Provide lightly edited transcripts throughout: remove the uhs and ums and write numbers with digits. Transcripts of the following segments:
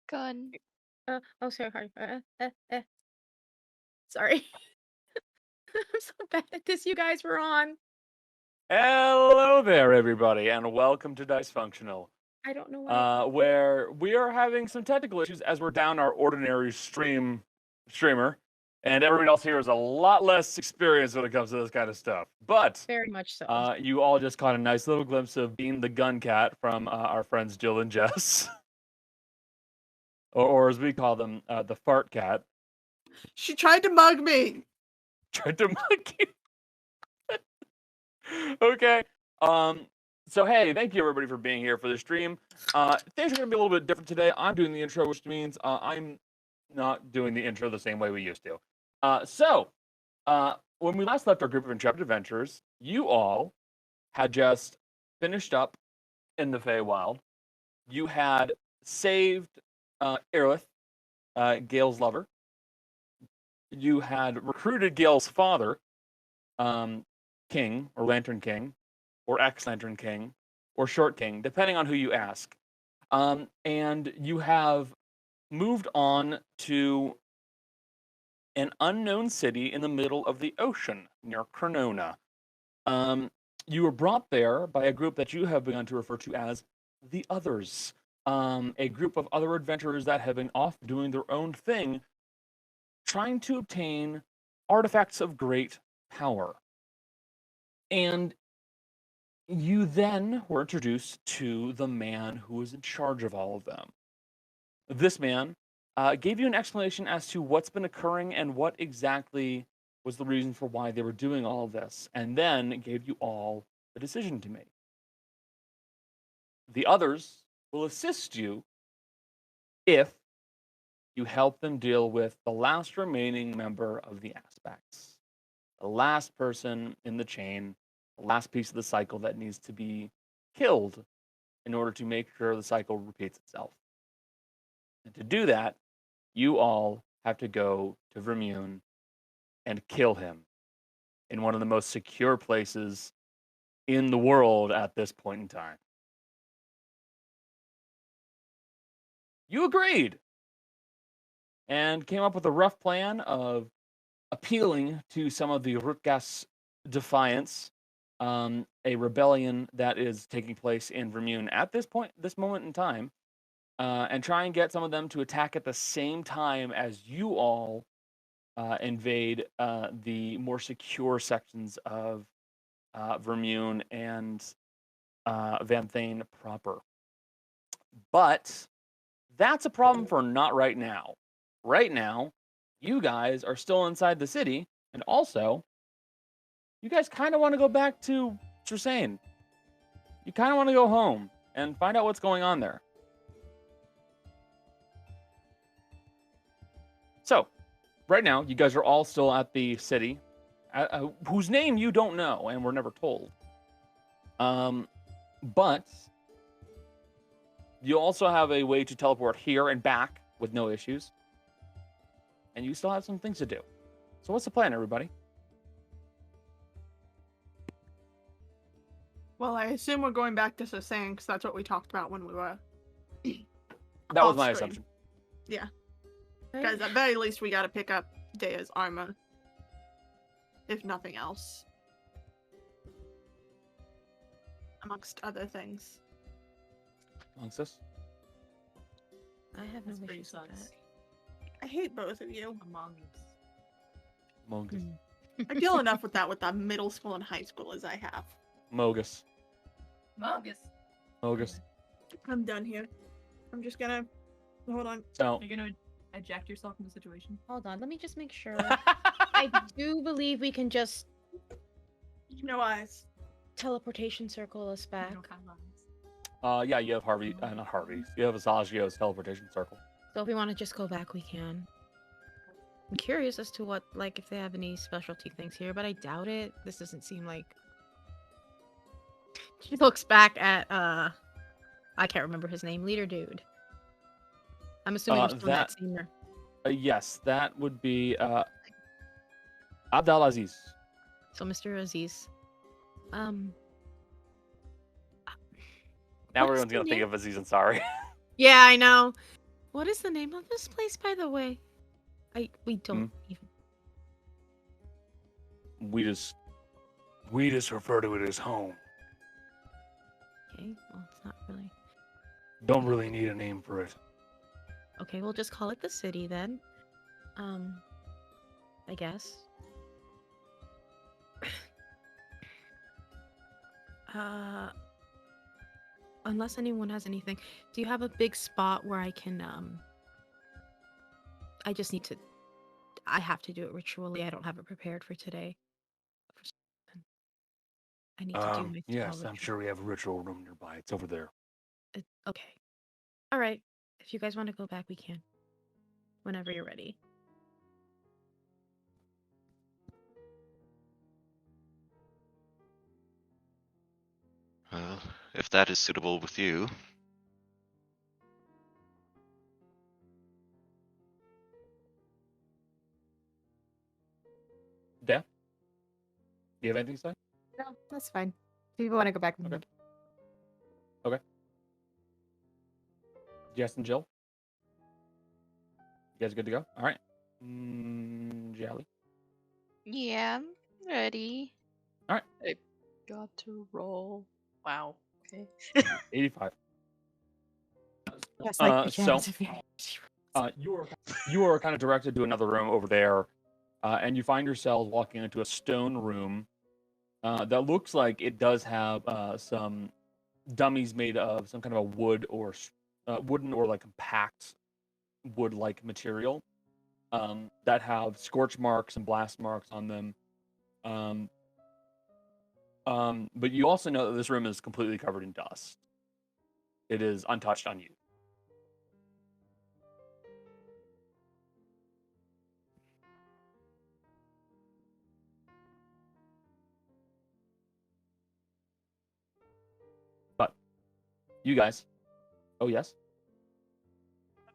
Gun. Oh, sorry. Sorry. I'm so bad at this. You guys were on. Hello there, everybody, and welcome to Dicefunctional, I don't know why. where we are having some technical issues as we're down our ordinary streamer, and everybody else here is a lot less experienced when it comes to this kind of stuff. But Very much so. you all just caught a nice little glimpse of Bean the Gun Cat from our friends Jill and Jess, or as we call them, the Fart Cat. She tried to mug me. Tried to mug you. Okay. So hey, thank you everybody for being here for the stream. Things are gonna be a little bit different today. I'm doing the intro, which means I'm not doing the intro the same way we used to. When we last left our group of intrepid adventurers, you all had just finished up in the Feywild. You had saved Aerith, Gale's lover. You had recruited Gale's father, King, or Lantern King, or ex-Lantern King, or Short King, depending on who you ask. And you have moved on to an unknown city in the middle of the ocean, near Crnona. You were brought there by a group that you have begun to refer to as the Others, a group of other adventurers that have been off doing their own thing, trying to obtain artifacts of great power. And you then were introduced to the man who was in charge of all of them. This man gave you an explanation as to what's been occurring and what exactly was the reason for why they were doing all of this, and then gave you all a decision to make. The Others will assist you if you help them deal with the last remaining member of the Aspects. The last person in the chain, the last piece of the cycle that needs to be killed in order to make sure the cycle repeats itself. And to do that, you all have to go to Vermune and kill him in one of the most secure places in the world at this point in time. You agreed and came up with a rough plan of appealing to some of the Rutgas Defiance, a rebellion that is taking place in Vermune at this moment in time, and try and get some of them to attack at the same time as you all invade the more secure sections of Vermune and Van Thane proper. But that's a problem for not right now. Right now, you guys are still inside the city, and also, you guys kind of want to go back to Scercane. You kind of want to go home and find out what's going on there. So, right now, you guys are all still at the city, whose name you don't know and were never told. But you also have a way to teleport here and back with no issues. And you still have some things to do. So what's the plan, everybody? Well, I assume we're going back to Scercane because that's what we talked about when we were. That was my off-screen. assumption. Yeah. Because at very least we gotta pick up Dea's armor. If nothing else. Amongst other things. Amongst us? I have no That's pretty issues with sucks. that. I hate both of you. Among us. Mogus. I deal enough with that with the middle school and high school as I have. Mogus. Among us. Mogus. I'm done here. I'm just gonna... Hold on. So, You're gonna eject yourself from the situation? Hold on, let me just make sure. I do believe we can just No eyes. teleportation circle us back. No kind of eyes. yeah, you have Harvey, not Harvey. You have Asagio's teleportation circle. So if we want to just go back, we can. I'm curious as to what, like, if they have any specialty things here, but I doubt it. This doesn't seem like... She looks back at, I can't remember his name, leader dude. I'm assuming we're still in that same room. Yes, that would be Abdelaziz. So Mr. Aziz. Now What's everyone's the gonna think name? of Aziz Ansari. Yeah, I know. What is the name of this place, by the way? We don't even. We just refer to it as home. Okay, well, it's not really. Don't really need a name for it. Okay, we'll just call it the city then. I guess. Unless anyone has anything, do you have a big spot where I can, I just need to, I have to do it ritually. I don't have it prepared for today. For some reason. I need to do my Yes, spell I'm ritual. sure we have a ritual room nearby. It's over there. Okay. All right. If you guys want to go back, we can. Whenever you're ready. Well, if that is suitable with you. Yeah? Do you have anything to say? No, that's fine. People want to go back. Okay. Okay. Jess and Jill? You guys good to go? All right. Jelly? Yeah, I'm ready. All right. I got to roll. Wow. Okay. 85. Yes, like So, you are kind of directed to another room over there, and you find yourselves walking into a stone room that looks like it does have some dummies made of some kind of a wood or wooden or like compact wood-like material that have scorch marks and blast marks on them. But you also know that this room is completely covered in dust. It is untouched, unused. But you guys, oh yes,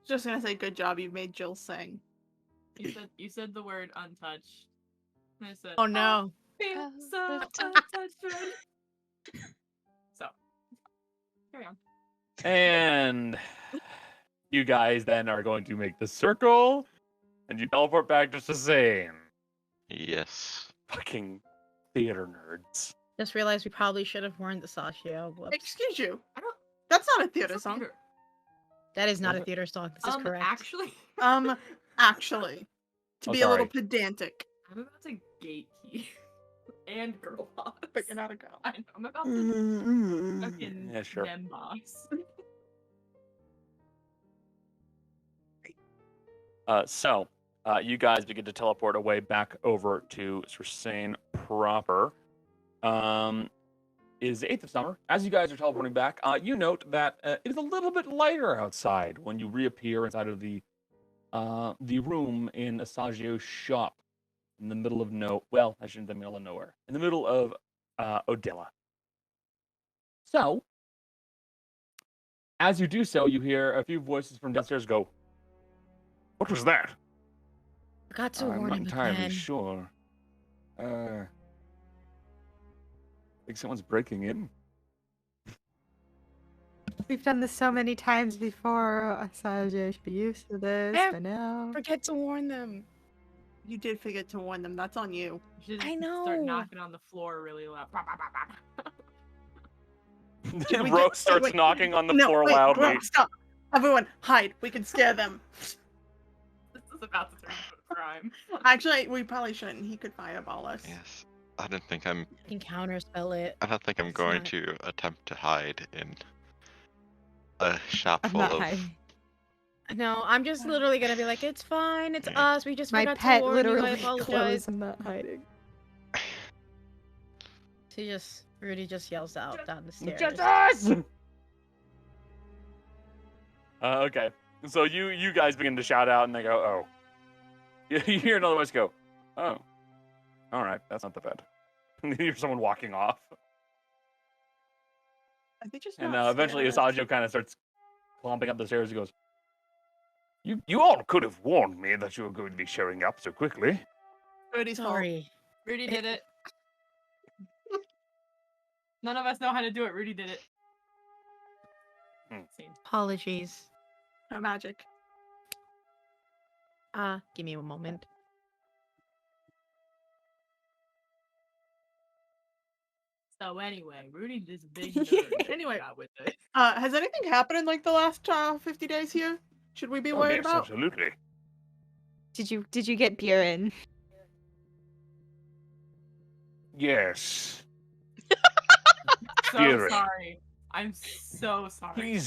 Just gonna say, good job. You've made Jill sing. You said the word untouched. And I said, Oh no. feel so Oh, untouched. Right? So, carry on. and you guys then are going to make the circle, and you teleport back to Scercane. Yes. Fucking theater nerds. Just realized we probably should have warned the Sashio. Whoops. Excuse you. I don't. That's not a theater It's a song. theater. That is not Was a it? theater song. This is correct. Actually, Actually, to Oh, be a little sorry. pedantic. I'm about to gatekeep and girl boss. But you're not a girl. I know, I'm about to fucking Yeah, sure. them boss. So, you guys begin to teleport away back over to Scercane proper. It is the 8th of summer. As you guys are teleporting back, you note that it is a little bit lighter outside when you reappear inside of the room in Asagio's shop in the middle of I shouldn't say middle of nowhere. In the middle of Odella. So, as you do so, you hear a few voices from downstairs go, "What was that?" Forgot to I'm warn not him entirely again. sure. Think someone's breaking in. We've done this so many times before. Asajia should be used to this Yeah. by now. Forget to warn them. You did forget to warn them. That's on you. You should I know. start knocking on the floor really loud. we Rose get- starts wait, knocking on the No, floor wait, loudly. bro, stop. Everyone, hide. We can scare them. This is about to turn into a crime. Actually, we probably shouldn't. He could fireball us. Yes. I don't think I'm I can counterspell it. It's going not- to attempt to hide in a shop I'm full not of hiding. No, I'm just literally gonna be like, it's fine, it's us. We just My forgot pet to warn you. I literally apologize. clothes. I'm not hiding. Rudy just yells out down the stairs. Justice! Okay. So you guys begin to shout out, and they go, "Oh." You hear another voice go, "Oh. All right, that's not the bed." And you hear someone walking off. Are they just And not eventually scared of us? Asagio kind of starts clomping up the stairs. He goes, You all could have warned me that you were going to be showing up so quickly. Rudy's fault. Sorry. Rudy did it. None of us know how to do it. Rudy did it. Hmm. Scene. Apologies. No magic. Give me a moment. So anyway, Rudy is a big nerd. Anyway. Got with it. Has anything happened in like the last 50 days here? Should we be worried yes, about? absolutely. Did you get Buren? Yes. So Fury. sorry. I'm so sorry.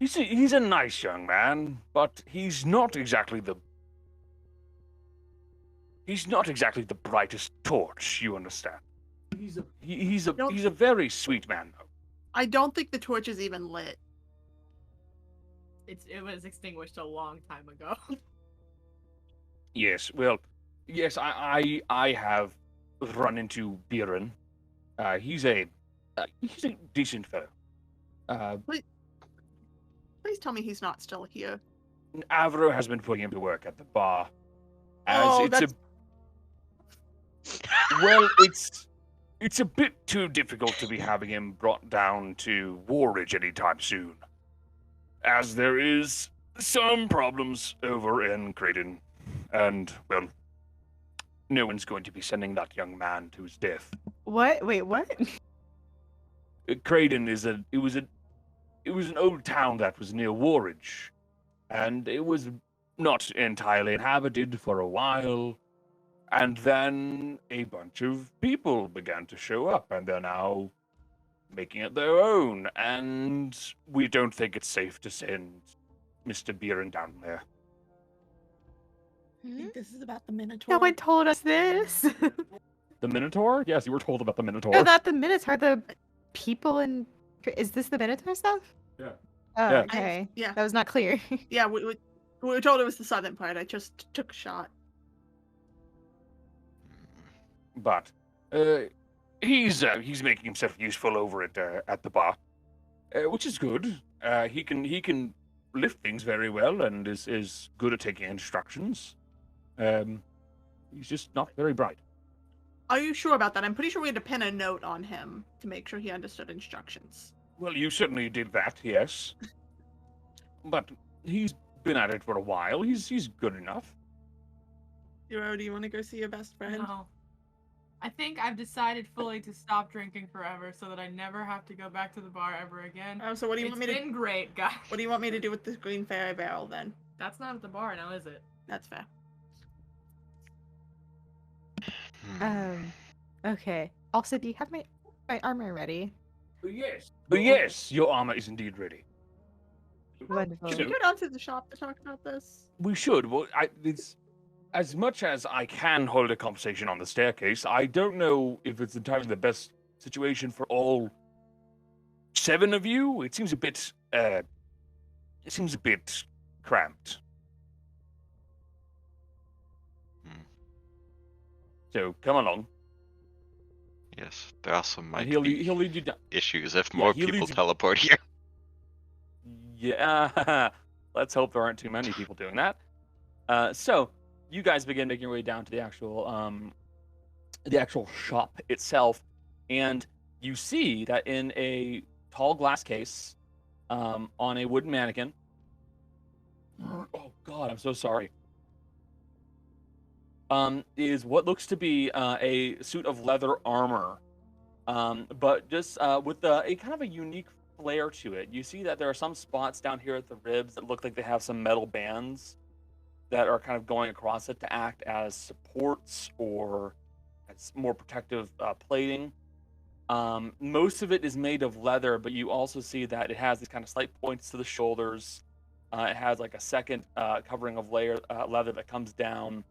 He's a nice young man, but he's not exactly the brightest torch, you understand. He's a very sweet man, though. I don't think the torch is even lit. It was extinguished a long time ago. Yes, well, yes, I have run into Biren. He's a decent fellow. Please tell me he's not still here. Avro has been putting him to work at the bar. Well, it's a bit too difficult to be having him brought down to Warridge anytime soon, as there is some problems over in Creighton, and well, no one's going to be sending that young man to his death. What? Wait, what? Creighton it was an old town that was near Warridge, and it was not entirely inhabited for a while. And then a bunch of people began to show up, and they're now making it their own. And we don't think it's safe to send Mr. Biren down there. I think this is about the Minotaur. No one told us this. The Minotaur? Yes, you were told about the Minotaur. No, not the Minotaur. The people in. Is this the Minotaur stuff? Yeah. Oh, Yeah. okay. Yeah. That was not clear. Yeah, we were told it was the southern part. I just took a shot. But he's making himself useful over at the bar, which is good. He can lift things very well and is good at taking instructions. He's just not very bright. Are you sure about that? I'm pretty sure we had to pin a note on him to make sure he understood instructions. Well, you certainly did that, yes. But he's been at it for a while. He's good enough. Hero, do you want to go see your best friend? No. I think I've decided fully to stop drinking forever so that I never have to go back to the bar ever again. Oh, so what do you It's want me to? been great, guys. What do you want me to do with this green fairy barrel then? That's not at the bar now, is it? That's fair. Okay. Also, do you have my armor ready? Yes. But yes, your armor is indeed ready. Wonderful. Should we go down to the shop to talk about this? We should. Well, it's as much as I can hold a conversation on the staircase. I don't know if it's entirely the best situation for all 7 of you. It seems a bit. Cramped. So come along. Yes, there also might And he'll be lead you down. issues if more he people leads- teleport here. Yeah. Let's hope there aren't too many people doing that. So you guys begin making your way down to the actual shop itself, and you see that in a tall glass case, on a wooden mannequin. Oh God, I'm so sorry. Is what looks to be a suit of leather armor, but just with a kind of a unique flair to it. You see that there are some spots down here at the ribs that look like they have some metal bands that are kind of going across it to act as supports or as more protective plating. Most of it is made of leather, but you also see that it has these kind of slight points to the shoulders. It has like a second covering of leather that comes down.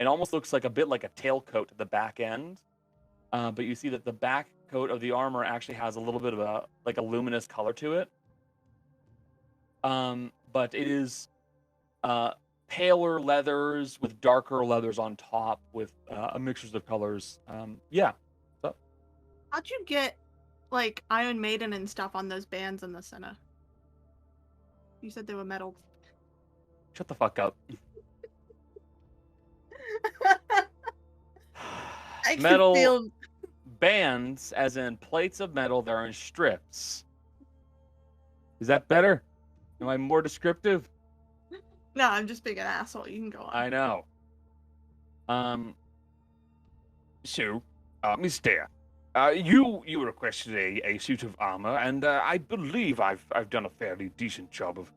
It almost looks like a bit like a tailcoat at the back end. But you see that the back coat of the armor actually has a little bit of a luminous color to it. But it is paler leathers with darker leathers on top with mixtures of colors. Yeah. So. How'd you get like Iron Maiden and stuff on those bands in the center? You said they were metal. Shut the fuck up. I can Metal feel... bands, as in plates of metal, they're in strips. Is that better? Am I more descriptive? No, I'm just being an asshole. You can go on. I know. So, Mister, you requested a suit of armor, and I believe I've done a fairly decent job of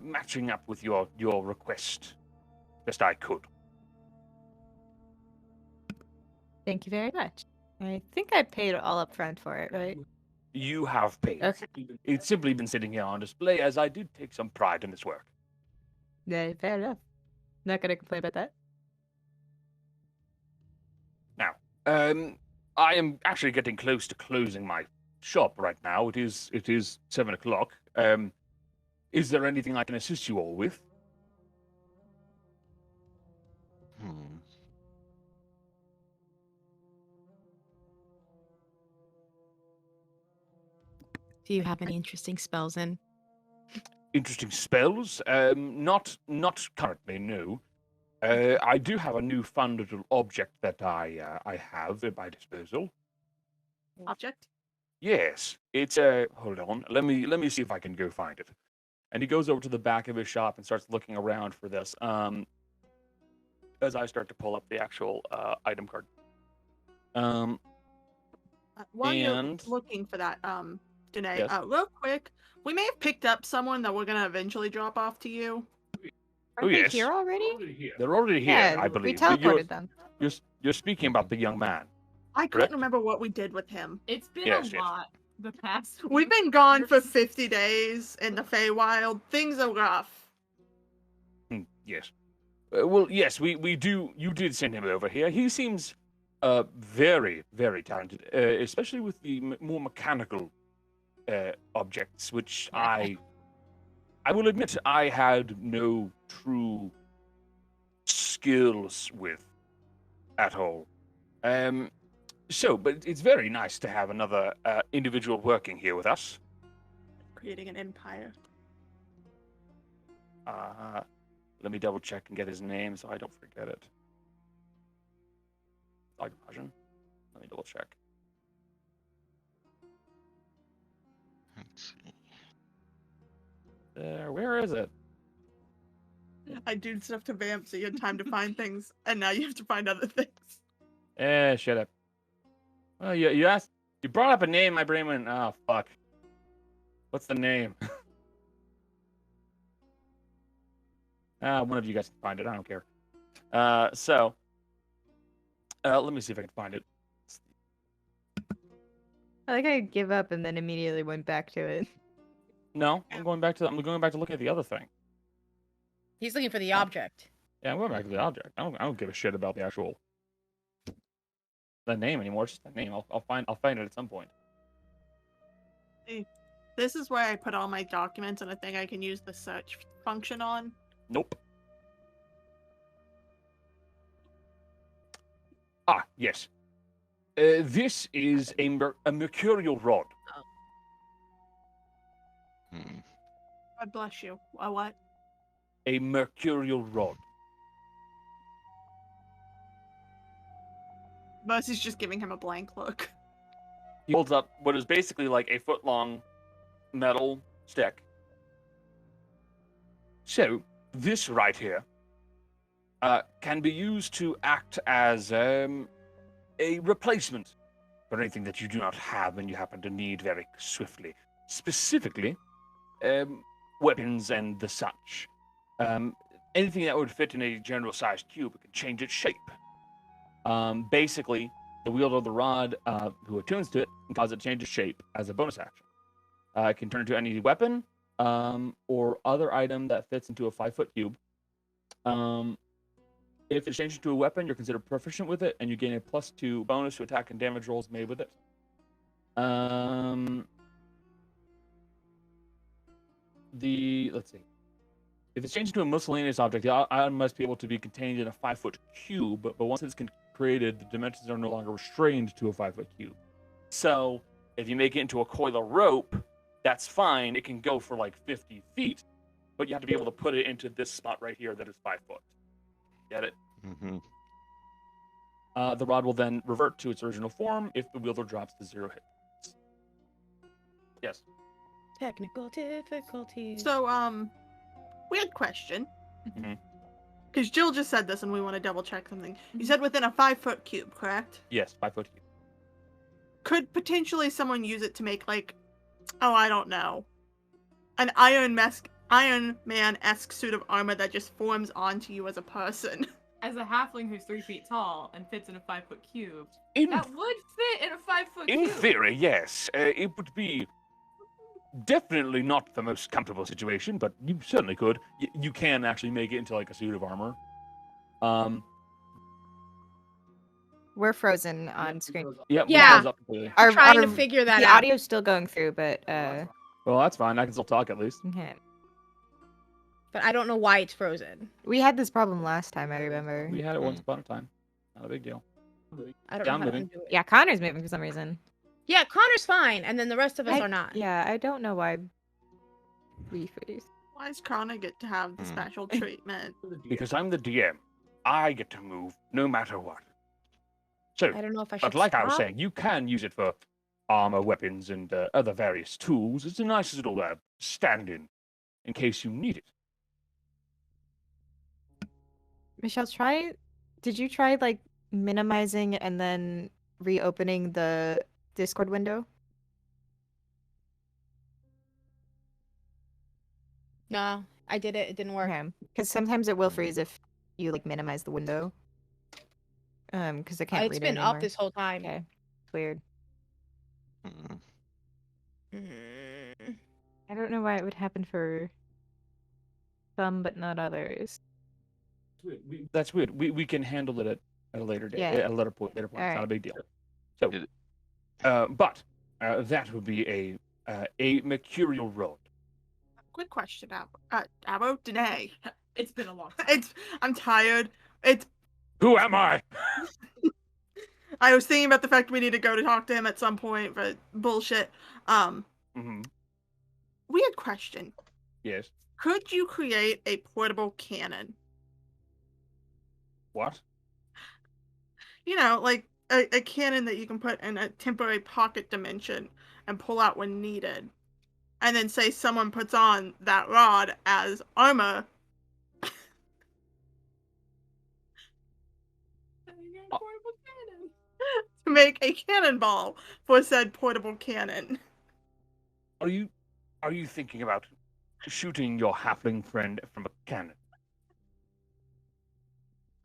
matching up with your request, best I could. Thank you very much. I think I paid all up front for it, right? You have paid. Okay. It's simply been sitting here on display, as I did take some pride in this work. Yeah, fair enough. Not gonna complain about that. Now, I am actually getting close to closing my shop right now. It is 7:00. Is there anything I can assist you all with? Hmm. Do you have any interesting spells in? Interesting spells? Not currently, no. I do have a new fun little object that I have at my disposal. Object? Yes, it's hold on. Let me see if I can go find it. And he goes over to the back of his shop and starts looking around for this. As I start to pull up the actual item card. While you're And- looking for that, Danae, Yes. real quick, we may have picked up someone that we're gonna eventually drop off to you. Aren't yes. they here already? They're already here, Yeah, I we believe. teleported them. You're speaking about the young man. I Correct. couldn't remember what we did with him. It's been Yes, a yes. lot the past. We've been gone for 50 days in the Feywild. Things are rough. Yes. Well, yes, we do. You did send him over here. He seems very, very talented, especially with the more mechanical objects, which I will admit I had no true skills with at all. But it's very nice to have another individual working here with us. Creating an empire. Let me double check and get his name so I don't forget it. Let me double check. Let's see. There, where is it? I do stuff to vamp so you had time to find things, and now you have to find other things. Shut up. Well, you asked, you brought up a name, my brain went, oh, fuck. What's the name? One of you guys can find it, I don't care. Let me see if I can find it. I like I give up and then immediately went back to it. No, I'm going back to look at the other thing. He's looking for the object. Yeah, I'm going back to the object. I don't give a shit about the actual name anymore. It's just the name. I'll find it at some point. This is where I put all my documents and a thing I can use the search function on. Nope. Yes. This is a mercurial rod. Hmm. God bless you. A what? A mercurial rod. Mercy's just giving him a blank look. He holds up what is basically like a foot-long metal stick. So, this right here can be used to act as a replacement for anything that you do not have and you happen to need very swiftly. Specifically, weapons and the such. Anything that would fit in a general-sized cube, it can change its shape. Basically, the wielder of the rod, who attunes to it, can cause it to change its shape as a bonus action. It can turn into any weapon or other item that fits into a 5-foot cube. If it's changed to a weapon, you're considered proficient with it, and you gain a +2 bonus to attack and damage rolls made with it. Let's see. If it's changed into a miscellaneous object, the item must be able to be contained in a 5-foot cube, but once it's created, the dimensions are no longer restrained to a 5-foot cube. So, if you make it into a coil of rope, that's fine. It can go for like 50 feet, but you have to be able to put it into this spot right here that is 5 foot. Get it? Mm-hmm. The rod will then revert to its original form if the wielder drops to 0 hit points. Yes. Technical difficulties. So, weird question. Because Jill just said this and we want to double check something. You said within a 5-foot cube, correct? Yes, 5 foot cube. Could potentially someone use it to make, like, oh, I don't know, an Iron Man-esque suit of armor that just forms onto you as a person? As a halfling who's 3 feet tall and fits in a 5-foot cube, In, that would fit in a 5-foot in cube. theory, yes. It would be definitely not the most comfortable situation, but you certainly could. You can actually make it into like a suit of armor. We're frozen on screen. Yep, Yeah. goes up completely. Trying to figure that the out. audio's still going through, but Well, that's fine. I can still talk at least. okay. But I don't know why it's frozen. We had this problem last time, I remember. We had it once upon a time. Not a big deal. I don't Yeah, know I'm how to moving. undo it. Yeah, Connor's moving for some reason. Yeah, Connor's fine, and then the rest of us I- are not. Yeah, I don't know why we freeze. Why does Connor get to have the special treatment? Because I'm the DM. I get to move no matter what. So, I don't know if I should but like I was stop. saying, you can use it for armor, weapons, and other various tools. It's a nice little stand-in in case you need it. Michelle, did you try like minimizing and then reopening the Discord window? No, I did it. It didn't work. Okay. Because sometimes it will freeze if you like minimize the window. Because I can't It's read it been anymore. up this whole time. Okay. It's weird. Mm. Mm. I don't know why it would happen for some but not others. That's weird. We can handle it at a later date, Yeah. at a later point. It's not a Alright. big deal. So, It- but that would be a mercurial rod. Quick question, Abo, Danae. It's been a long time. I'm tired. Who am I? I was thinking about the fact we need to go to talk to him at some point, but bullshit. Mm-hmm. Weird question. Yes. Could you create a portable cannon? What? You know, like a cannon that you can put in a temporary pocket dimension and pull out when needed. And then say someone puts on that rod as armor. To make a cannonball for said portable cannon. Are you thinking about shooting your halfling friend from a cannon?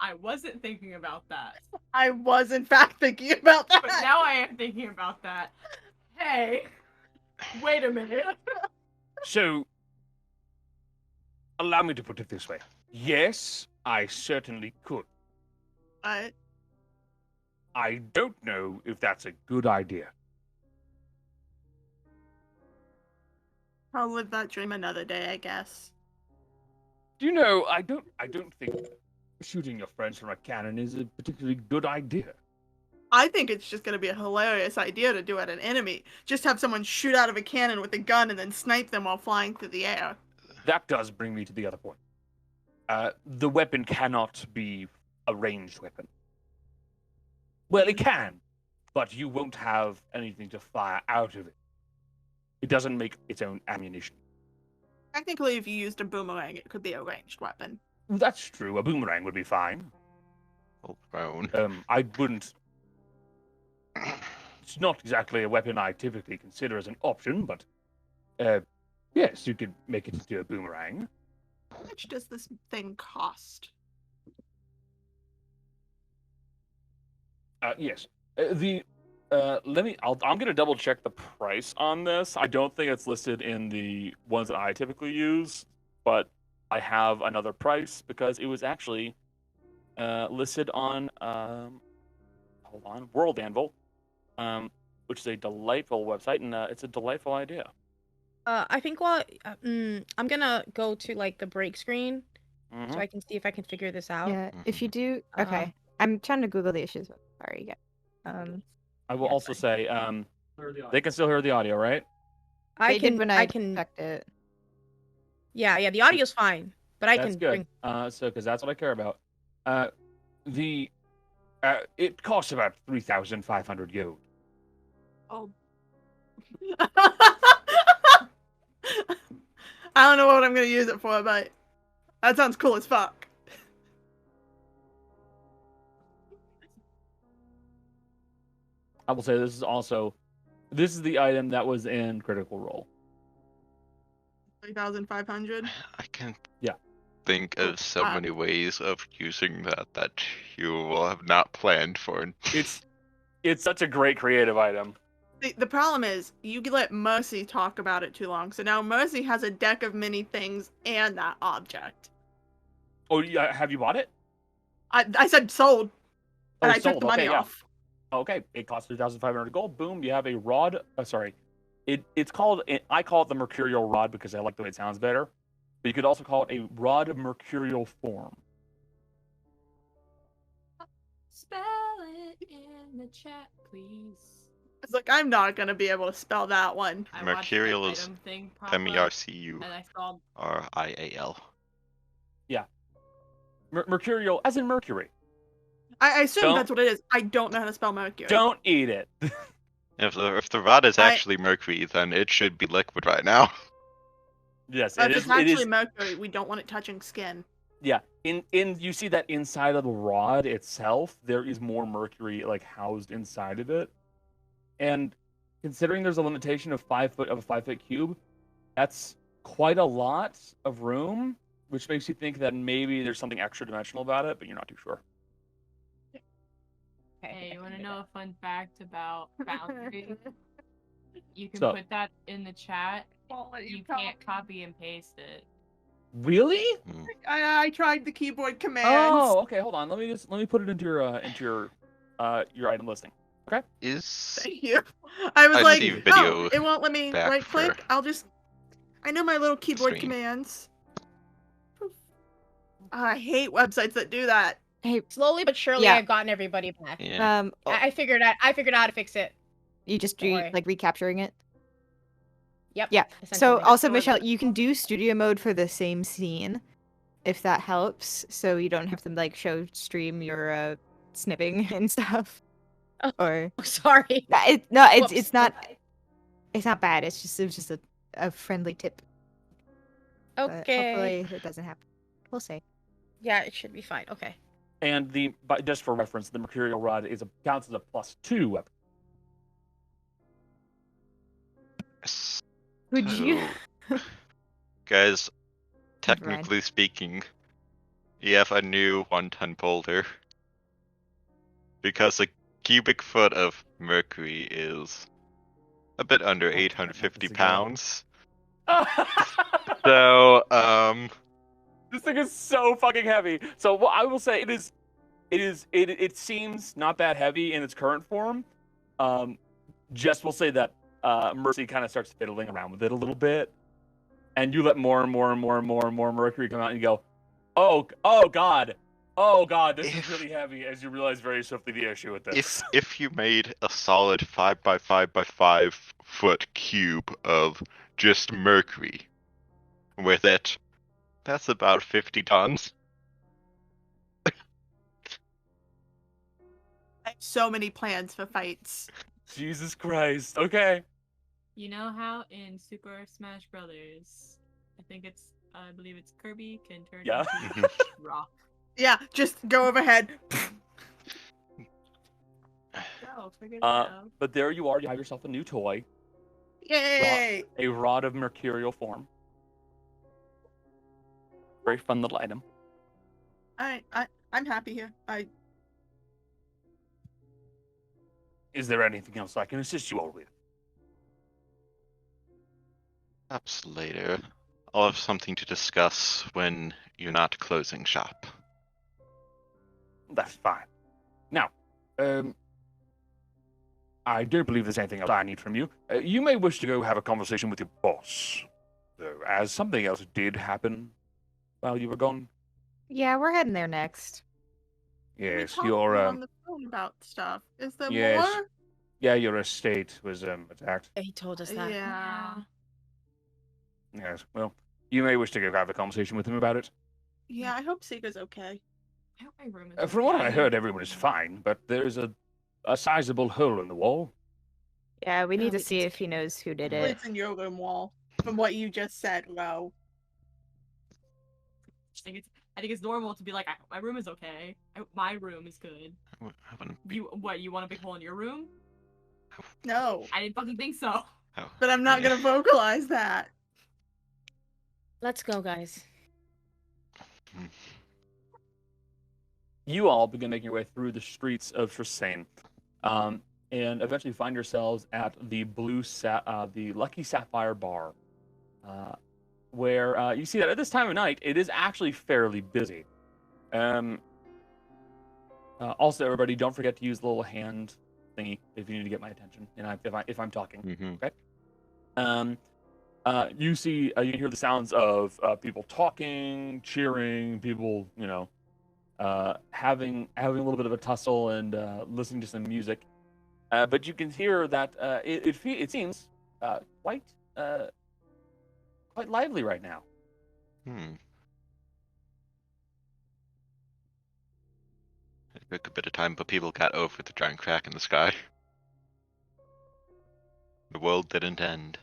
I wasn't thinking about that, I was in fact thinking about that. but now I am thinking about that. Hey, wait a minute. So, allow me to put it this way. Yes, I certainly could. But I don't know if that's a good idea. I'll live that dream another day, I guess. Do you know, I don't think shooting your friends from a cannon is a particularly good idea. I think it's just gonna be a hilarious idea to do at an enemy. Just have someone shoot out of a cannon with a gun and then snipe them while flying through the air. That does bring me to the other point. The weapon cannot be a ranged weapon. Well, it can, but you won't have anything to fire out of it. It doesn't make its own ammunition. Technically, if you used a boomerang, it could be a ranged weapon. That's true. A boomerang would be fine. Hold phone. I wouldn't. It's not exactly a weapon I typically consider as an option, but yes, you could make it into a boomerang. How much does this thing cost? Yes. I'm gonna double check the price on this. I don't think it's listed in the ones that I typically use, but I have another price because it was actually listed on World Anvil, which is a delightful website, and it's a delightful idea. I think I'm gonna go to like the break screen Mhm. so I can see if I can figure this out. Yeah, if you do, Uh, okay. I'm trying to Google the issues. Sorry, yeah. I will Yeah, also say they can still hear the audio, right? I They did can. when I I can. checked it. Yeah. The audio's fine, but I That's can good. bring. So because that's what I care about. It costs about 3,500 gold. Oh. I don't know what I'm gonna use it for, but That sounds cool as fuck. I will say this is the item that was in Critical Role. 3,500. I can Yeah. think of so many ways of using that you will have not planned for. It's such a great creative item. The problem is, you let Mercy talk about it too long, so now Mercy has a deck of many things and that object. Oh, yeah, have you bought it? I said sold, and Oh, I took the money off. Okay, it costs 3,500 gold. Boom, you have a rod. Sorry, it's called. I call it the mercurial rod because I like the way it sounds better. But you could also call it a rod of mercurial form. Spell it in the chat, please. It's like, I'm not gonna be able to spell that one. I watched the Mercurial is item thing pop up, MERCURIAL. and I saw Yeah, mercurial as in mercury. I assume Don't- that's what it is. I don't know how to spell Mercury. Don't eat it. If the rod is actually mercury, then it should be liquid right now. Yes, If it it's is. actually It is. Mercury, we don't want it touching skin. Yeah, in you see that inside of the rod itself, there is more mercury like housed inside of it, and considering there's a limitation of 5 foot of a 5-foot cube, that's quite a lot of room, which makes you think that maybe there's something extra dimensional about it, but you're not too sure. Hey, you want to know a fun fact about Foundry? You can So- put that in the chat. You can't copy and paste it. Really? I tried the keyboard commands. Oh, okay. Hold on. Let me put it into your item listing. Okay. Thank you. I was I like, see oh, video it won't let me back right click. for I know my little keyboard stream. commands. I hate websites that do that. Hey, Slowly but surely, Yeah. I've gotten everybody back. Yeah. I figured out how to fix it. you just Don't worry. like recapturing it. Yep. Yeah. So essentially. also, So Michelle, you can do studio mode for the same scene, if that helps. So you don't have to like stream your snipping and stuff. Oh. Or sorry. it's Whoops. not bad. It was just a friendly tip. But Okay. hopefully it doesn't happen. We'll see. Yeah, it should be fine. Okay. And but just for reference, the mercurial rod counts as a +2 weapon. Would you? Guys, Never mind. technically speaking, you have a new 1-ton boulder. Because a cubic foot of mercury is a bit under 850 pounds. So, This thing is so fucking heavy. So what I will say, it seems not that heavy in its current form. Just will say that Mercy kind of starts fiddling around with it a little bit, and you let more and more and more and more and more mercury come out, and you go, oh god, this is really heavy. As you realize very swiftly the issue with this. if you made a solid 5 by 5 by 5 foot cube of just mercury with it, that's about 50 tons. I have so many plans for fights. Jesus Christ. Okay. You know how in Super Smash Brothers, I believe it's Kirby can turn Yeah. into rock. Yeah, just go overhead. Go, figure it out. But there you are. You have yourself a new toy, Yay! a rod of mercurial form. Very fun little item. I'm happy here. Is there anything else I can assist you all with? Perhaps later. I'll have something to discuss when you're not closing shop. That's fine. Now, I don't believe there's anything else I need from you. You may wish to go have a conversation with your boss, though, as something else did happen while you were gone. Yeah, we're heading there next. Yes, We your talked on the phone about stuff. Is there yes. more? Yeah, your estate was attacked. He told us that. Yeah. Yes. Well, you may wish to go have a conversation with him about it. Yeah, I hope Sega's okay. I hope my room is From what okay. I heard, everyone is fine, but there's a sizable hole in the wall. Yeah, we Oh, need to we see can if he knows who did Hopefully it. it's in your room wall. From what you just said, Ro. I think it's normal to be like, my room is okay. My room is good. I wouldn't be. You want a big hole in your room? No, I didn't fucking think so. Oh, but I'm not yeah. gonna vocalize that. Let's go, guys. You all begin making your way through the streets of Scercane, and eventually find yourselves at the the Lucky Sapphire Bar, where you see that at this time of night it is actually fairly busy. Also, everybody, don't forget to use the little hand thingy if you need to get my attention, and if I'm talking. Mm-hmm. Okay. You see, you hear the sounds of people talking, cheering, people, having a little bit of a tussle and listening to some music. But you can hear that it seems quite lively right now. It took a bit of time, but people got over the giant crack in the sky. The world didn't end.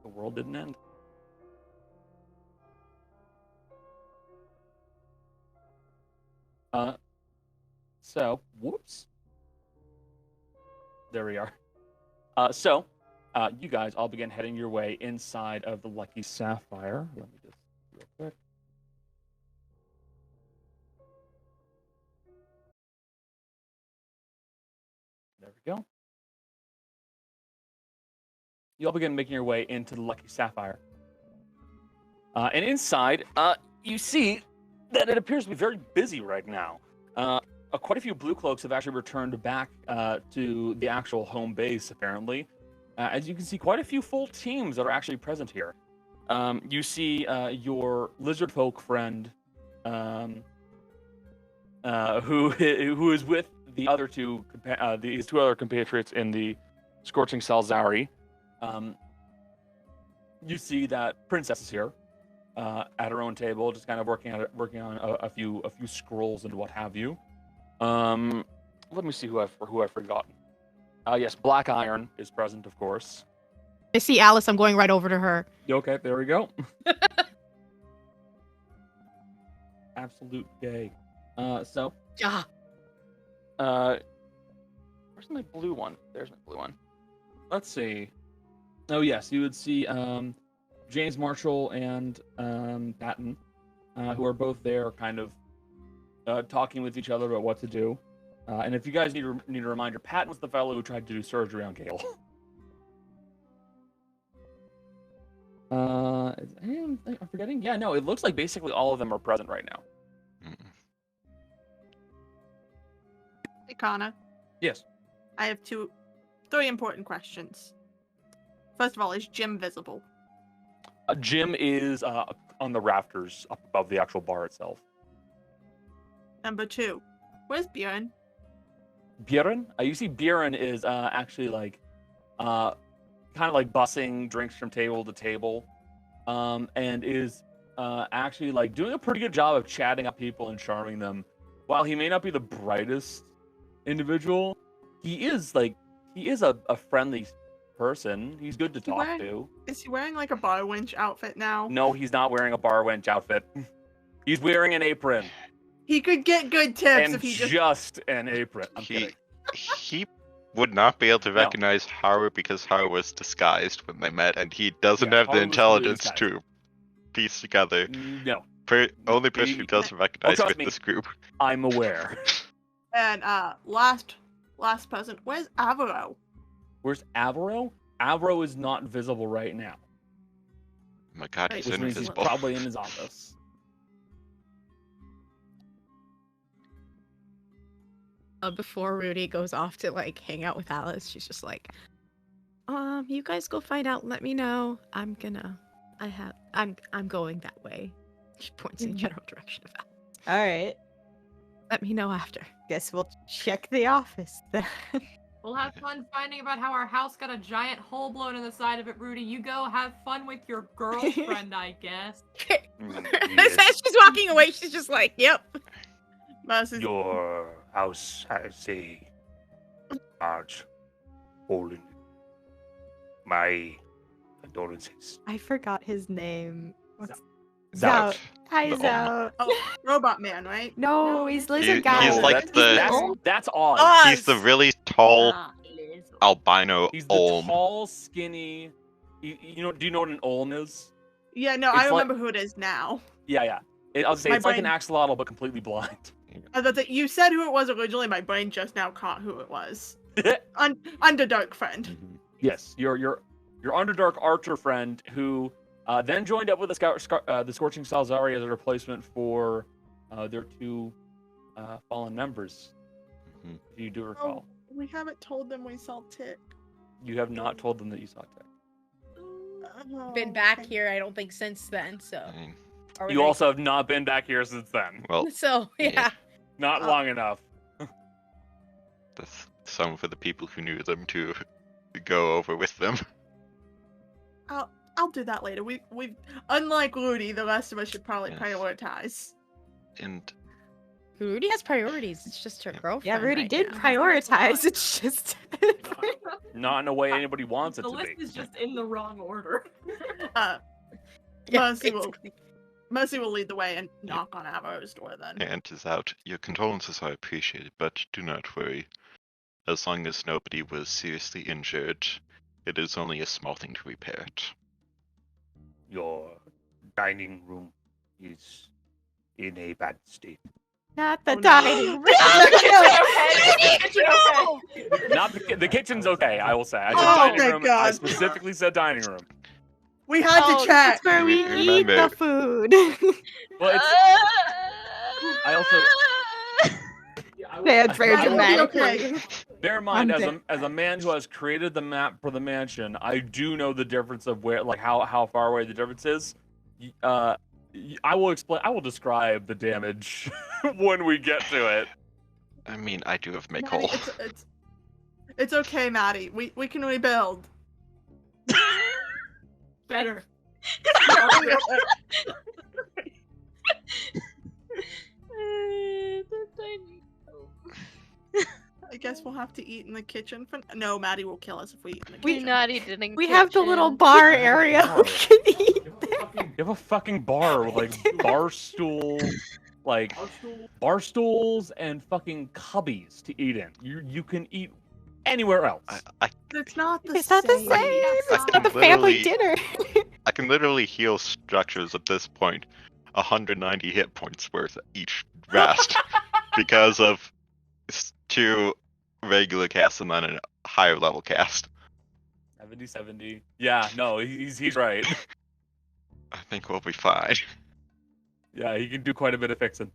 The world didn't end. So, whoops. There we are. So, you guys all begin heading your way inside of the Lucky Sapphire. Let me just real quick. There we go. You all begin making your way into the Lucky Sapphire. And inside, you see that it appears to be very busy right now. Quite a few blue cloaks have actually returned back to the actual home base, apparently. As you can see, quite a few full teams that are actually present here. You see your lizard folk friend, who is with the other these two other compatriots in the Scorching Salzari. You see that Princess is here at her own table, just kind of working on a few scrolls and what have you. Let me see who I've forgotten. Yes, Black Iron is present, of course. I see Alice. I'm going right over to her. Okay, there we go. Absolute gay. So. Ah. Where's my blue one? There's my blue one. Let's see. Oh yes, you would see James Marshall and Patton, who are both there, kind of talking with each other about what to do. And if you guys need a reminder, Patton was the fellow who tried to do surgery on Gale. I'm forgetting. Yeah, no, it looks like basically all of them are present right now. Hey, Connor. Yes. I have three important questions. First of all, is Jim visible? Jim is on the rafters up above the actual bar itself. Number two, where's Bjorn? Bjorn? You see Bjorn is actually like kind of like bussing drinks from table to table, and is actually like doing a pretty good job of chatting up people and charming them. While he may not be the brightest individual, he is a friendly person. He's good to talk to. Is he wearing like a bar wench outfit now? No, he's not wearing a bar wench outfit. He's wearing an apron. He could get good tips And if he just an apron. I'm kidding. He would not be able to recognize Haru because Haru was disguised when they met, and he doesn't have the Haru was intelligence completely to piece together. No. Only person who doesn't recognize trust with me. this group. I'm aware. And last person, where's Avaro? Where's Avaro? Avaro is not visible right now. Oh my god, he's Which means he's invisible. probably in his office. Before Rudy goes off to like hang out with Alice, she's just like, you guys go find out. Let me know. I'm going that way. She points in the general direction of Alice. All right. Let me know after. Guess we'll check the office then. We'll have fun finding about how our house got a giant hole blown in the side of it, Rudy. You go have fun with your girlfriend, I guess. As she's walking away, she's just like, yep. Your house has a large hole in it. My condolences. I forgot his name. What's Zout. Zout? Hi, The Zout. Oh, Robot Man, right? No, he's lizard He- guy. he's like that's Oz. Oh, He's the really tall albino He's the Olm. tall, skinny. You know? Do you know what an Olm is? Yeah, no, It's I like- remember who it is now. Yeah. I'll say My it's like an brain- axolotl, but completely blind. You said who it was originally. My brain just now caught who it was. Underdark friend. Yes, your Underdark archer friend who then joined up with the Scorching Salzari as a replacement for their two fallen members. Mhm. If you do recall, We haven't told them we saw Tick. you have not told them that you saw Tech. Been back here, I don't think, since then. So. I mean, Or You they- also have not been back here since then. well, So yeah. Not long enough. that's some for the people who knew them to go over with them. I'll do that later. We unlike Rudy, the rest of us should probably Yes. prioritize. And Rudy has priorities. It's just her girlfriend. Yeah, Rudy right did now. prioritize. It's just. Not in a way anybody wants it The to list be. is just in the wrong order. Yeah, Mercy will basically. Mercy will lead the way and knock on Arrow's door then. and is out. Your condolences are appreciated, but do not worry. As long as nobody was seriously injured, it is only a small thing to repair it. Your dining room is in a bad state. Not the Oh, no. dining room. Not the kitchen's okay, I will say. I said Oh, dining thank room. I God. specifically said dining room. We had Oh, to check. that's where we eat Remember- the food. Well, it's. I also. Yeah, it's very That'll be dramatic. okay. Bear in mind, I'm as a man who has created the map for the mansion, I do know the difference of where, like, how far away the difference is. I will explain. I will describe the damage when we get to it. I mean, I do have make Maddie, hole. it's okay, Maddie. We can rebuild. Better. I guess we'll have to eat in the kitchen. No, Maddie will kill us if we eat in the We kitchen. not eating in We have the little kitchen. bar area. We can eat. You have a fucking bar with like bar stools and fucking cubbies to eat in. You can eat anywhere else. It's not the It's not the same. It's not the family dinner. I can literally heal structures at this point 190 hit points worth each rest because of two regular casts and then a higher level cast. 70. Yeah, no, he's right. I think we'll be fine. Yeah, he can do quite a bit of fixing.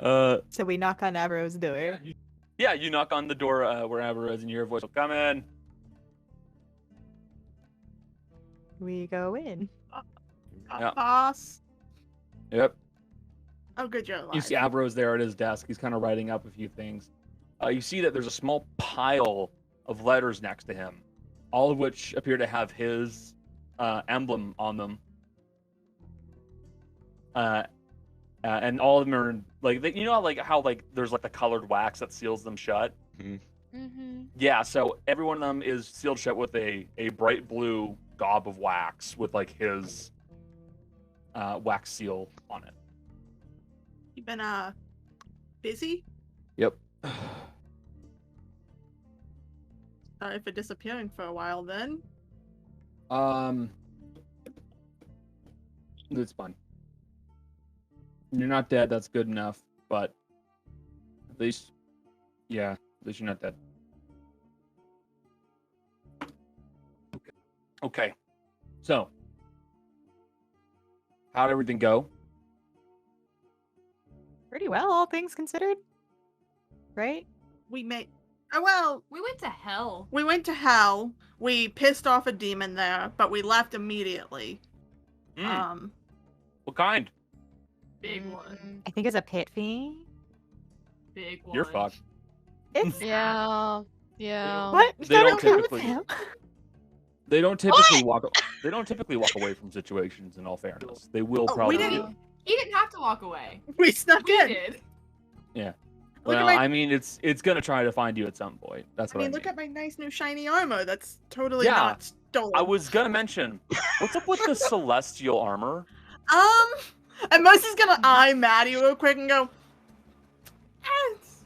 So we knock on Avro's door. Yeah, you knock on the door where Amber is, and you hear a voice will come in. We go in. Yeah. Boss. Yep. Oh, good, you're alive. You see Avro's there at his desk. He's kind of writing up a few things. You see that there's a small pile of letters next to him, all of which appear to have his emblem on them. And all of them are like, you know, like how like there's like the colored wax that seals them shut. Mm-hmm. Yeah, so every one of them is sealed shut with a bright blue gob of wax with like his wax seal on it. You been busy? Yep. Sorry for disappearing for a while then. It's fine. You're not dead, that's good enough, but at least you're not dead. Okay. So, how'd everything go? Pretty well, all things considered. Right? We made. Oh well, We went to hell. we went to hell. We pissed off a demon there, but we left immediately. What kind? Big one. I think it's a pit fiend. Big one. You're fucked. It's Yeah. what? They Is that don't okay with typically- him? They don't typically walk. They don't typically walk away from situations. In all fairness, they will Oh, we probably. didn't- He didn't have to walk away. We snuck We in. did. Look at Well, my- I mean, it's gonna try to find you at some point. That's I what mean, look at my nice new shiny armor. That's totally Yeah, not stolen. I was gonna mention, what's up with the celestial armor? And Mercy's gonna eye Maddie real quick and go, "Yes."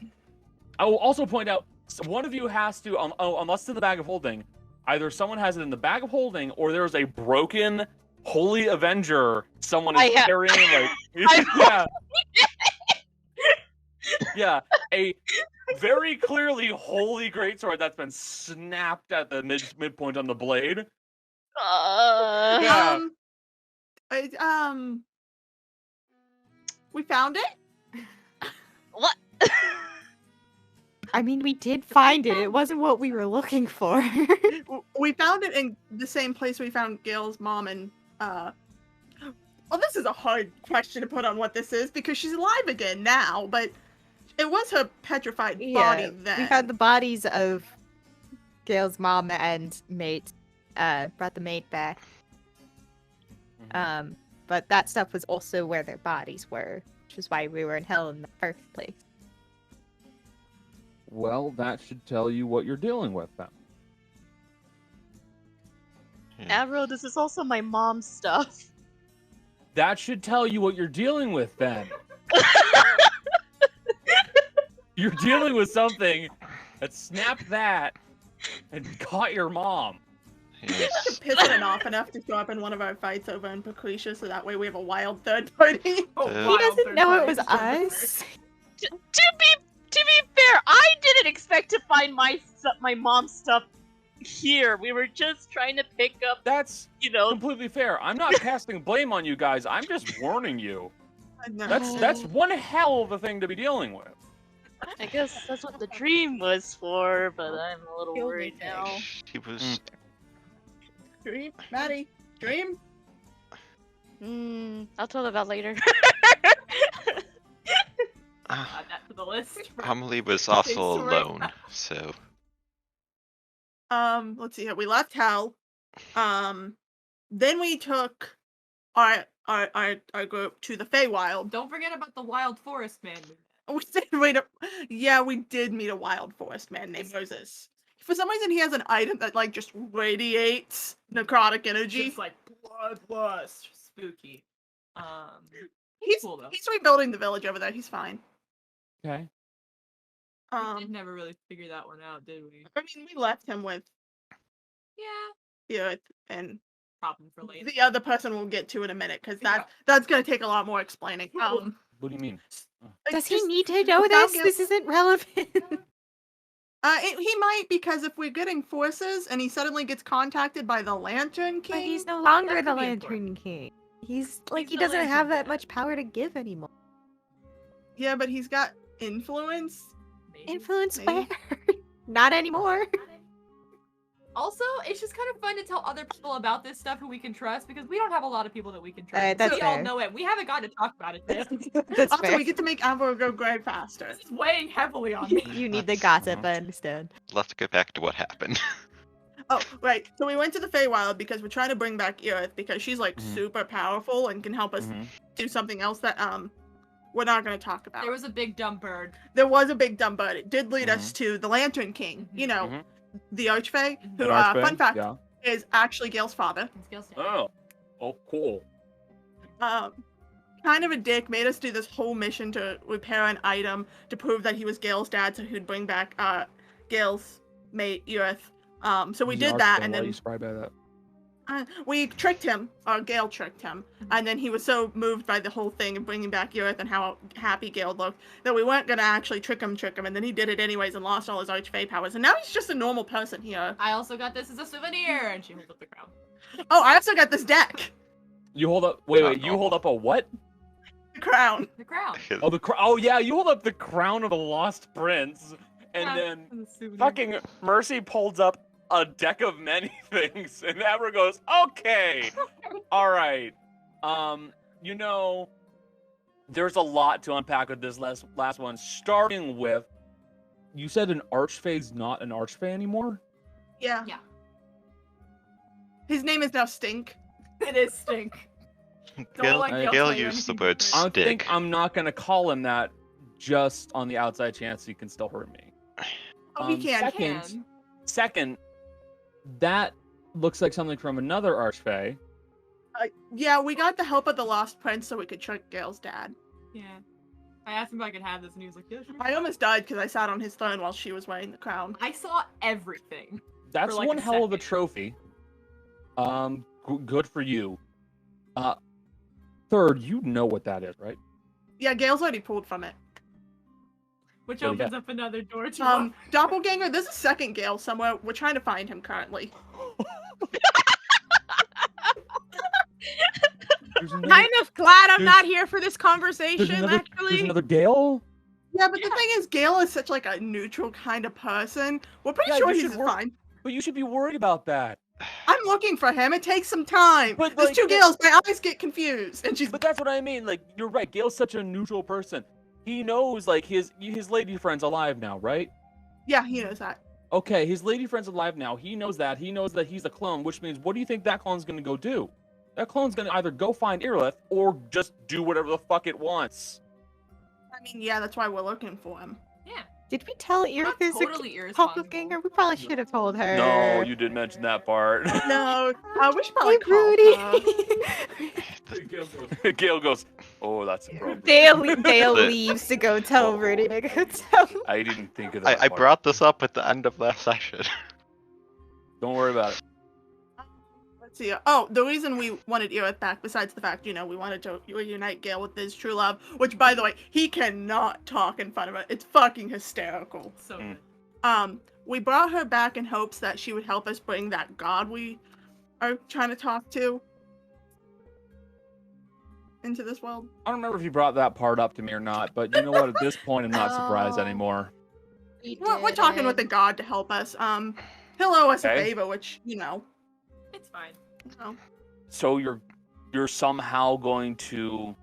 I will also point out, one of you has to, unless it's in the bag of holding, either someone has it in the bag of holding, or there's a broken Holy Avenger someone is carrying, yeah. Yeah, a very clearly holy greatsword that's been snapped at the midpoint on the blade. Yeah. We found it? What? I mean, we did find it. It wasn't what we were looking for. We found it in the same place we found Gail's mom and, well, this is a hard question to put on what this is because she's alive again now, but it was her petrified body then. We found the bodies of Gail's mom and mate. Brought the mate back. But that stuff was also where their bodies were, which is why we were in hell in the first place. Well, that should tell you what you're dealing with then. Avro, this is also my mom's stuff. That should tell you what you're dealing with then. You're dealing with something that snapped that and caught your mom. Yes. Pissing off enough to show up in one of our fights over in Patricia, so that way we have a wild third party. He doesn't know it was us. To be fair, I didn't expect to find my mom's stuff here. We were just trying to pick up. That's you know completely fair. I'm not casting blame on you guys. I'm just warning you. That's one hell of a thing to be dealing with. I guess that's what the dream was for, but I'm a little Kill me, worried now. He was. Dream, Maddie, dream. I'll tell about later. Add that to the list. Amelie was also Sorry. alone, so. Let's see here. We left hell. Then we took our group to the Feywild. Don't forget about the wild forest man. We did meet we did meet a wild forest man named Moses. For some reason, he has an item that like just radiates necrotic energy. Just like bloodlust, spooky. He's cool though. He's rebuilding the village over there. He's fine. Okay. We did never really figure that one out, did we? I mean, we left him with Yeah. and Problem for later. the other person we'll get to in a minute because that's gonna take a lot more explaining. What do you mean? Does he need to know this? This isn't relevant. He might, because if we're getting forces and he suddenly gets contacted by the Lantern King, But he's no longer that the could be Lantern King. He's like, He's he the doesn't Lantern have that Dad. much power to give anymore. Yeah, but he's got influence. Maybe. Influence Maybe. where? Not anymore. Also, it's just kind of fun to tell other people about this stuff who we can trust because we don't have a lot of people that we can trust. That's we all fair. know it. We haven't gotten to talk about it yet. That's Also, fair. we get to make Avro go gray faster. It's weighing heavily on me. You need the That's- gossip, I understand. Let's get back to what happened. Oh, right. So we went to the Feywild because we're trying to bring back Aerith because she's like super powerful and can help us do something else that we're not going to talk about. There was a big dumb bird. There was a big dumb bird. It did lead us to the Lantern King. You know, the Archfey, who, An archfey? fun fact, Yeah. is actually Gale's father. Oh, cool. Kind of a dick, made us do this whole mission to repair an item to prove that he was Gale's dad, so he'd bring back Gale's mate Aerith. So we did that, and Why are then you surprised by that? we tricked him. Gale tricked him, and then he was so moved by the whole thing and bringing back Aerith and how happy Gale looked that we weren't gonna actually trick him, and then he did it anyways and lost all his Archfey powers, and now he's just a normal person here. I also got this as a souvenir, and she holds up the crown. Oh, I also got this deck. You hold up. Wait. You hold up a what? The crown. The crown. Oh, the crown. Oh yeah, you hold up the crown of the Lost Prince, and then The souvenir. fucking Mercy pulls up a deck of many things, and Amber goes, "Okay, all right." You know, there's a lot to unpack with this last one. Starting with, you said an Archfey's not an Archfey anymore. Yeah. Yeah. His name is now Stink. It is stink. Don't let Gale Gale tell you used the anything word different. I stick. think I'm not gonna call him that just on the outside chance he can still hurt me. Oh, he can. Second, that looks like something from another Archfey. Yeah, we got the help of the Lost Prince so we could trick Gale's dad. Yeah. I asked him if I could have this, and he was like, yeah, sure. I almost died because I sat on his throne while she was wearing the crown. I saw everything. That's like one a hell of a second. trophy. Good for you. Third, you know what that is, right? Yeah, Gale's already pulled from it. Which What do you opens up another door to Doppelganger, there's a second Gale somewhere. We're trying to find him currently. Kind of glad I'm not here for this conversation, There's actually. another Gale? Yeah, but the thing is, Gale is such like a neutral kind of person. We're pretty Yeah, sure you he's should work- fine. But you should be worried about that. I'm looking for him. It takes some time. But, There's like, two Gales. My eyes get confused. And she's. But that's what I mean. Like, you're right. Gale's such a neutral person. He knows, like, his lady friend's alive now, right? Yeah, he knows that. Okay, his lady friend's alive now. He knows that. He knows that he's a clone, which means what do you think that clone's gonna go do? That clone's gonna either go find Irilith or just do whatever the fuck it wants. I mean, yeah, that's why we're looking for him. Yeah. Did we tell Iris Not there's totally a irresponsible. doppelganger? We probably should have told her. No, you didn't mention that part. No, we should Hey, probably call Rudy. Gale goes, oh, that's appropriate. Dale leaves to go tell Rudy to go tell. I didn't think of that I part. brought this up at the end of last session. Don't worry about it. Let's see. Oh, the reason we wanted Iris back, besides the fact, we wanted to reunite Gale with his true love, which, by the way, he cannot talk in front of her. It's fucking hysterical. So good. We brought her back in hopes that she would help us bring that god we are trying to talk to into this world. I don't remember if you brought that part up to me or not, but you know what? At this point, I'm not surprised Oh. anymore. We're talking with the god to help us. He'll owe us a Okay. favor, which, It's fine. So you're somehow going to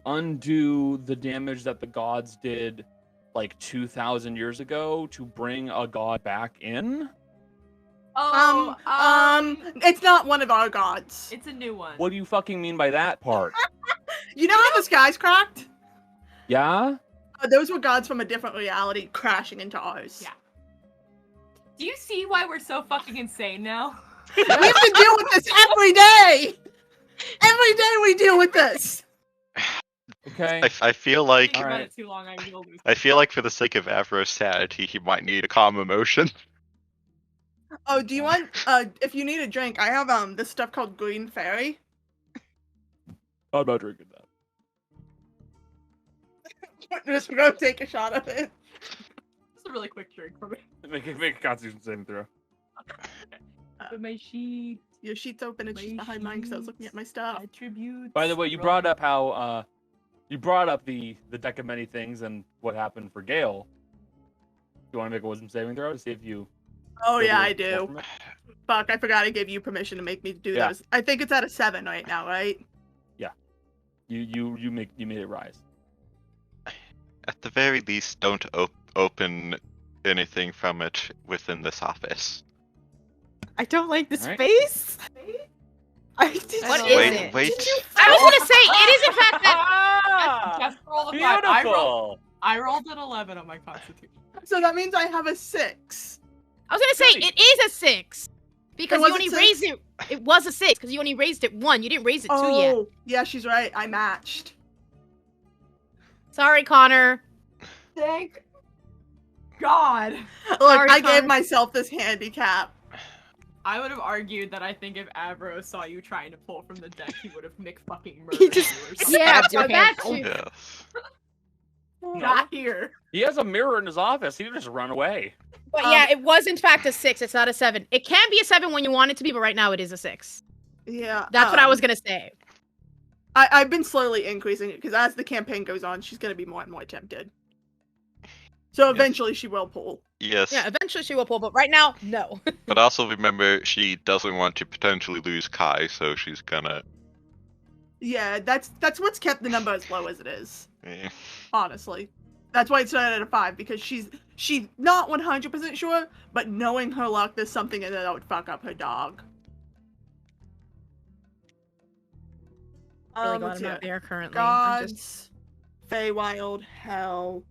undo the damage that the gods did like 2,000 years ago to bring a god back in? Oh, it's not one of our gods. it's a new one. What do you fucking mean by that part? You know how the sky's cracked? Yeah? Those were gods from a different reality crashing into ours. Yeah. Do you see why we're so fucking insane now? We have to deal with this every day! Every day we deal with this! Okay. I feel like Think about Alright. it too long, I will lose. I feel like for the sake of Avro's sanity, he might need a calm emotion. Oh, do you want, if you need a drink, I have, this stuff called Green Fairy. I'm not drinking that. Just go take a shot of it. Just a really quick drink for me. Make a Constitution saving throw. But my sheet, Your sheet's open, it's just My behind mine because I was looking at my stuff. attributes. By the way, you brought up how you brought up the deck of many things and what happened for Gale. You want to make a wisdom saving throw to see if you? Oh yeah, I pull do. from it? Fuck, I forgot I gave you permission to make me do Yeah. those. I think it's at a 7 right now, right? You made it rise. At the very least, don't open anything from it within this office. I don't like this Alright. face. What is Wait, it? wait. I was gonna say it is in fact that. Ah, Just roll the 5. beautiful. I rolled an 11 on my constitution. So that means I have a 6. I was gonna say Really? it is a 6 because was you a only 6? raised it. It was a 6 because you only raised it 1. You didn't raise it 2 yet. Oh, yeah, she's right. I matched. Sorry, Connor. Thank God. Look, Sorry, I gave Connor. myself this handicap. I would have argued that I think if Avro saw you trying to pull from the deck, he would have fucking murdered He just- you or something. Yeah, Stabbed your but hand. that's you. Yes. Not here. He has a mirror in his office. He can just run away. But yeah, it was in fact a 6. It's not a 7. It can be a 7 when you want it to be, but right now it is a 6. Yeah. That's what I was gonna say. I've been slowly increasing it because as the campaign goes on, she's gonna be more and more tempted. So Yes. eventually she will pull. Yes. Yeah, eventually she will pull, but right now, no. But also remember, she doesn't want to potentially lose Kai, so she's gonna. Yeah, that's what's kept the number as low as it is. Eh. Honestly, that's why it started at a 5 because she's not 100% sure, but knowing her luck, there's something in there that would fuck up her dog. Really Let's glad I'm see not it. there currently. I'm just Gods, Feywild, Hell.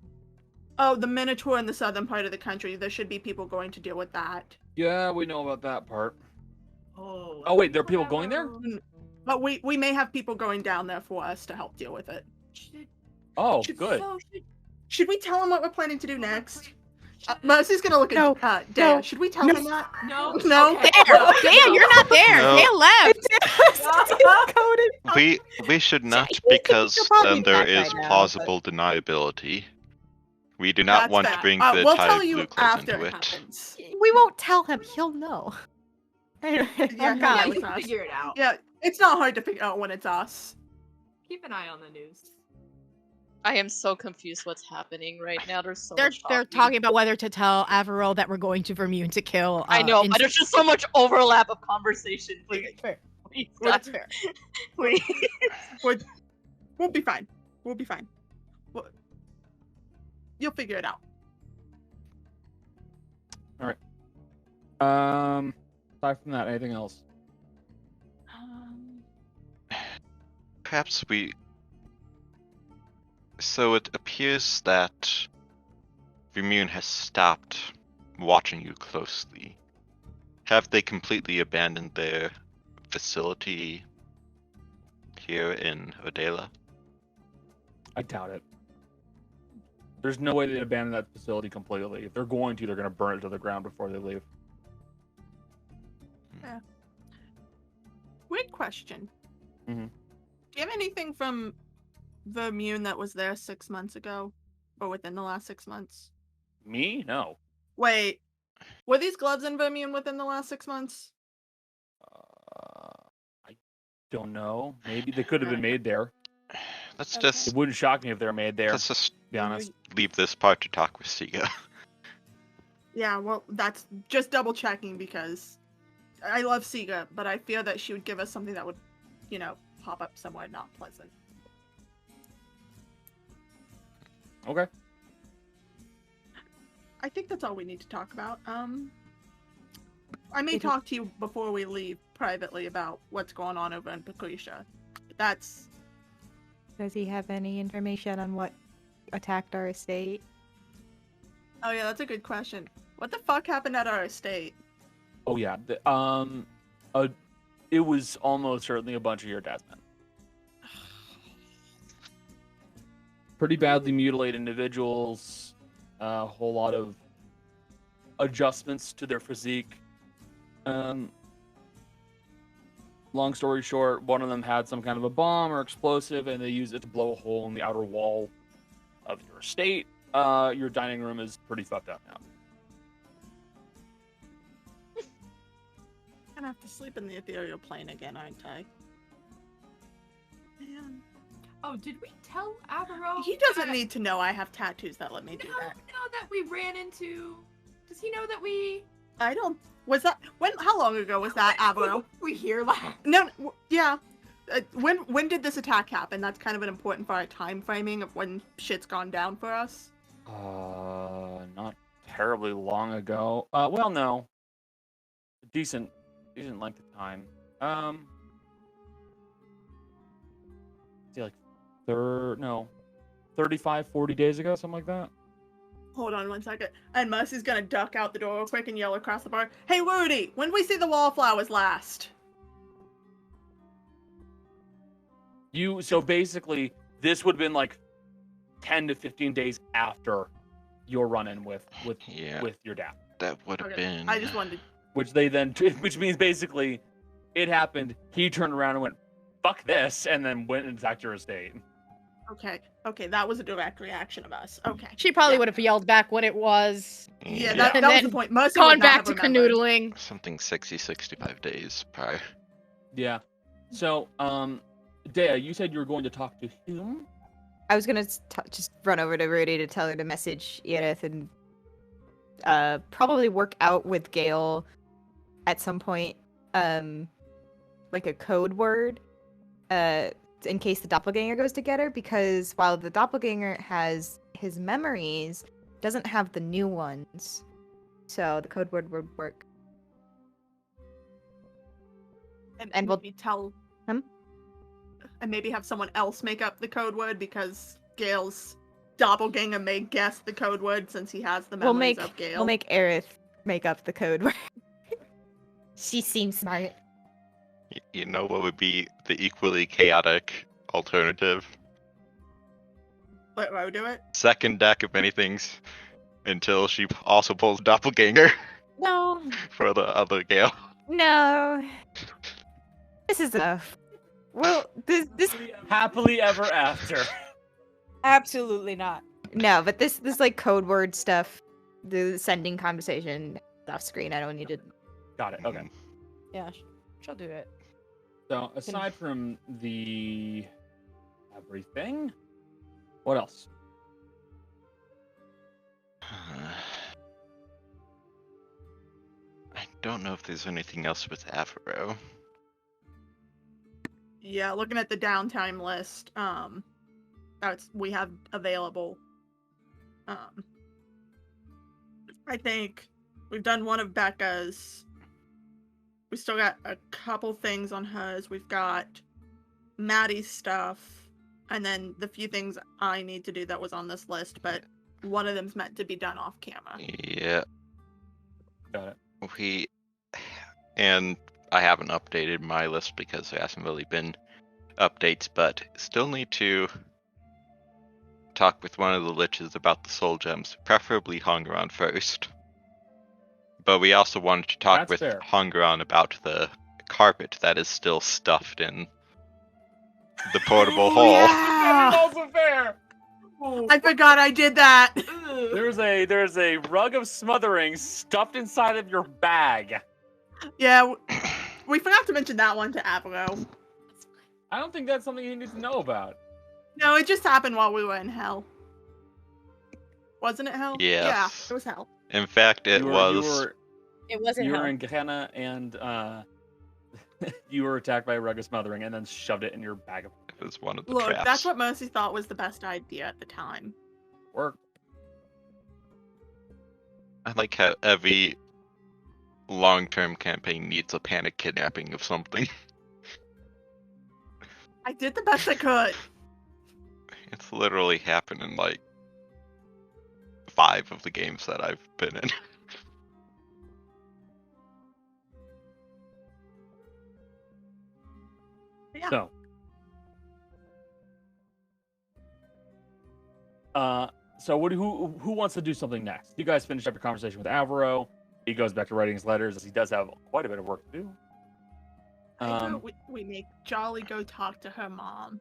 Oh, the Minotaur in the southern part of the country. There should be people going to deal with that. Yeah, we know about that part. Oh. Oh, wait, there are people going there? But we may have people going down there for us to help deal with it. Oh, Should- good. Should we tell him what we're planning to do next? Mercy's gonna look No, at Dea. Should we tell him that? No. No. Okay. Dea, you're not there. No. Dea left. We should not, he's because probably then there back is right now, plausible deniability. We do not That's want fair. to bring the we'll tide tell of you glucose after into it it. happens. We won't tell him. He'll know. Yeah, I'm yeah, not. You with can us. figure it out. Yeah, it's not hard to figure out when it's us. Keep an eye on the news. I am so confused what's happening right now. There's so They're much talking about whether to tell Averil that we're going to Vermune to kill. I know, but there's just so much overlap of conversation. Please, fair. please, That's fair. please. We'll be fine. We'll be fine. You'll figure it out. Aside from that, anything else? Perhaps we... So it appears that Vermune has stopped watching you closely. Have they completely abandoned their facility here in Odela? I doubt it. There's no way they'd abandon that facility completely. If they're going to, they're going to burn it to the ground before they leave. Weird question. Mhm. Do you have anything from Vermune that was there 6 months ago? Or within the last 6 months? Me? No. Wait. Were these gloves in Vermune within the last 6 months? I don't know. Maybe they could have been made there. Let's Okay. It just wouldn't shock me if they were made there, let's just to be honest. leave this part to talk with Siga. Yeah, well, that's just double checking because I love Siga, but I fear that she would give us something that would, pop up somewhere not pleasant. Okay. I think that's all we need to talk about. I may It- talk to you before we leave privately about what's going on over in Patricia. That's Does he have any information on what attacked our estate? oh yeah, that's a good question. What the fuck happened at our estate? Oh yeah. It was almost certainly a bunch of your dad's men. Pretty badly mutilated individuals. A whole lot of adjustments to their physique. Long story short, one of them had some kind of a bomb or explosive, and they used it to blow a hole in the outer wall of your estate. Your dining room is pretty fucked up now. I'm gonna have to sleep in the ethereal plane again, aren't I? Man. Oh, did we tell Averil? He doesn't that- need to know I have tattoos that let me do No, that. no, that we ran into. Does he know that we? I don't. Was that when? How long ago was that, Averil? We hear like. No, yeah. When did this attack happen? That's kind of an important for our time framing of when shit's gone down for us. Not terribly long ago. Well, no. Decent length of time. See, like 35, 40 days ago, something like that. Hold on 1 second. And Mercy's gonna duck out the door real quick and yell across the bar, "Hey, Rudy! When did we see the wallflowers last?" So basically, this would have been like 10 to 15 days after your run-in with Yeah, your dad. that would have Okay, been. I just wanted. Which means basically, it happened. He turned around and went, "Fuck this," and then went and attacked your estate. Okay, that was a direct reaction of us. Okay. She probably Yeah. would have yelled back what it was. Yeah, And that was then the point. Mercy Gone would not back have to remembered. canoodling. Something 65 days prior. Yeah. So, Dea, you said you were going to talk to him. I was gonna just run over to Rudy to tell her to message Edith and probably work out with Gale at some point, like a code word, in case the doppelganger goes to get her, because while the doppelganger has his memories, doesn't have the new ones. So the code word would work. And we'll- maybe tell Hmm? and maybe have someone else make up the code word because Gale's doppelganger may guess the code word since he has the We'll memories make of Gale. we'll make Aerith make up the code word. She seems smart. You know what would be the equally chaotic alternative? Let Ro do it. Second deck of many things until she also pulls doppelganger No, for the other Gale. no. This is enough. Well, this Happily ever after. Absolutely not. no, but this like code word stuff, the sending conversation off screen. I don't need to. Got it. Okay. Yeah, she'll do it. So aside from the everything, what else? I don't know if there's anything else with Avro. Yeah, looking at the downtime list, that's we have available. I think we've done one of Becca's. We still got a couple things on hers. We've got Maddie's stuff, and then the few things I need to do that was on this list, but one of them's meant to be done off camera. Yeah, Got it. and I haven't updated my list because there hasn't really been updates, but still need to talk with one of the liches about the soul gems, preferably Hungaron first. But we also wanted to talk That's with fair. Hungaron about the carpet that is still stuffed in the portable hole. That is also fair. I forgot I did that. There's a rug of smothering stuffed inside of your bag. Yeah, we forgot to mention that one to Avro. I don't think that's something you need to know about. No, it just happened while we were in hell. Wasn't it hell? Yes. Yeah, it was hell. In fact, it was. It wasn't You were hell. in Gehenna and you were attacked by a rug of smothering and then shoved it in your bag of It was one of the Look, traps. that's what Mercy thought was the best idea at the time. work. I like how every long-term campaign needs a panic kidnapping of something. I did the best I could. It's literally happened in like 5 of the games that I've been in. Yeah. So who wants to do something next? You guys finished up your conversation with Avro. He goes back to writing his letters as he does have quite a bit of work to do. I vote we make Jolly go talk to her mom.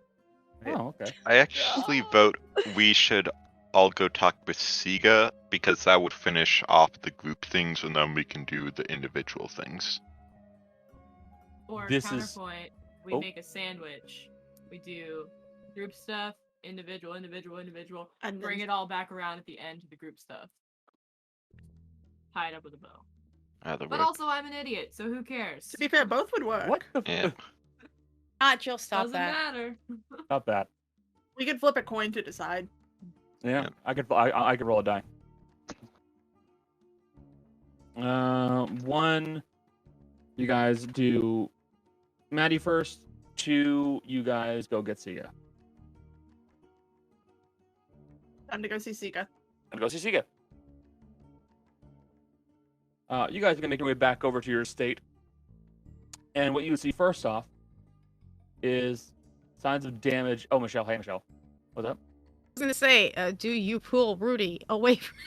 Oh, okay. I actually vote we should all go talk with Siga because that would finish off the group things and then we can do the individual things. Or This is- counterpoint, we Oh. make a sandwich. We do group stuff, individual, And bring then it all back around at the end to the group stuff. Tie it up with a bow. Either But work. also, I'm an idiot, so who cares? to be fair, both would work. What the Yeah. Ah, Jill, stop Doesn't that. matter. Not that. We could flip a coin to decide. Yeah, Yeah. I could roll a die. One, you guys do Maddie first. 2, you guys go get Siga. Time to go see Sika. And go see Siga. You guys can make your way back over to your estate. And what you see first off is signs of damage. Oh, Michelle. Hey, Michelle. What's up? I was gonna say, do you pull Rudy away from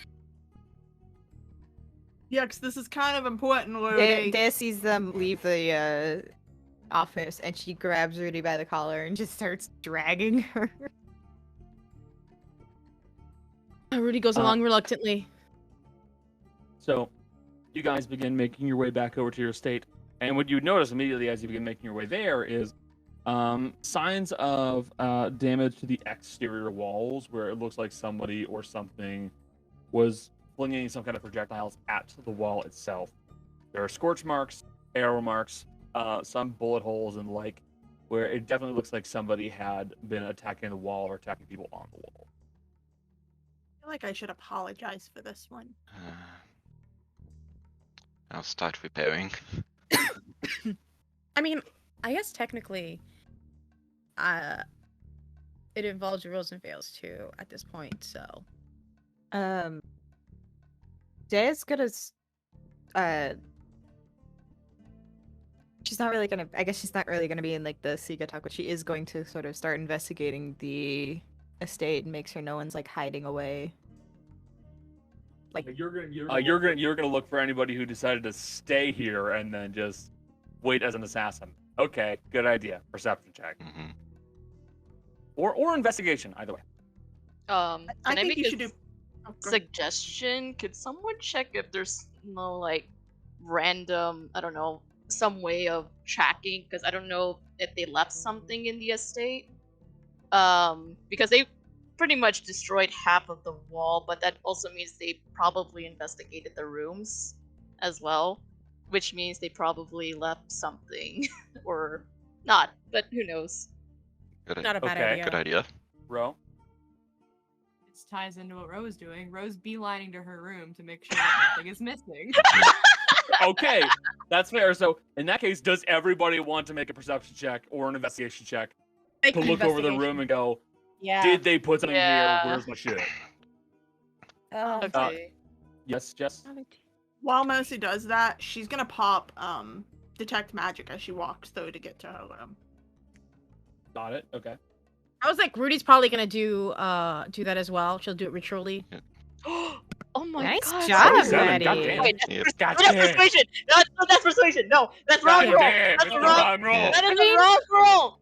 Yeah, because this is kind of important, Rudy. Dea sees them leave the office, and she grabs Rudy by the collar and just starts dragging her. Rudy goes along reluctantly. So, you guys begin making your way back over to your estate. And what you notice immediately as you begin making your way there is signs of damage to the exterior walls where it looks like somebody or something was flinging some kind of projectiles at the wall itself. There are scorch marks, arrow marks, some bullet holes, and like where it definitely looks like somebody had been attacking the wall or attacking people on the wall. I feel like I should apologize for this one. I'll start repairing. I mean, I guess technically, it involves rules and fails too at this point. So Daya's gonna she's not really gonna, I guess she's not really gonna be in like the Siga talk, but she is going to sort of start investigating the estate and make sure no one's like hiding away. Like You're gonna look for anybody who decided to stay here and then just wait as an assassin. Okay, good idea. Perception check. Mhm. Or investigation, either way. Can I think make you a should do. Oh, go ahead. suggestion? Could someone check if there's no like random, I don't know, some way of tracking? Because I don't know if they left something in the estate. Because they pretty much destroyed half of the wall, but that also means they probably investigated the rooms as well, which means they probably left something or not, but who knows? Good, not a bad Okay, idea. good idea. Ro? This ties into what Rose is doing. Rose beelining to her room to make sure that nothing is missing. Okay, that's fair. So in that case, does everybody want to make a perception check or an investigation check Make to an look over the investigation. room and go, Yeah. did they put something Yeah. here? Where's my shit? Okay. Yes, Jess? While Mercy does that, she's gonna pop detect magic as she walks though to get to her room. Got it. Okay. I was like, Rudy's probably gonna do that as well. She'll do it ritually. Oh my nice god. job, 27, Maddie. goddamn. Wait, Yep. that's Goddamn. persuasion. That's persuasion. No, that's wrong roll. Goddamn, That's it's the the wrong. wrong roll. Yeah. That is I the mean- wrong roll.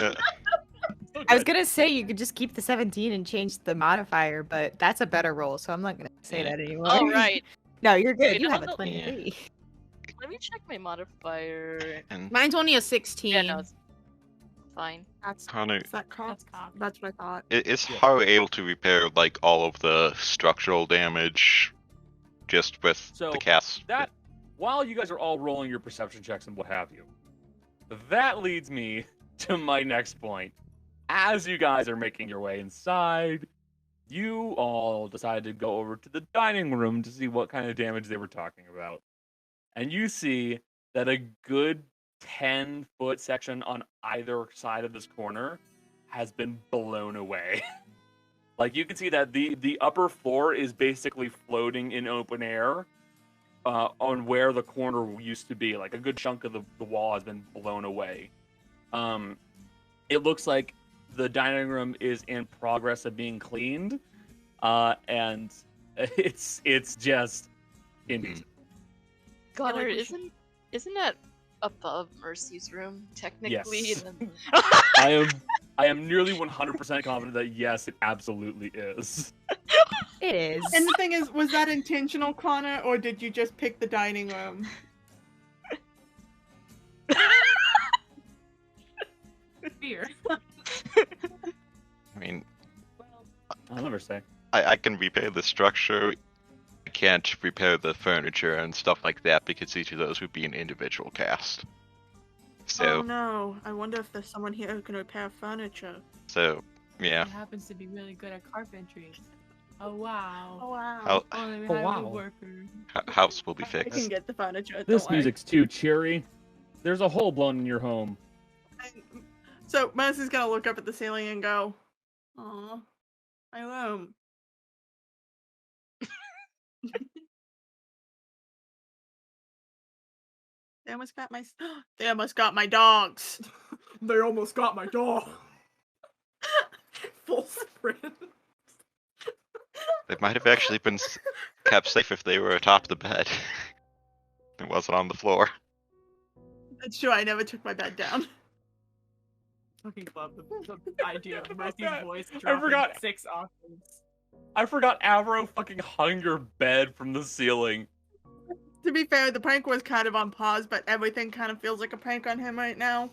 Yeah. I was gonna say you could just keep the 17 and change the modifier, but that's a better roll, so I'm not gonna say Yeah. that anymore. All right. No, you're good. Wait, You I have a don't know- 23. Let me check my modifier. And Mine's only a 16. Yeah, no, it's fine. That's Connor, is that cock? That's cock. That's what I thought. is Yeah. Haru able to repair like all of the structural damage just with So, the cast? That, while you guys are all rolling your perception checks and what have you, that leads me to my next point. As you guys are making your way inside, you all decided to go over to the dining room to see what kind of damage they were talking about. And you see that a good 10-foot section on either side of this corner has been blown away. Like, you can see that the upper floor is basically floating in open air on where the corner used to be. Like, a good chunk of the wall has been blown away. It looks like the dining room is in progress of being cleaned, and it's just indecent. Connor, we should- isn't that above Mercy's room technically? Yes. And then- I am nearly 100% confident that yes, it absolutely is. It is. And the thing is, was that intentional, Connor, or did you just pick the dining room? Fear. I mean, I'll never say. I can repair the structure. I can't repair the furniture and stuff like that because each of those would be an individual cast. Oh So, no, I wonder if there's someone here who can repair furniture. Yeah. He happens to be really good at carpentry. Oh wow. Oh wow. How, Only we Oh, have a wow. worker. house will be I can fixed. get the furniture. This don't worry. music's too cheery. There's a hole blown in your home. So Mercy's gonna look up at the ceiling and go, "Aw, my room." They almost got my. They almost got my dogs. They almost got my dog. Full sprint. They might have actually been kept safe if they were atop the bed. It wasn't on the floor. That's true. I never took my bed down. Fucking love the idea of Mercy's voice I dropping forgot. 6 octaves. I forgot Avro fucking hung your bed from the ceiling. To be fair, the prank was kind of on pause, but everything kind of feels like a prank on him right now.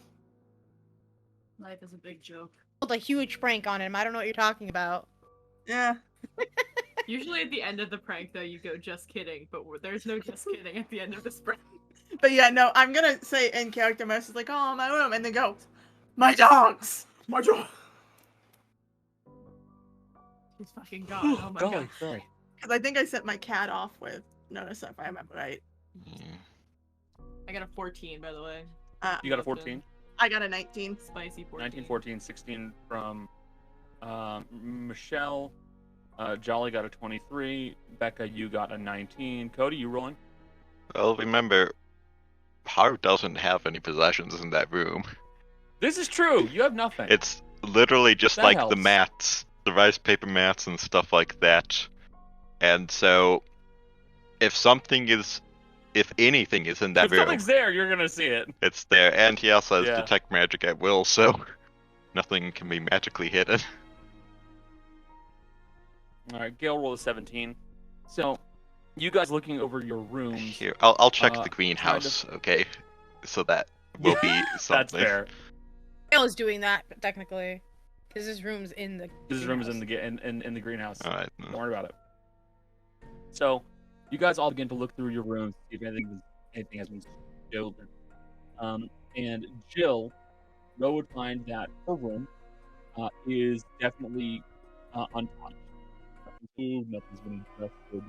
Life is a big joke. A huge prank on him. I don't know what you're talking about. Yeah. Usually at the end of the prank, though, you go just kidding, but there's no just kidding at the end of this prank. But yeah, no, I'm gonna say in character, Mercy's like, "Oh, my room," and then go, "My dogs, my dog." He's fucking gone. Oh my god. sorry. Because I think I sent my cat off with notice if I remember right. Yeah. I got a 14, by the way. You got a 14? I got a 19. Spicy 14. 19, 14, 16 from Michelle. Jolly got a 23. Becca, you got a 19. Cody, you rolling? Well, remember, Haru doesn't have any possessions in that room. This is true. You have nothing. It's literally just That like the helps. mats, the rice paper mats and stuff like that. And so, if anything is in that If room, something's there, you're gonna see it. it's there. And he also has Yeah. detect magic at will, so nothing can be magically hidden. All right, Gale rolled a 17. So, you guys looking over your rooms. Here, I'll check the kind greenhouse, okay? So that will be something. That's fair. Gail is doing that technically, because his room's in the. His room is in greenhouse. the greenhouse. All right. Don't worry about it. So, you guys all begin to look through your rooms, see if anything has been stolen. And Jill, Ro would find that her room is definitely untouched. Nothing's moved, nothing's been adjusted.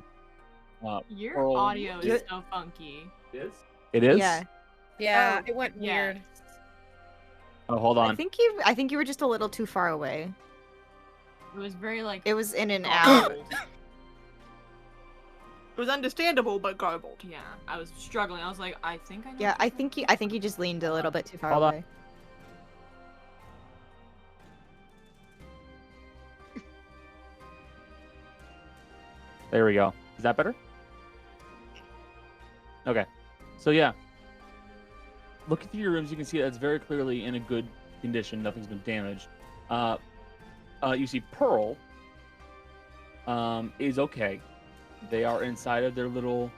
Your Pearl- audio is Yeah. so funky. It is? Yeah. Yeah, Oh, it went yeah. weird. Oh, hold on. I think you were just a little too far away. It was very like. It was in and out. garbled. It was understandable, but garbled. Yeah, I was struggling. I was like, I think I know. Yeah, what I you're think you just leaned a little bit too far Hold on. away. There we go. Is that better? Okay. So yeah. Looking through your rooms, you can see that it's very clearly in a good condition. Nothing's been damaged. You see Pearl is okay. They are inside of their little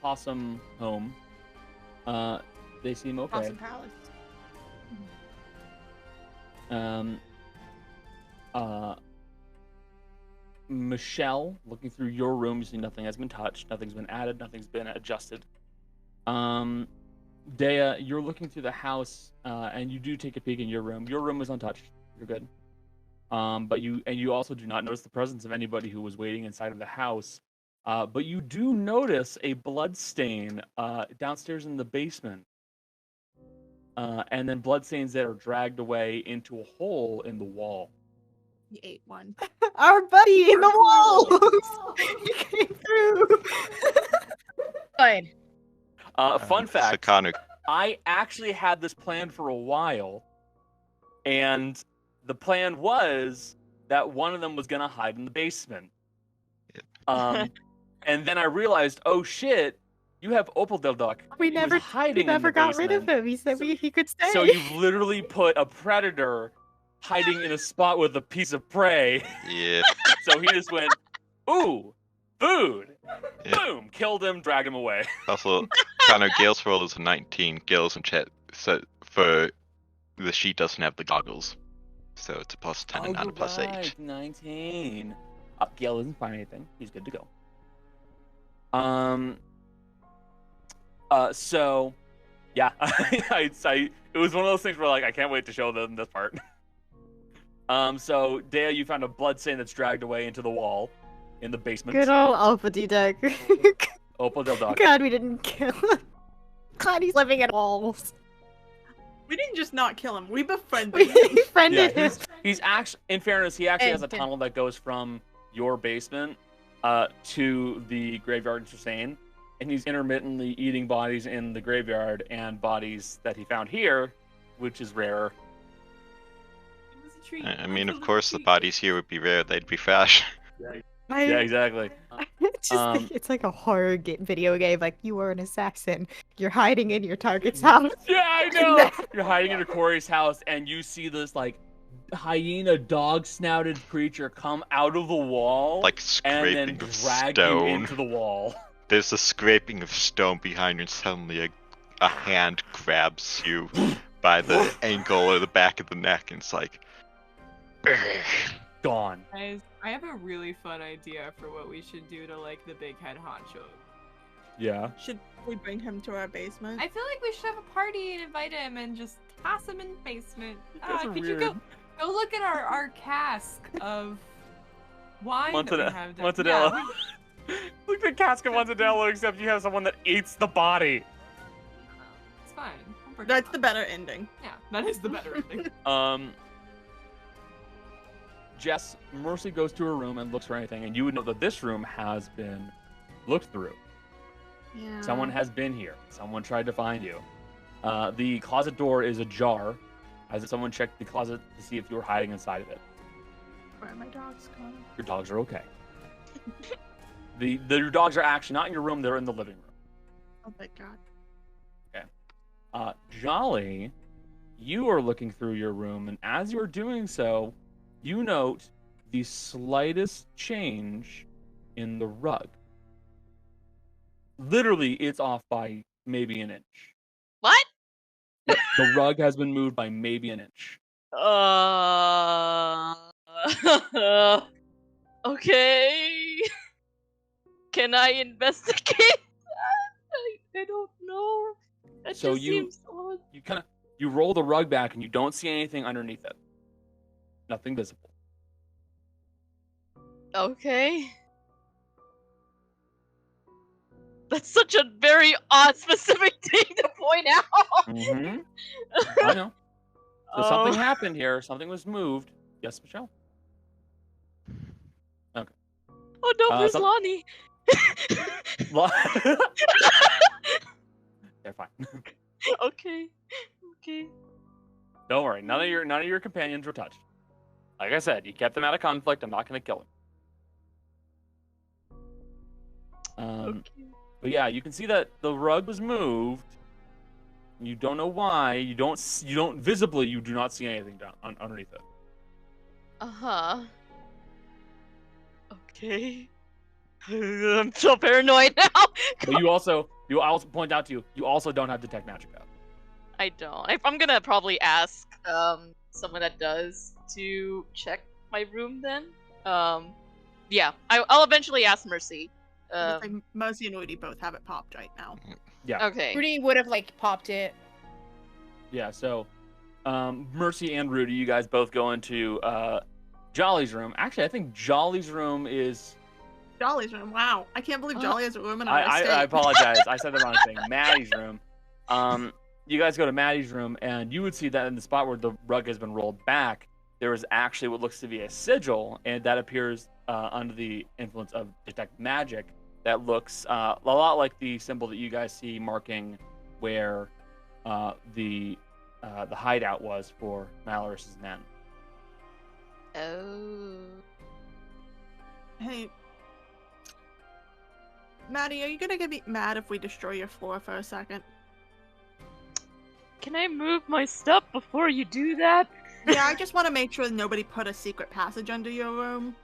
possum home. They seem okay. Awesome palace. Michelle, looking through your room, you see nothing has been touched, nothing's been added, nothing's been adjusted. Dea, you're looking through the house, and you do take a peek in your room. Your room is untouched. You're good. But you also do not notice the presence of anybody who was waiting inside of the house. But you do notice a blood stain downstairs in the basement. And then blood stains that are dragged away into a hole in the wall. He ate one. Our buddy in the walls. He came through. Good. Fun fact, Scercane, I actually had this plan for a while, and the plan was that one of them was going to hide in the basement. And then I realized, oh shit, you have Opal Del Duck. We He was never hiding in never the got rid of basement. him. He said he could stay. So you've literally put a predator hiding in a spot with a piece of prey. yeah. So he just went, ooh, food. Yeah. Boom, killed him, dragged him away. Also, Connor, Gale's roll is a 19. Gale's in chat, so for the sheet doesn't have the goggles. So it's a plus 10 and not a you're plus 8. right, 19. Gale doesn't find anything. He's good to go. So, yeah, it was one of those things where like I can't wait to show them this part. So Dea, you found a blood stain that's dragged away into the wall in the basement. Good old Alpha D-Duck. Opal Del Duck. God, we didn't kill him. God, he's living at walls. We didn't just not kill him. We befriended We him. befriended Yeah, him. he's actually, in fairness, he actually has a And- tunnel that goes from your basement to the graveyard in Scercane, and he's intermittently eating bodies in the graveyard and bodies that he found here, which is rare. It was a treat. I mean, of Absolute course, the treat. bodies here would be rare. They'd be fresh. Yeah, exactly. It's just Um, it's like a horror video game. Like you are an assassin. You're hiding in your target's house. Yeah, I know. You're hiding in Corey's house, and you see this like hyena, dog-snouted creature come out of the wall, Like and then scraping of drag you stone. into the wall. There's a scraping of stone behind you, and suddenly a hand grabs you by the ankle or the back of the neck, and it's like. Gone. Guys, I have a really fun idea for what we should do to like the big head honcho. Yeah. Should we bring him to our basement? I feel like we should have a party and invite him and just toss him in the basement. guys are Could weird. you go look at our cask of wine that we have down Montadella. Yeah, Look at the cask of Montadella, except you have someone that eats the body. it's fine. We'll forget That's about the better ending. it. Yeah, that is the better ending. Jess, Mercy goes to her room and looks for anything, and you would know that this room has been looked through. Yeah. Someone has been here. Someone tried to find you. The closet door is ajar, as if someone checked the closet to see if you were hiding inside of it. Where are my dogs gone? Your dogs are okay. Your dogs are actually not in your room, they're in the living room. Oh my god. Jolly, you are looking through your room, and as you're doing so, you note the slightest change in the rug. Literally, it's off by maybe an inch. What? The rug has been moved by maybe an inch. Okay. Can I investigate that? I don't know. That So just you- seems odd. You roll the rug back, and you don't see anything underneath it. Nothing visible. Okay. That's such a very odd, specific thing to point out. Mm-hmm. I know. So something happened here. Something was moved. Yes, Michelle? Oh no, where's some- Lonnie? They're fine. Okay. Don't worry. None of your companions were touched. Like I said, you kept them out of conflict. I'm not going to kill them. Okay. But yeah, you can see that the rug was moved. You don't know why. You don't visibly. You do not see anything down underneath it. Uh-huh. Okay. I'm so paranoid now. But you also point out to you. You also don't have detect magic up. I don't. I'm gonna probably ask someone that does to check my room then. Yeah, I'll eventually ask Mercy. It's like Mercy and Woody both have it popped right now. Yeah. Okay. Rudy would have like popped it. Yeah. So, Mercy and Rudy, you guys both go into Jolly's room. Actually, I think Jolly's room is. Jolly's room. Wow. I can't believe Jolly has a room in our I estate. apologize. I said the wrong thing. Maddie's room. You guys go to Maddie's room, and you would see that in the spot where the rug has been rolled back, there is actually what looks to be a sigil, and that appears under the influence of detect magic. That looks a lot like the symbol that you guys see marking where the hideout was for Malorus's men. Oh. Hey, Maddie, are you gonna get me mad if we destroy your floor for a second? Can I move my stuff before you do that? Yeah, I just want to make sure nobody put a secret passage under your room.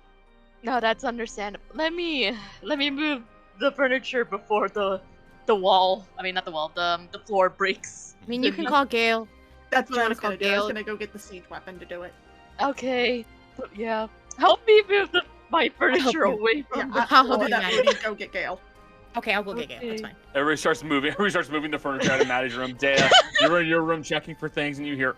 No, that's understandable. Let me move the furniture before the wall. I mean, not the wall. The floor breaks. I mean, you can call Gale. That's what Do you I wanna was gonna call do. I was Gale? gonna go get the siege weapon to do it. Okay. Yeah. Help me move my furniture you. away Yeah, from the I'll I'll do do that. that. Rudy, go get Gale. Okay, I'll go get Gale. That's Okay. fine. Everybody starts moving the furniture out of Maddie's room. Dea, you're in your room checking for things, and you hear.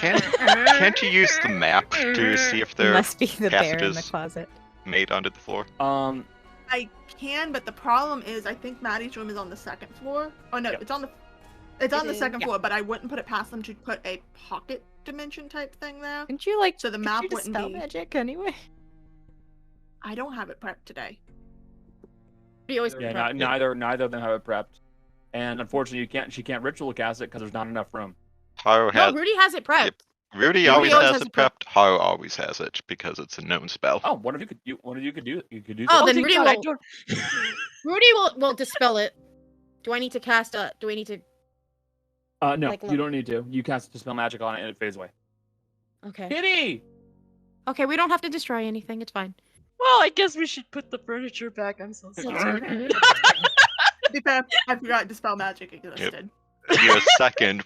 Can't you use the map to see if there are Must be the bear in the passages closet. made onto the floor? I can, but the problem is, I think Maddie's room is on the second floor. Oh no, Yep. it's on the It is. second floor. But I wouldn't put it past them to put a pocket dimension type thing there. Didn't you like? So the did map you wouldn't dispel be. magic anyway? I don't have it prepped today. We always Yeah, prep it. neither of them have it prepped, and unfortunately, she can't ritual cast it because there's not enough room. Haru No, has Rudy has it prepped. Yep. Rudy Rudy always always has has it it prepped. prepped. Haru always has it because it's a known spell. Oh, one of you could do. You could do. Oh, something. then thank Rudy God, I will. don't- Rudy will dispel it. Do I need to cast a? Do we need to? No, like, you look. don't need to. You cast dispel magic on it, and it fades away. Okay. Kitty. Okay, we don't have to destroy anything. It's fine. Well, I guess we should put the furniture back. I'm so sorry. To be fair, I forgot dispel magic existed. Give you a second.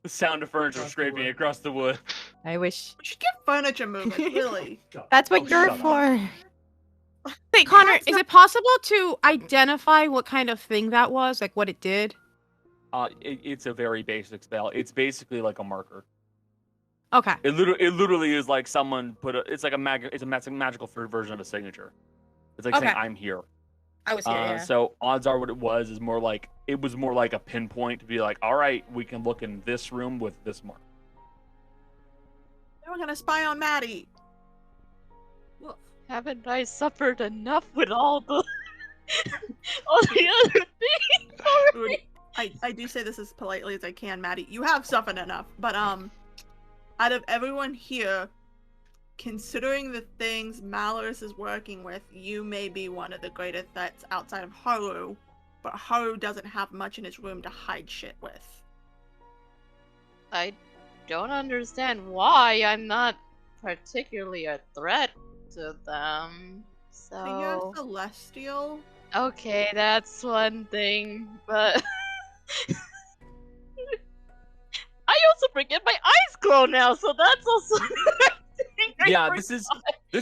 The sound of furniture scraping across the wood. I wish. We should get furniture moving, really. That's what Oh, you're shut up. for. Wait, Connor, That's is not- it possible to identify what kind of thing that was? Like what it did? It's a very basic spell. It's basically like a marker. Okay. It literally is like someone put a. It's like a magical version of a signature. It's like saying Okay. I'm here. I was here, yeah. So odds are what it was is more like a pinpoint to be like, all right, we can look in this room with this mark. Now we're gonna spy on Maddie. Well, Haven't I suffered enough with all the all the other things already? I do say this as politely as I can, Maddie. You have suffered enough, but out of everyone here, considering the things Malorus is working with, you may be one of the greater threats outside of Haru, but Haru doesn't have much in his room to hide shit with. I don't understand why I'm not particularly a threat to them. So you're So celestial. okay, that's one thing, but I also forget my eyes glow now, so that's also another thing. Yeah, this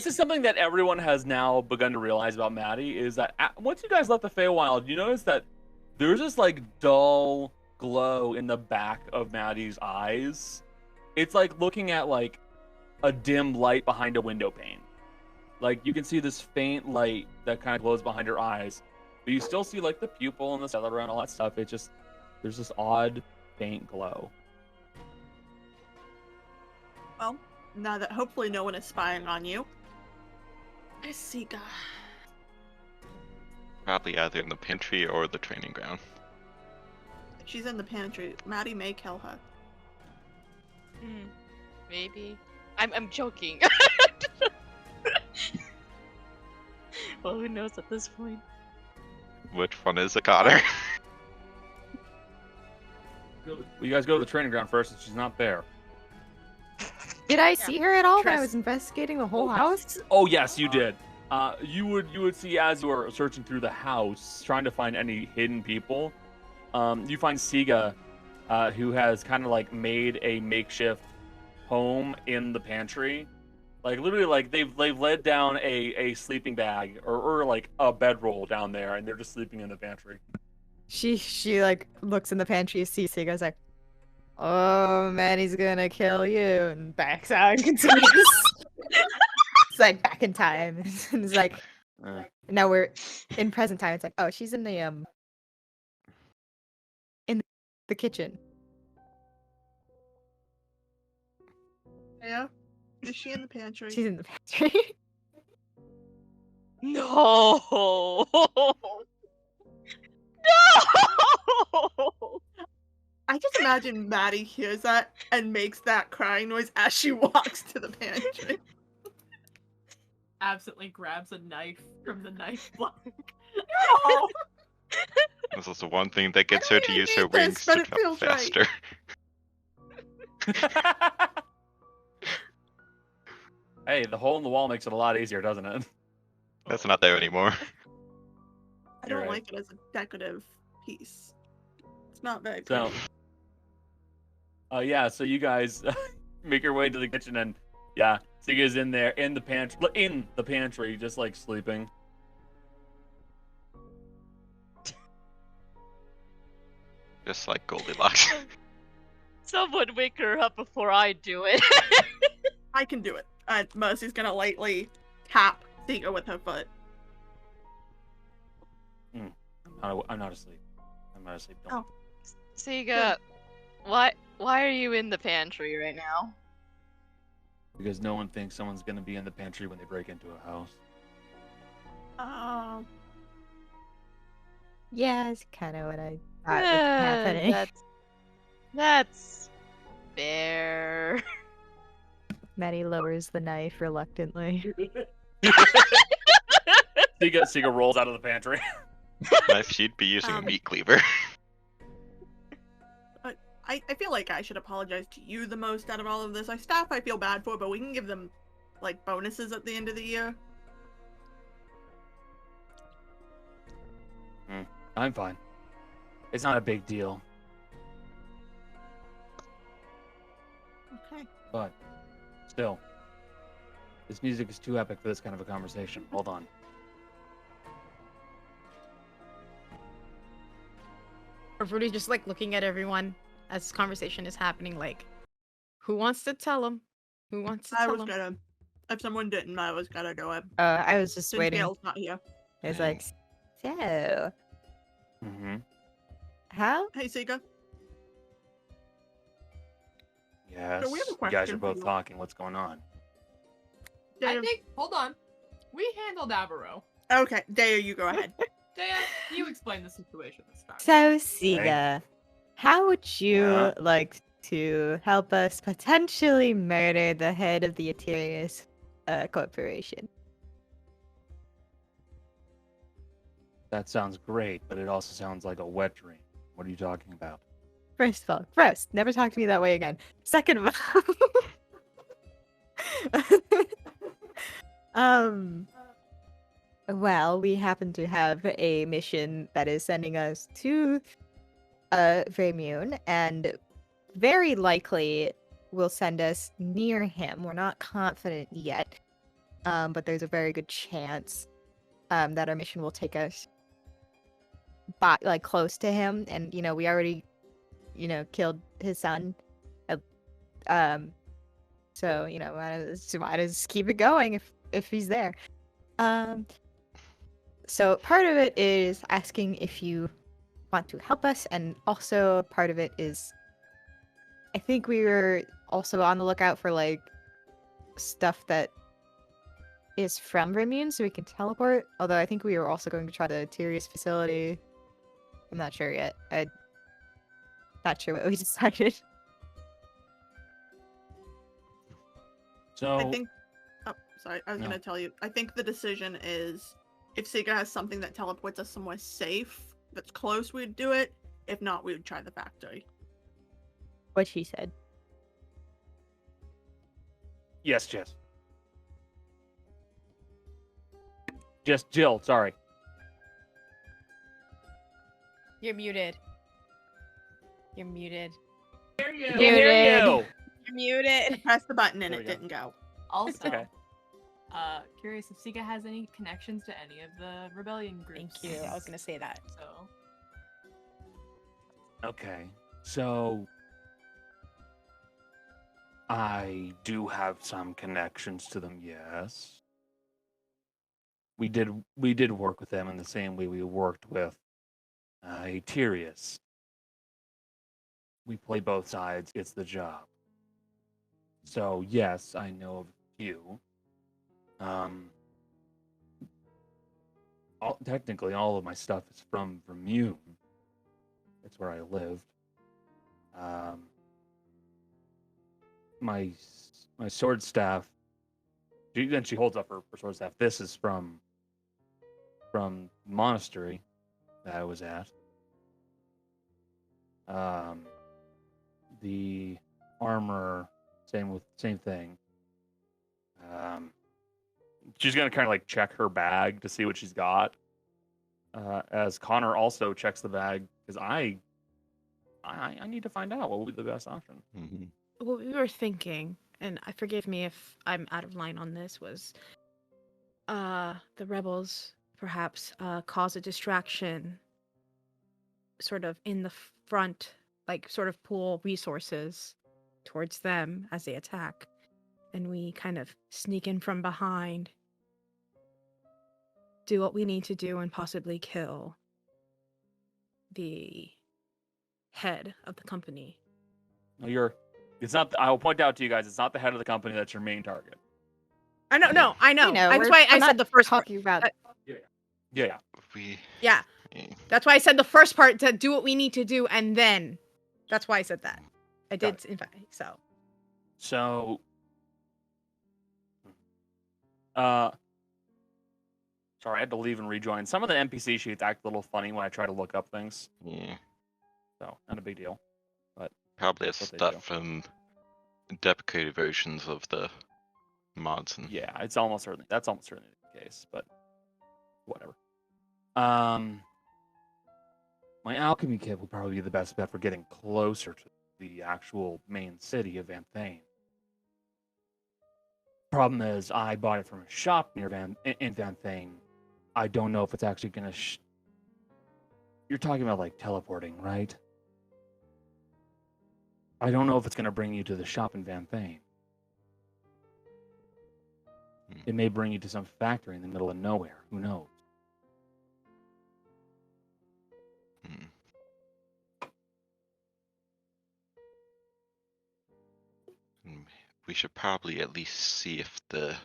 is something that everyone has now begun to realize about Maddie is that once you guys left the Feywild, you notice that there's this like dull glow in the back of Maddie's eyes. It's like looking at like a dim light behind a window pane. Like you can see this faint light that kind of glows behind her eyes, but you still see like the pupil and the sclera and all that stuff. It just there's this odd faint glow. Well, now that hopefully no one is spying on you. Where's Sika? Probably either in the pantry or the training ground. She's in the pantry. Maddie may kill her. Maybe. I'm joking. Well, who knows at this point? Which one is it, Connor? Well, you guys go to the training ground first, and she's not there. Did I see her at all when I Trust- was investigating the whole house? Oh yes, you did. You would see as you were searching through the house, trying to find any hidden people. You find Siga, who has kind of like made a makeshift home in the pantry. Like literally, like they've laid down a sleeping bag or like a bedroll down there, and they're just sleeping in the pantry. She like looks in the pantry, sees Siga's like, oh man, he's gonna kill you, and backs out and continues. It's like back in time. And it's like now we're in present time. It's like, oh, she's in the kitchen. Yeah? Is she in the pantry? She's in the pantry. No! No! I just imagine Maddie hears that and makes that crying noise as she walks to the pantry. absently grabs a knife from the knife block. No! This is the one thing that gets I her don't to even use her need this, wings but to it come feels right. faster. Hey, the hole in the wall makes it a lot easier, doesn't it? That's not there anymore. I You're don't right. like it as a decorative piece. It's not very So, pretty. yeah, so you guys make your way to the kitchen, and yeah, Siga's in there in the pantry, just like sleeping. Just like Goldilocks. Someone wake her up before I do it. I can do it. Mercy's gonna lightly tap Sika with her foot. I'm not asleep. I'm not asleep. Don't. Oh. Siga, why are you in the pantry right now? Because no one thinks someone's gonna be in the pantry when they break into a house. Oh. Yeah, it's kind of what I thought was happening. That's fair. Maddie lowers the knife reluctantly. Siga rolls out of the pantry. Nice, she'd be using a meat cleaver. I feel like I should apologize to you the most out of all of this. Our staff I feel bad for, but we can give them, like, bonuses at the end of the year. I'm fine. It's not a big deal. Okay. But still, this music is too epic for this kind of a conversation. Hold on. Or Rudy's just like looking at everyone as this conversation is happening, like, who wants to tell him? Who wants to I tell was him? gonna. If someone didn't, I was gonna do it. I was just Since waiting. Gail's not here. It's like So, Mm-hmm. how? Hey, Sika. Yes. So we have a You guys question are for both you. talking. What's going on? I Dea, think. Hold on. We handled Avaro. okay, Dea, you go ahead. Dea, you explain the situation this time. So, Siga, how would you Yeah? like to help us potentially murder the head of the Aterius Corporation? That sounds great, but it also sounds like a wet dream. What are you talking about? First of all, gross. Never talk to me that way again. Second of all, well, we happen to have a mission that is sending us to Vermune, and very likely will send us near him. We're not confident yet, but there's a very good chance that our mission will take us like close to him, and we already killed his son. So might as keep it going if he's there. So part of it is asking if you want to help us, and also part of it is I think we were also on the lookout for like stuff that is from Vermune so we can teleport. Although I think we were also going to try the Tyrius facility. I'm not sure yet. I'm not sure what we decided. So, I think. Oh, sorry. I was No. gonna tell you. I think the decision is if Sika has something that teleports us somewhere safe that's close, we'd do it. If not, we would try the factory. What she said. yes, Jess. Just Jill, sorry. You're muted. You're muted. Hear you. Muted. Hear You're muted. Press the button and There it we go. didn't go. Also, Okay. curious if Sika has any connections to any of the rebellion groups. Thank you. I was gonna say that. So, Okay. So I do have some connections to them, yes. We did work with them in the same way we worked with Tyrius. We play both sides, it's the job. So yes, I know of a few. Technically all of my stuff is from Vermune. That's where I lived. My sword staff. Then she holds up her sword staff. This is from monastery that I was at. The armor, same thing. She's gonna kind of like check her bag to see what she's got. As Connor also checks the bag because I need to find out what would be the best option. Mm-hmm. What we were thinking, and forgive me if I'm out of line on this, was the rebels perhaps cause a distraction sort of in the front, like sort of pool resources towards them as they attack, and we kind of sneak in from behind, do what we need to do, and possibly kill the head of the company. No, it's not. I will point out to you guys, it's not the head of the company that's your main target. I know. That's we're why I not said the first part. talking about. Yeah. Yeah, that's why I said the first part, to do what we need to do, and then that's why I said that. I Got did, in fact. So So, sorry, I had to leave and rejoin. Some of the NPC sheets act a little funny when I try to look up things, Yeah. so not a big deal. Probably what they stuff do. from deprecated versions of the mods. And... Yeah, that's almost certainly the case, but whatever. My alchemy kit would probably be the best bet for getting closer to the actual main city of Van Thane. Problem is, I bought it from a shop near in Van Thane. I don't know if it's actually gonna. You're talking about like teleporting, right? I don't know if it's gonna bring you to the shop in Van Thane. It may bring you to some factory in the middle of nowhere. Who knows? we should probably at least see if the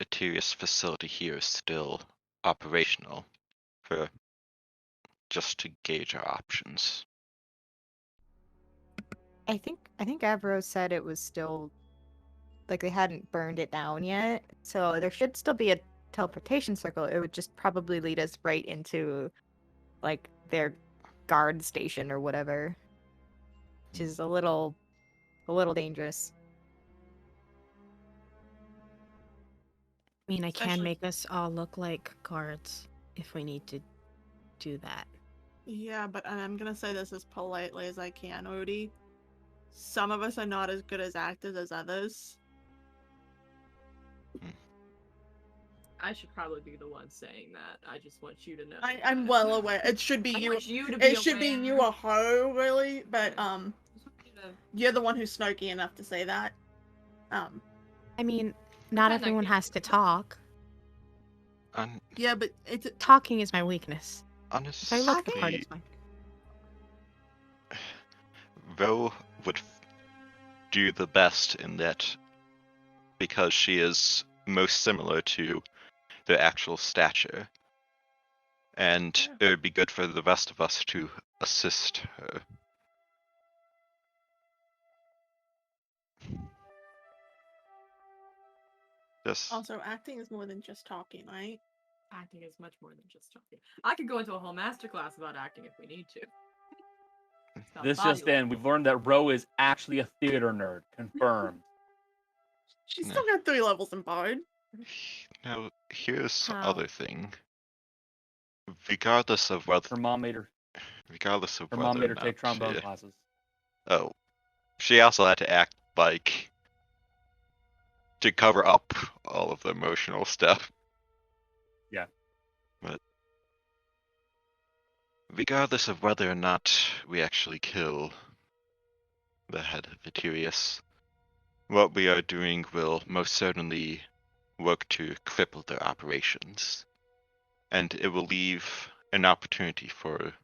Aterius facility here is still operational, for just to gauge our options. I think Avro said it was still like they hadn't burned it down yet, so there should still be a teleportation circle. It would just probably lead us right into like their guard station or whatever, which is a little dangerous. I mean, I can Especially- make us all look like guards if we need to do that. Yeah, but I'm gonna say this as politely as I can, Odie. Some of us are not as good as actors as others. I should probably be the one saying that. I just want you to know. I'm well aware. It should be I you. want you to be It should be aware. you or her, really. But Just want you to- you're the one who's snarky enough to say that. I mean, not Kinda everyone get- has to talk. Yeah, but it's Talking is my weakness. If I look the part, Honestly, it's fine. Ro would do the best in that because she is most similar to the actual stature. And it would be good for the rest of us to assist her. Just also acting is more than just talking, right? Acting is much more than just talking. I could go into a whole masterclass about acting if we need to. It's not This body just in, language. we've learned that Ro is actually a theater nerd. Confirmed. She's Yeah. still got 3 levels in Bard. now here's the How? other thing. Regardless of whether Her mom made her whether or take not trombone she- classes. Oh, she also had to act like to cover up all of the emotional stuff. Yeah. But regardless of whether or not we actually kill the head of Aterius, what we are doing will most certainly work to cripple their operations, and it will leave an opportunity for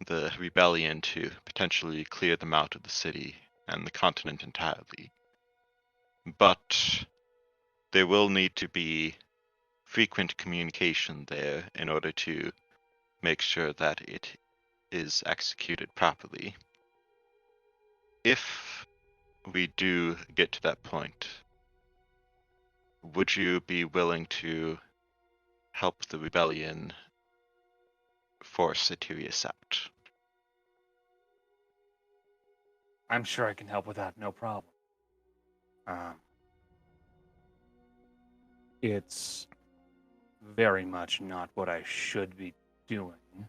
the rebellion to potentially clear them out of the city and the continent entirely. But there will need to be frequent communication there in order to make sure that it is executed properly. If we do get to that point, would you be willing to help the rebellion force Aterius out? I'm sure I can help with that, no problem. It's very much not what I should be doing,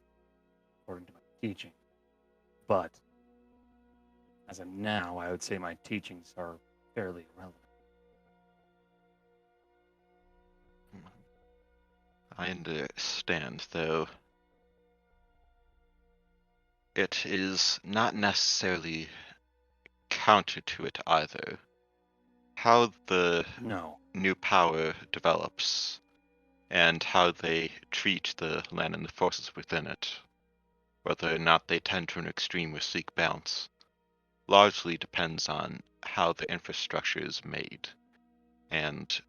according to my teaching. But as of now, I would say my teachings are fairly irrelevant. I understand, though. It is not necessarily counter to it either. How the No. new power develops and how they treat the land and the forces within it, whether or not they tend to an extreme or seek balance, largely depends on how the infrastructure is made and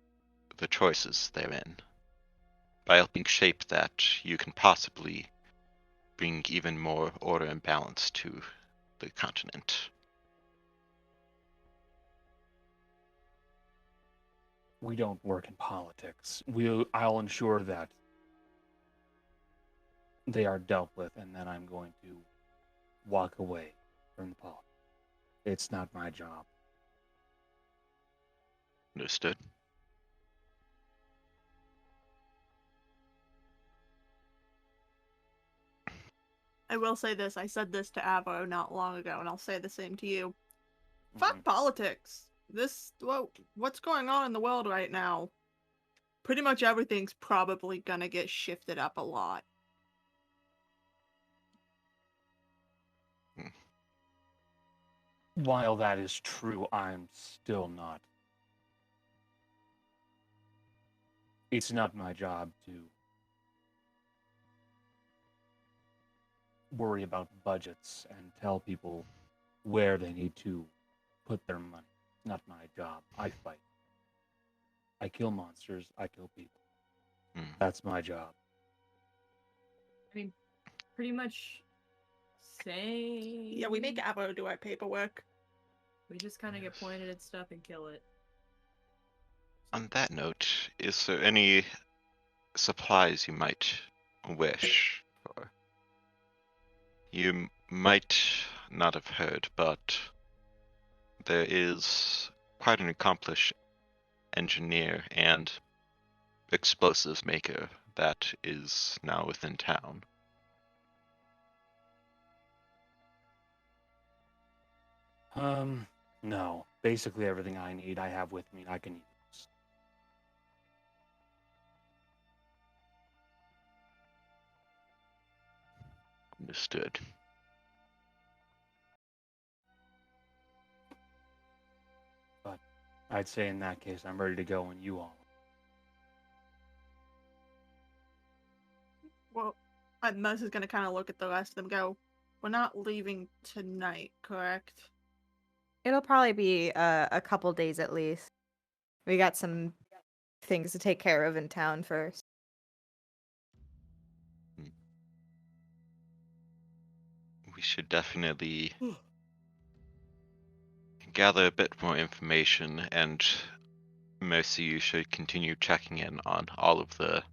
the choices therein. By helping shape that, you can possibly bring even more order and balance to the continent. We don't work in politics. I'll ensure that they are dealt with, and then I'm going to walk away from the politics. It's not my job. Understood? I will say this. I said this to Avo not long ago, and I'll say the same to you. Fuck Mhm. politics. What's going on in the world right now? Pretty much everything's probably gonna get shifted up a lot. While that is true, I'm still not. It's not my job to worry about budgets and tell people where they need to put their money. It's not my job. I fight. I kill monsters. I kill people. That's my job. I mean, pretty much same. Yeah, we make Avo do our paperwork. We just kind of get pointed at stuff and kill it. On that note, is there any supplies you might wish for? You might not have heard, but there is quite an accomplished engineer and explosives maker that is now within town. No. Basically everything I need, I have with me, and I can use. Understood. But I'd say in that case, I'm ready to go when you all. Well, and Muz is gonna kind of look at the rest of them. And go, we're not leaving tonight, correct? It'll probably be a couple days at least. We got some things to take care of in town first. We should definitely gather a bit more information, and Mercy, you should continue checking in on all of the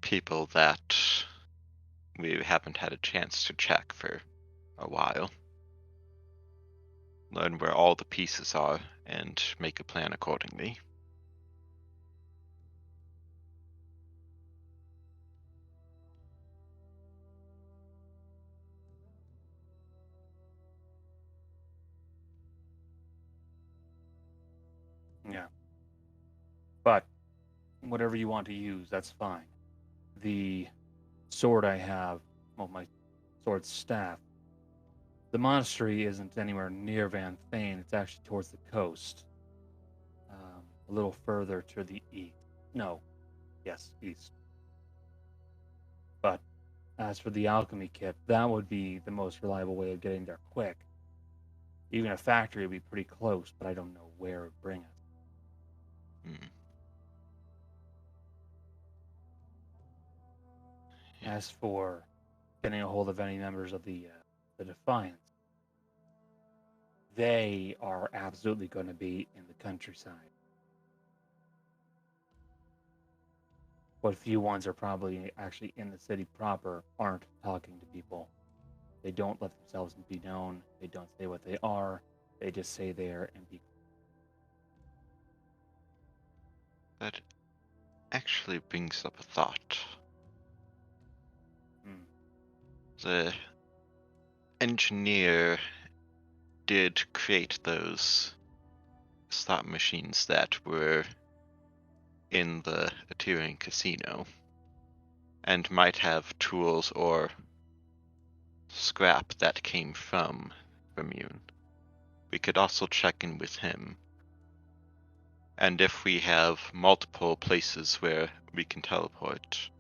people that we haven't had a chance to check for a while. Learn where all the pieces are and make a plan accordingly. Yeah. But whatever you want to use, that's fine. The sword I have, well, my sword staff, the monastery isn't anywhere near Van Thane. It's actually towards the coast. A little further to the east. No. Yes, east. But as for the alchemy kit, that would be the most reliable way of getting there quick. Even a factory would be pretty close, but I don't know where it would bring us. As for getting a hold of any members of the Defiance, they are absolutely going to be in the countryside. What few ones are probably actually in the city proper aren't talking to people. They don't let themselves be known. They don't say what they are. They just say they are and be. That actually brings up a thought. The engineer did create those slot machines that were in the Atyrian casino, and might have tools or scrap that came from Vermune. We could also check in with him. And if we have multiple places where we can teleport,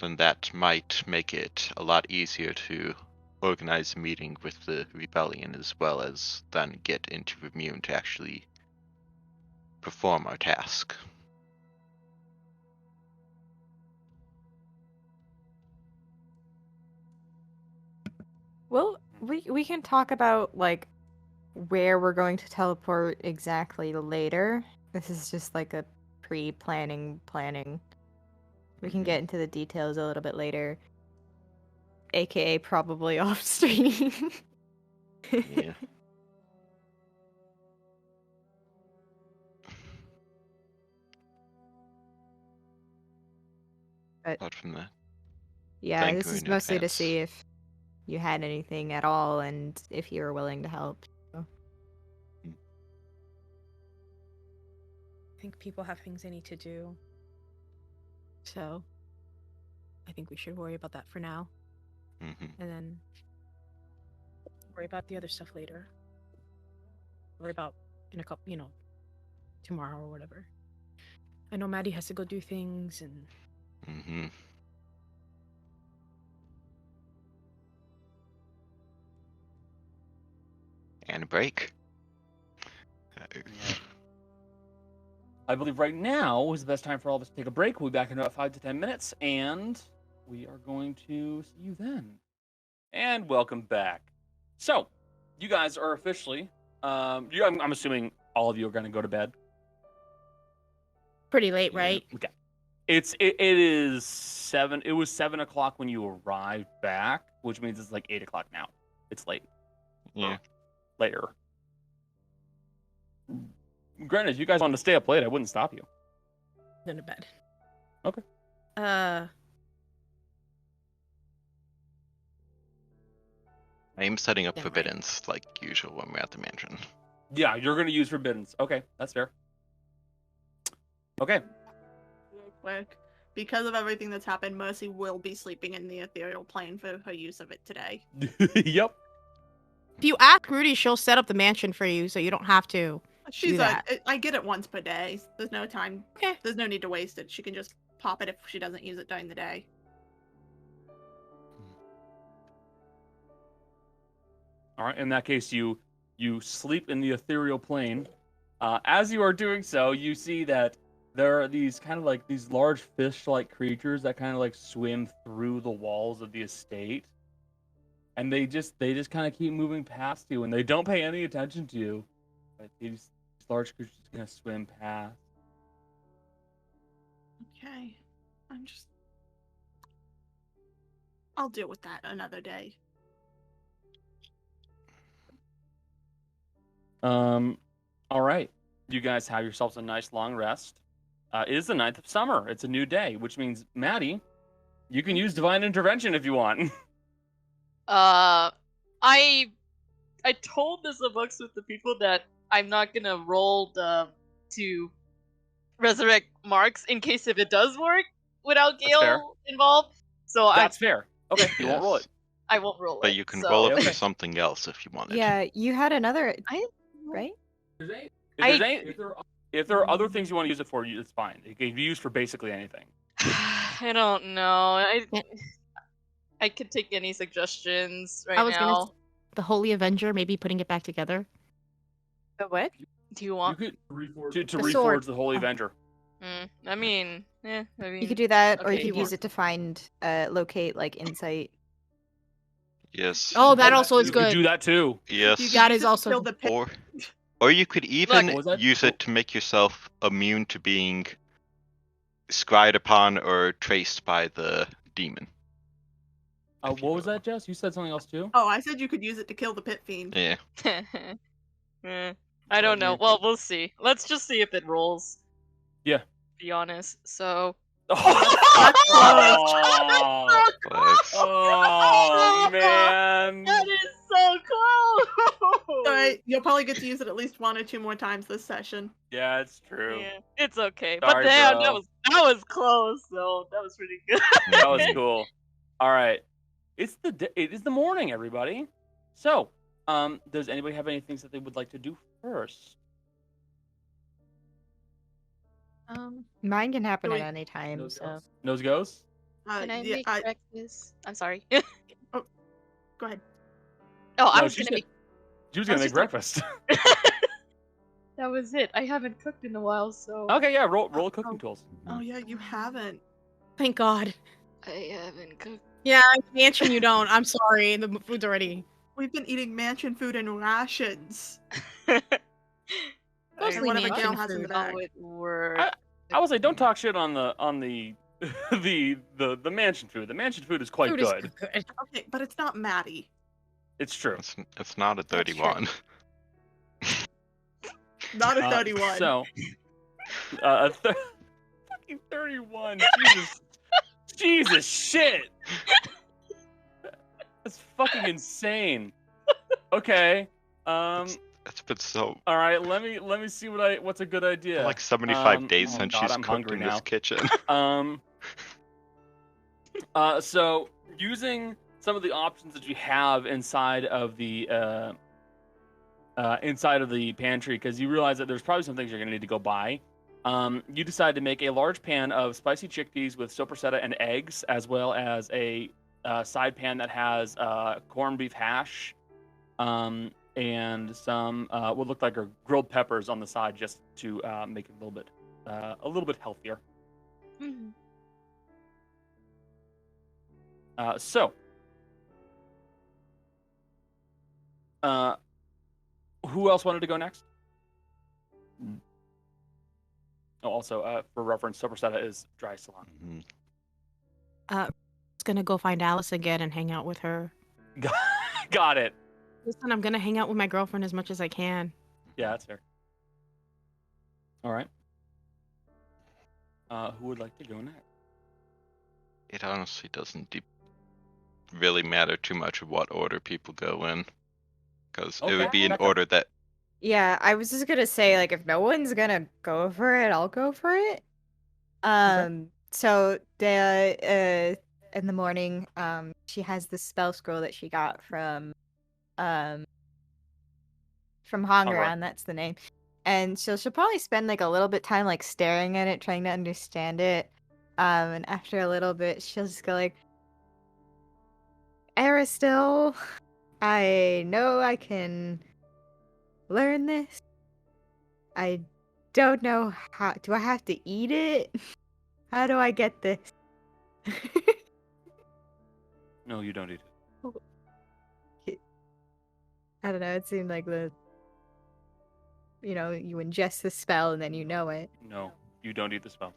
then that might make it a lot easier to organize a meeting with the rebellion, as well as then get into Vermune to actually perform our task. Well, we can talk about like where we're going to teleport exactly later. This is just like a planning. We can get into the details a little bit later. AKA probably off stream. Yeah. Apart from that, Yeah, thank this you is in mostly to advance. see if you had anything at all and if you were willing to help. So. I think people have things they need to do. So, I think we should worry about that for now. Mm-hmm. And then worry about the other stuff later. Worry about in a couple, tomorrow or whatever. I know Maddie has to go do things and. Mm-hmm. And a break. I believe right now is the best time for all of us to take a break. We'll be back in about 5 to 10 minutes, and we are going to see you then. And welcome back. So, you guys are officially, I'm assuming all of you are going to go to bed. Pretty late, Yeah. right? Okay. It is 7. It was 7 o'clock when you arrived back, which means it's like 8 o'clock now. It's late. Yeah. Later. Granted, if you guys wanted to stay up late, I wouldn't stop you. Then to bed. Okay. I'm setting up Yeah, right. forbiddance like usual when we're at the mansion. Yeah, you're going to use forbiddance. Okay, that's fair. Okay. Real quick. Because of everything that's happened, Mercy will be sleeping in the ethereal plane for her use of it today. Yep. If you ask Rudy, she'll set up the mansion for you, so you don't have to. She's that. I get it once per day. There's no time. Okay. There's no need to waste it. She can just pop it if she doesn't use it during the day. All right. In that case, you sleep in the ethereal plane. As you are doing so, you see that there are these kind of like these large fish-like creatures that kind of like swim through the walls of the estate, and they just kind of keep moving past you, and they don't pay any attention to you. But these large creatures just gonna swim past. Okay. I'll deal with that another day. All right. You guys have yourselves a nice long rest. It is the 9th of summer. It's a new day, which means, Maddie, you can use divine intervention if you want. I told this amongst with the people that I'm not gonna roll to resurrect Marks in case if it does work without That's fair. Gale involved. So That's fair. Okay, you won't roll it. I won't roll it. But you can so... roll it Okay. for something else if you wanted. Yeah, you had another, right? If there are other things you want to use it for, it's fine. It can be used for basically anything. I don't know. I could take any suggestions right I was now. gonna the Holy Avenger, maybe putting it back together. The what? Do you want? You could to The reforge sword. the Holy Oh. Avenger. I mean, You could do that, or okay, you could you use want- it to find, locate, like, insight. Yes. Oh, that also is You could good. do that too. Yes. You That can is just also- kill the pit. Or you could even What was that? use it to make yourself immune to being scryed upon or traced by the demon. What was that, Jess? You said something else too? Oh, I said you could use it to kill the pit fiend. Yeah. I don't know. Well, we'll see. Let's just see if it rolls. Yeah. To be honest. So. Oh, Close. oh man. That is so close. Alright, you'll probably get to use it at least 1 or 2 more times this session. Yeah, it's true. Yeah, it's okay. Sorry, but damn, bro. that was close. So that was pretty good. That was cool. All right. It is the morning, everybody. So, does anybody have any things that they would like to do first? Mine can happen Wait. at any time, so. Nose goes? Can I Yeah, make breakfast? I'm sorry. Go ahead. Oh, I No, was she's gonna make. She was gonna I make was just breakfast. That was it. I haven't cooked in a while, so. Okay, yeah, roll cooking tools. Oh yeah, you haven't. Thank God. I haven't cooked. Yeah, mansion you don't. I'm sorry. The food's already. We've been eating mansion food and rations. Mostly whatever mansion Gale has in the food. bag. How it work. I would say don't talk shit on the the mansion food. The mansion food is quite Food good. is good. Okay, but it's not Maddie. It's true. It's not a That's true. 31. Not a 31. So, fucking 31. Jesus shit. That's fucking insane. Okay. It's been so All right. Let me see what's a good idea. like 75 days oh since God, she's I'm cooked hungry in now. this kitchen. So using some of the options that you have inside of the pantry, because you realize that there's probably some things you're gonna need to go buy. You decide to make a large pan of spicy chickpeas with sopressata and eggs, as well as a side pan that has corned beef hash, and some what look like are grilled peppers on the side, just to make it a little bit a little bit healthier. Mhm. So, who else wanted to go next? Oh, also, for reference, Soprasetta is dry salon. Mhm. Just gonna go find Alice again and hang out with her. Got it. Listen, I'm gonna hang out with my girlfriend as much as I can. Yeah, that's fair. All right. Who would like to go next? It honestly doesn't really matter too much of what order people go in, because it Okay, would be in Becca. order that Yeah, I was just gonna say, like, if no one's gonna go for it, I'll go for it. So in the morning, she has this spell scroll that she got from Hongaran, that's the name. And she'll probably spend like a little bit time like staring at it, trying to understand it. And after a little bit, she'll just go like, Aristil, I know I can learn this. I don't know how. Do I have to eat it? How do I get this? No, you don't eat it. I don't know. It seemed like you ingest the spell and then you know it. No, you don't eat the spell.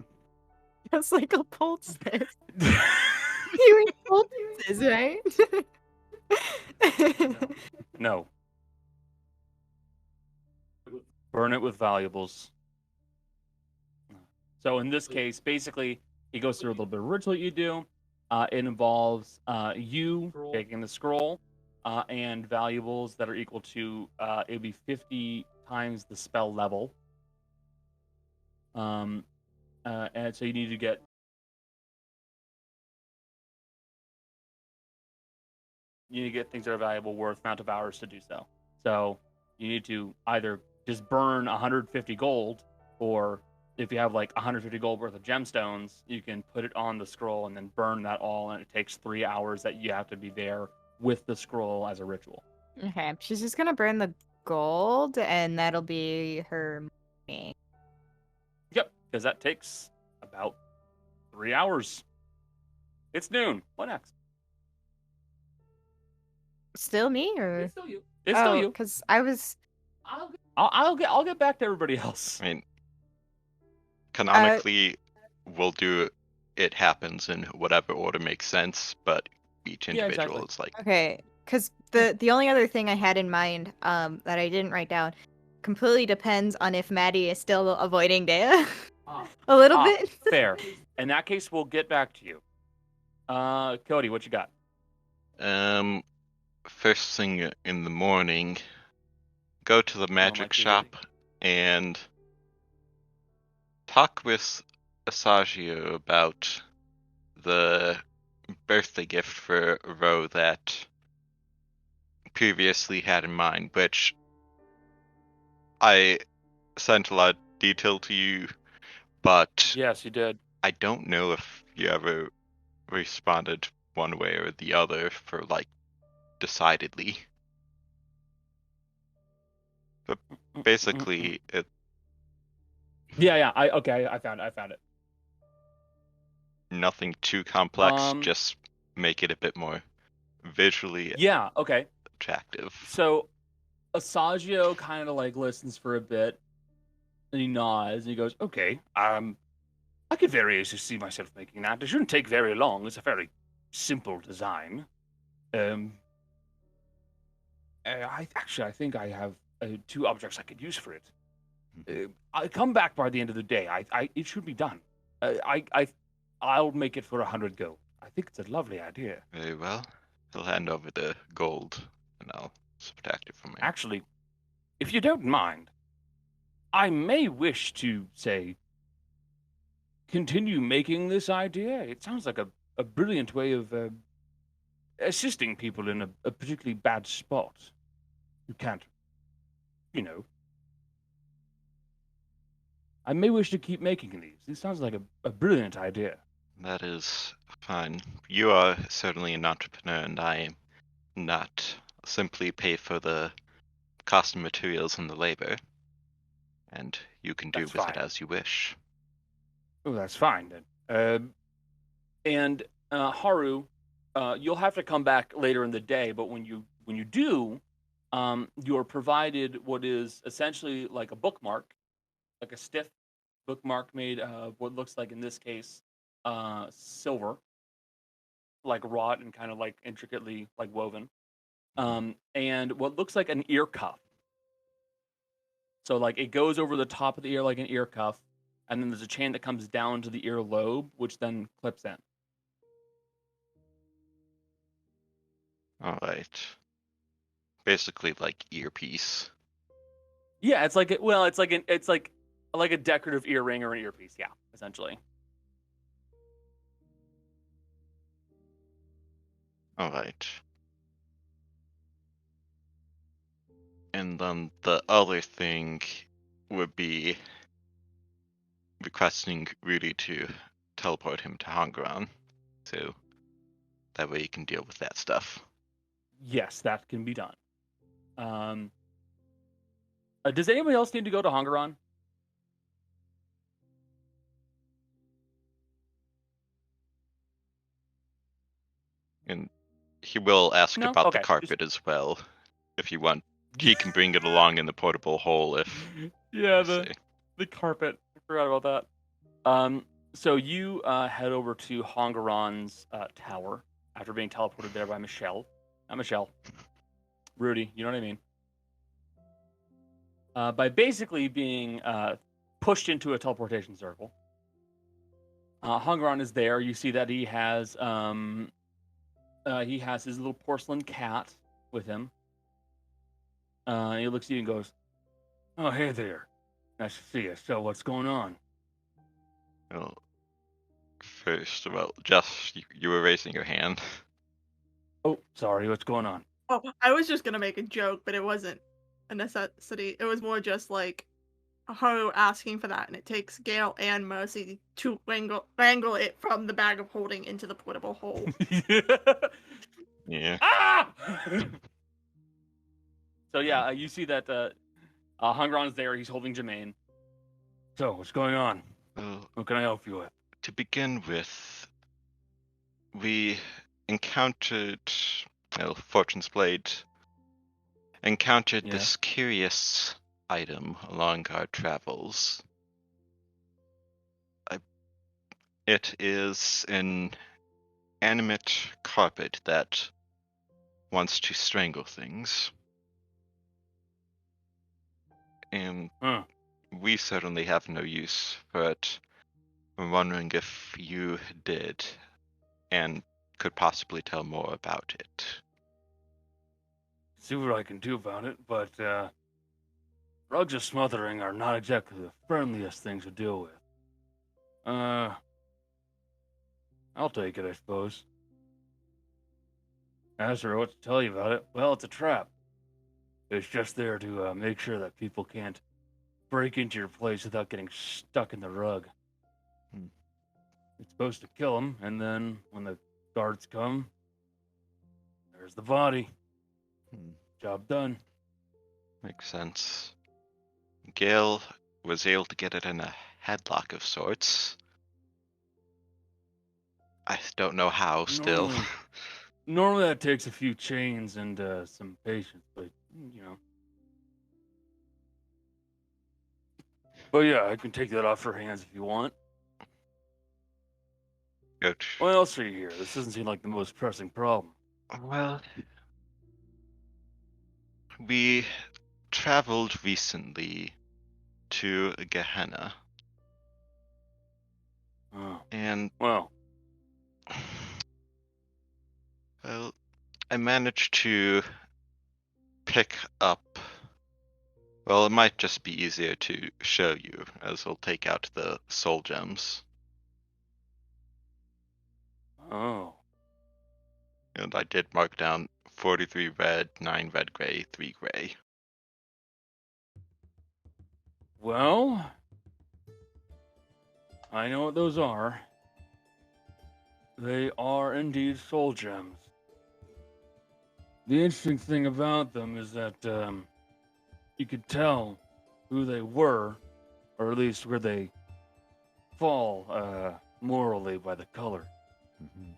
It's like a poultice. You eat poultices, right? No. Burn it with valuables. So in this case, basically, he goes through a little bit of ritual you do. It involves you taking the scroll and valuables that are equal to, it would be 50 times the spell level. And so you need to get things that are valuable worth amount of hours to do so. So you need to either just burn 150 gold, or if you have like 150 gold worth of gemstones, you can put it on the scroll and then burn that all, and it takes 3 hours that you have to be there with the scroll as a ritual. Okay, she's just gonna burn the gold, and that'll be her money. Yep, because that takes about 3 hours. It's noon. What next? Still me, or It's still you. It's still you. Because I was. I'll get back to everybody else. I mean, canonically, we'll do it happens in whatever order makes sense, but each Yeah, individual exactly. is like, Okay, because the only other thing I had in mind that I didn't write down completely depends on if Maddie is still avoiding Dea a little bit. Fair. In that case, we'll get back to you. Cody, what you got? first thing in the morning, go to the magic shop and talk with Asagio about the birthday gift for Ro that previously had in mind, which I sent a lot of detail to you, but Yes, you did. I don't know if you ever responded one way or the other for like decidedly. But basically, it Yeah. I found it. nothing too complex. Um, Just make it a bit more visually Yeah. Okay. attractive. So Asagio kind of like listens for a bit, and he nods and he goes, "Okay, I could very easily see myself making that. It shouldn't take very long. It's a very simple design. I think I have 2 objects I could use for it. I come back by the end of the day. It should be done. I'll make it for 100 gold. I think it's a lovely idea. Very well. He'll hand over the gold, and I'll subtract it from it. Actually, if you don't mind, I may wish to, say, continue making this idea. It sounds like a brilliant way of assisting people in a particularly bad spot. You can't, I may wish to keep making these. This sounds like a brilliant idea. That is fine. You are certainly an entrepreneur, and I am not. Simply pay for the cost of materials and the labor, and you can do That's with fine. it as you wish. Oh, that's fine then. And Haru, you'll have to come back later in the day, but when you do, you're provided what is essentially like a bookmark, like a stiff bookmark made of what looks like in this case silver, like wrought and kind of like intricately like woven, and what looks like an ear cuff. So like it goes over the top of the ear like an ear cuff, and then there's a chain that comes down to the ear lobe, which then clips in. All right. Basically, like earpiece. Yeah, it's like it's like a decorative earring or an earpiece. Yeah, essentially. All right. And then the other thing would be requesting Rudy to teleport him to Hongaron, so that way he can deal with that stuff. Yes, that can be done. Does anybody else need to go to Hongaron? And he will ask No? about Okay, the carpet as well. If you want, he can bring it along in the portable hole if... Yeah, let's the see. carpet. I forgot about that. So you head over to Hongaron's tower after being teleported there by Michelle. Not Michelle. Rudy, you know what I mean. By basically being pushed into a teleportation circle. Hongaron is there. You see that he has his little porcelain cat with him. He looks at you and goes, "Oh, hey there. Nice to see you. So, what's going on?" Well, first of all, Jess, you were raising your hand. Oh, sorry. What's going on? Oh, I was just gonna make a joke, but it wasn't a necessity. It was more just like Haru asking for that, and it takes Gale and Mercy to wrangle it from the bag of holding into the portable hole. Yeah. Ah! So yeah, you see that Hungron's there. He's holding Jermaine. So what's going on? Well, What can I help you with? to begin with, we encountered, well, Fortune's Blade encountered Yeah. this curious item along our travels. It is an animate carpet that wants to strangle things. And Huh. we certainly have no use for it. I'm wondering if you did and could possibly tell more about it. See what I can do about it, but rugs of smothering are not exactly the friendliest things to deal with. I'll take it, I suppose. As for what to tell you about it, well, it's a trap. It's just there to make sure that people can't break into your place without getting stuck in the rug. Hmm. It's supposed to kill them, and then when the guards come, there's the body. Hmm. Job done. Makes sense. Gale was able to get it in a headlock of sorts. I don't know how still. Normally that takes a few chains and some patience, but you know. But yeah, I can take that off her hands if you want. Good. What else are you here? This doesn't seem like the most pressing problem. Well, we traveled recently to Gehenna, Oh, and well, well, I managed to pick up. Well, it might just be easier to show you, as I'll take out the soul gems. oh. And I did mark down 43 red, 9 red gray, 3 gray. Well, I know what those are. They are indeed soul gems. The interesting thing about them is that you could tell who they were, or at least where they fall morally by the color. Mhm.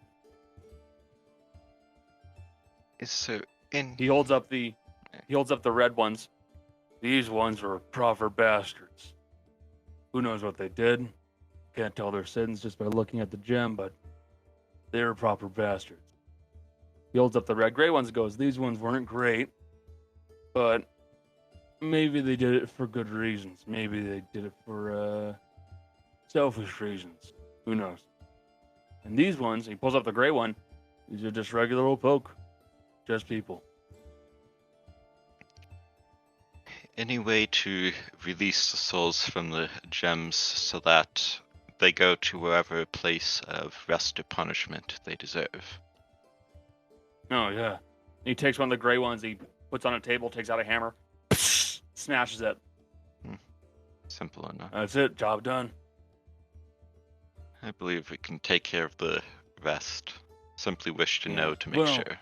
Is there in He holds up the red ones. These ones were proper bastards. Who knows what they did? Can't tell their sins just by looking at the gem, but they were proper bastards. He holds up the red gray ones and goes, these ones weren't great, but maybe they did it for good reasons. Maybe they did it for selfish reasons. Who knows? And these ones, he pulls up the gray one, these are just regular old folk. Just people. any way to release the souls from the gems so that they go to wherever place of rest or punishment they deserve? Oh, yeah. He takes one of the gray ones, he puts on a table, takes out a hammer, smashes it. Simple enough. That's it, job done. I believe we can take care of the rest. Simply wish to Yeah, know to make well- sure.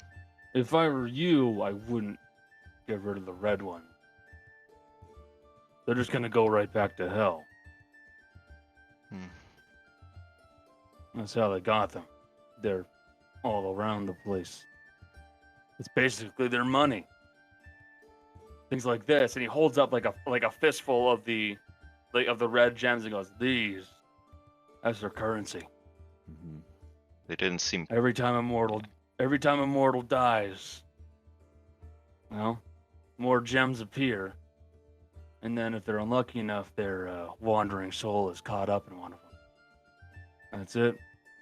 If I were you, I wouldn't get rid of the red one. They're just gonna go right back to hell. Hmm. That's how they got them. They're all around the place. It's basically their money. Things like this, and he holds up like a fistful of the red gems and goes, "These, that's their currency. Mhm. They didn't seem. Every time a mortal dies, well, more gems appear, and then if they're unlucky enough, their wandering soul is caught up in one of them. That's it.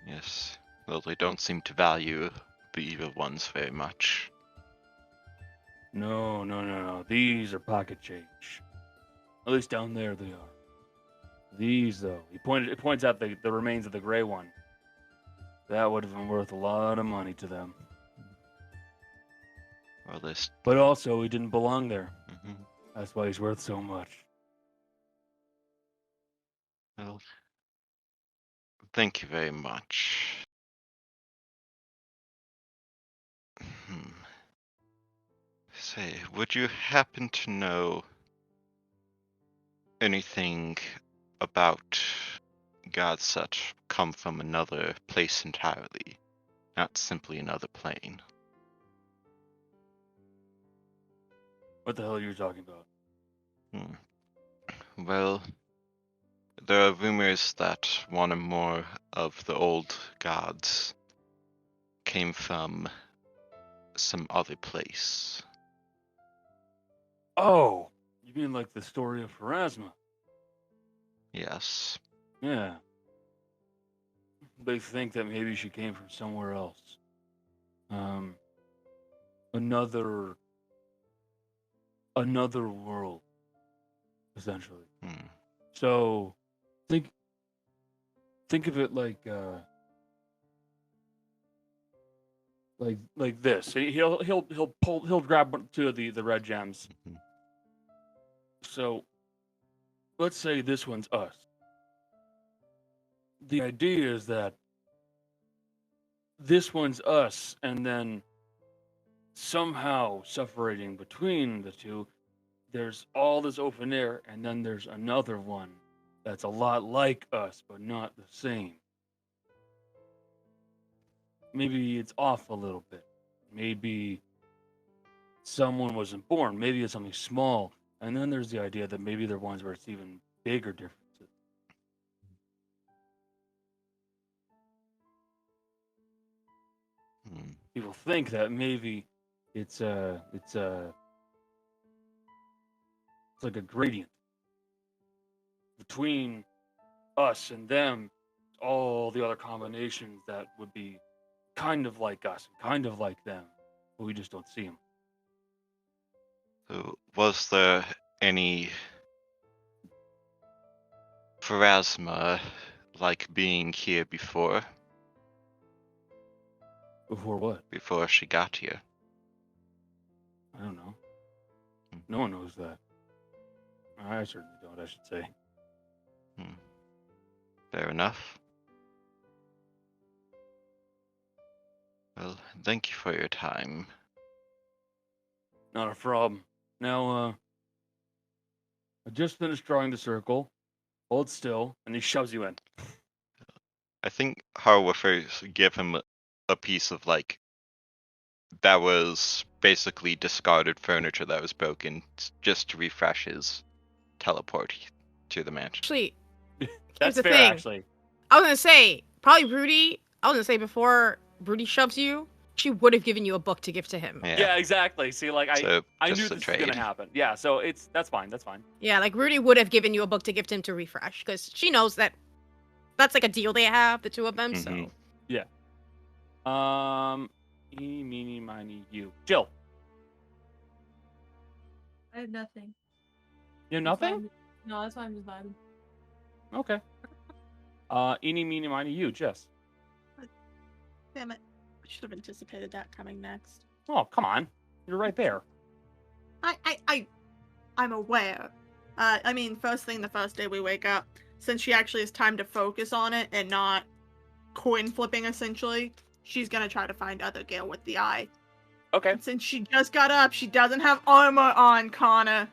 Yes. Well, they don't seem to value the evil ones very much. No. These are pocket change. At least down there they are. These, though, it points out the remains of the gray one. That would have been worth a lot of money to them. Or this. But also, he didn't belong there. Mhm. That's why he's worth so much. Well, thank you very much. Say, would you happen to know anything about gods that come from another place entirely, not simply another plane? What the hell are you talking about? Well, there are rumors that one or more of the old gods came from some other place. Oh, you mean like the story of Pharasma? Yes. Yeah. They think that maybe she came from somewhere else. Another world, essentially. So, think of it like this. He'll grab two of the red gems. Mhm. So, let's say this one's us. The idea is that this one's us, and then somehow separating between the two, there's all this open air, and then there's another one that's a lot like us, but not the same. Maybe it's off a little bit. Maybe someone wasn't born. Maybe it's something small. And then there's the idea that maybe there are ones where it's even bigger differences. People think that maybe it's like a gradient between us and them, all the other combinations that would be kind of like us, kind of like them, but we just don't see them. So, was there any Pharasma like being here before? Before what? Before she got here? I don't know. No one knows that. I certainly don't, I should say. Fair enough. Well, thank you for your time. Not a problem. Now, I just finished drawing the circle. Hold still, and he shoves you in. I think Haro will first give him a piece of like that was basically discarded furniture that was broken just to refresh his teleport to the mansion. Actually, That's the fair, thing. actually. I was gonna say probably Rudy. I was gonna say before Rudy shoves you, she would have given you a book to give to him. Yeah, exactly. See, like So I just knew a this was gonna trade. happen. Yeah, so that's fine. That's fine. Yeah, like Rudy would have given you a book to give to him to refresh because she knows that that's like a deal they have, the two of them. Mhm. So Eeny, meeny, miny, you. Jill, I have nothing. you have That's why nothing? I'm- No, that's why I'm just vibing. Okay. Eeny, meeny, miny, you. Jess. Damn it. I should have anticipated that coming next. Oh, come on. You're right there. I'm aware. I mean, first thing the first day we wake up, since she actually has time to focus on it and not coin flipping essentially, she's gonna try to find other Gale with the eye. Okay. And since she just got up, she doesn't have armor on, Connor.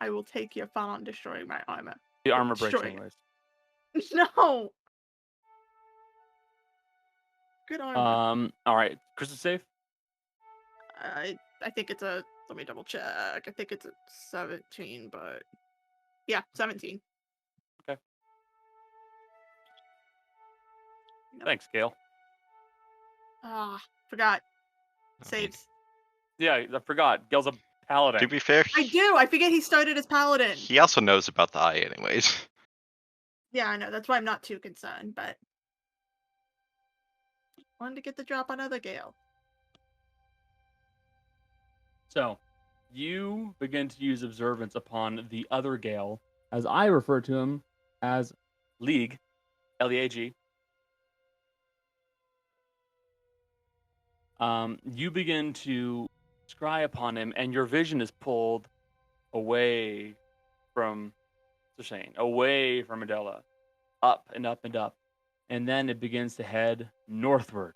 I will take your fun on destroying my armor. The armor breaks Destroying anyways. No! Good armor. All right. Chris is safe. I think it's a. Let me double check. I think it's a 17, but yeah, 17. Okay. Yep. Thanks, Gale. Forgot. I mean, Saves. Yeah, I forgot. Gale's a paladin. to be fair, I do. I forget he started as paladin. he also knows about the eye, anyways. Yeah, I know. That's why I'm not too concerned. But wanted to get the drop on other Gale. So, you begin to use observance upon the other Gale, as I refer to him as League, Leag. You begin to scry upon him, and your vision is pulled away from Scercane, away from Adela, up and up and up, and then it begins to head northward.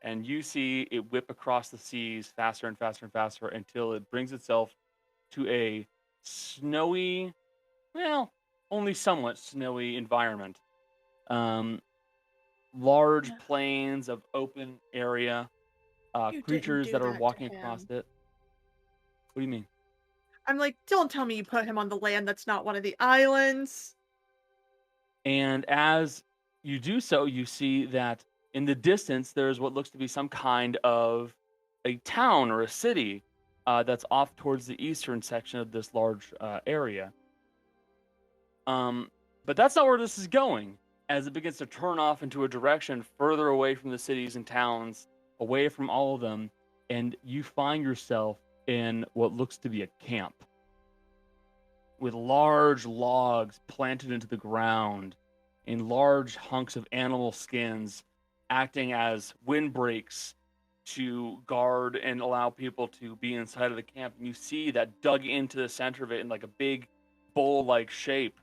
And you see it whip across the seas faster and faster and faster until it brings itself to a snowy, well, only somewhat snowy environment. Large Yeah. plains of open area, You didn't creatures do that are that to walking across him. it. What do you mean? I'm like, don't tell me you put him on the land that's not one of the islands. And as you do so, you see that in the distance, there's what looks to be some kind of a town or a city that's off towards the eastern section of this large area. But that's not where this is going, as it begins to turn off into a direction further away from the cities and towns, away from all of them, and you find yourself in what looks to be a camp with large logs planted into the ground in large hunks of animal skins acting as windbreaks to guard and allow people to be inside of the camp. And you see that dug into the center of it in like a big bowl-like shape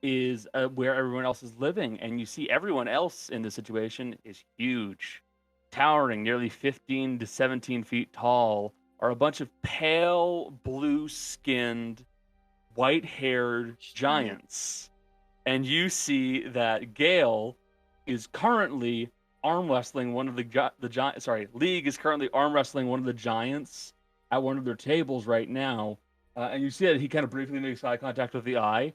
is where everyone else is living. And you see everyone else in the situation is huge, towering nearly 15 to 17 feet tall, are a bunch of pale blue-skinned, white-haired giants. And you see that Gale is currently arm wrestling one of the giant. League is currently arm wrestling one of the giants at one of their tables right now. And you see that he kind of briefly makes eye contact with the eye.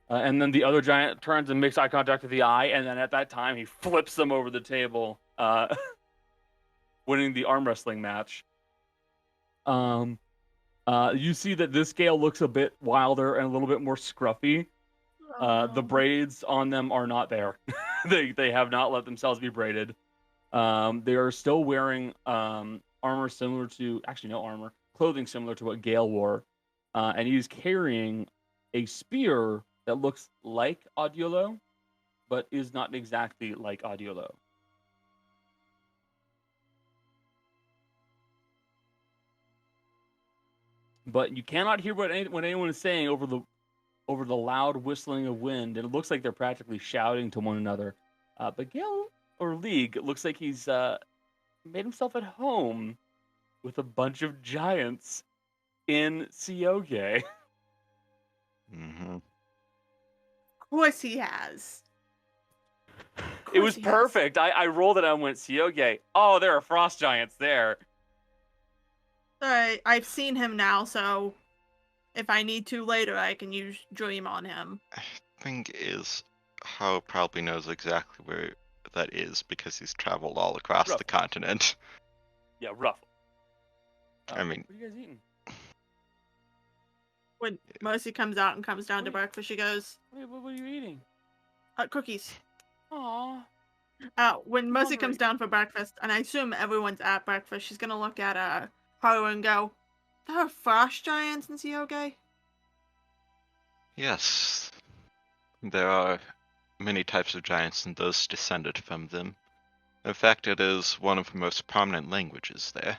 And then the other giant turns and makes eye contact with the eye. And then at that time, he flips them over the table, winning the arm wrestling match. You see that this Gale looks a bit wilder and a little bit more scruffy. The braids on them are not there. they have not let themselves be braided. They are still wearing armor similar to, actually no armor, clothing similar to what Gale wore. And he's carrying a spear that looks like Audiolo, but is not exactly like Audiolo. But you cannot hear what anyone is saying over the loud whistling of wind, and it looks like they're practically shouting to one another. But Gale, or League, it looks like he's made himself at home with a bunch of giants in Scercane. Mm-hmm. Of course he has. Of It was course he has. perfect. I rolled it and went Scercane. Oh, there are frost giants there. Sorry, I've seen him now, so if I need to later, I can use Dream on him. Thing is, Hao probably knows exactly where that is because he's traveled all across Rough. the continent. Yeah, rough. I mean- what are you guys eating? When Mercy comes out and comes down to Wait. breakfast, she goes, What are you eating? cookies. Aw. When Mercy Hungry. comes down for breakfast, and I assume everyone's at breakfast, she's gonna look at Haru and go, "There are frost giants in Scercane?" Yes, there are many types of giants and those descended from them. In fact, it is one of the most prominent languages there.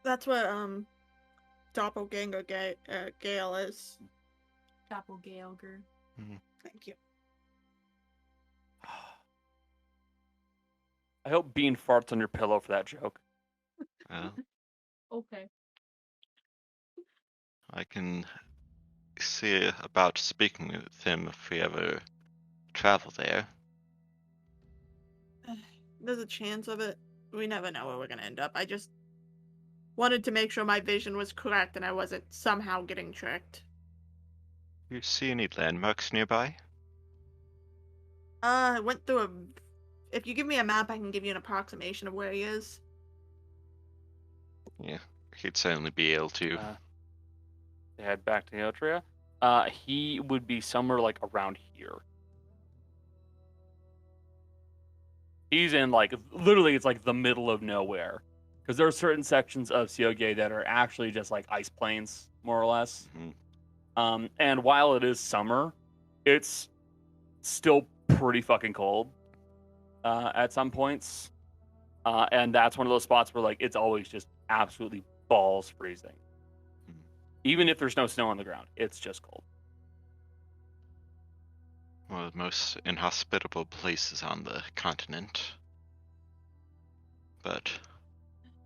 That's what Doppelganger Gale is. Doppelganger. Thank you. I hope Bean farts on your pillow for that joke. Well, Okay. I can see about speaking with him if we ever travel there. There's a chance of it. We never know where we're gonna end up. I just wanted to make sure my vision was correct and I wasn't somehow getting tricked. Do you see any landmarks nearby? I went through a. If you give me a map, I can give you an approximation of where he is. Yeah, he'd certainly be able to. To head back to Neotria. He would be somewhere like around here. He's in like literally, it's like the middle of nowhere, because there are certain sections of Scercane that are actually just like ice plains, more or less. Mhm. And while it is summer, it's still pretty fucking cold at some points. And that's one of those spots where like it's always just absolutely balls freezing. Even if there's no snow on the ground, it's just cold. One of the most inhospitable places on the continent. But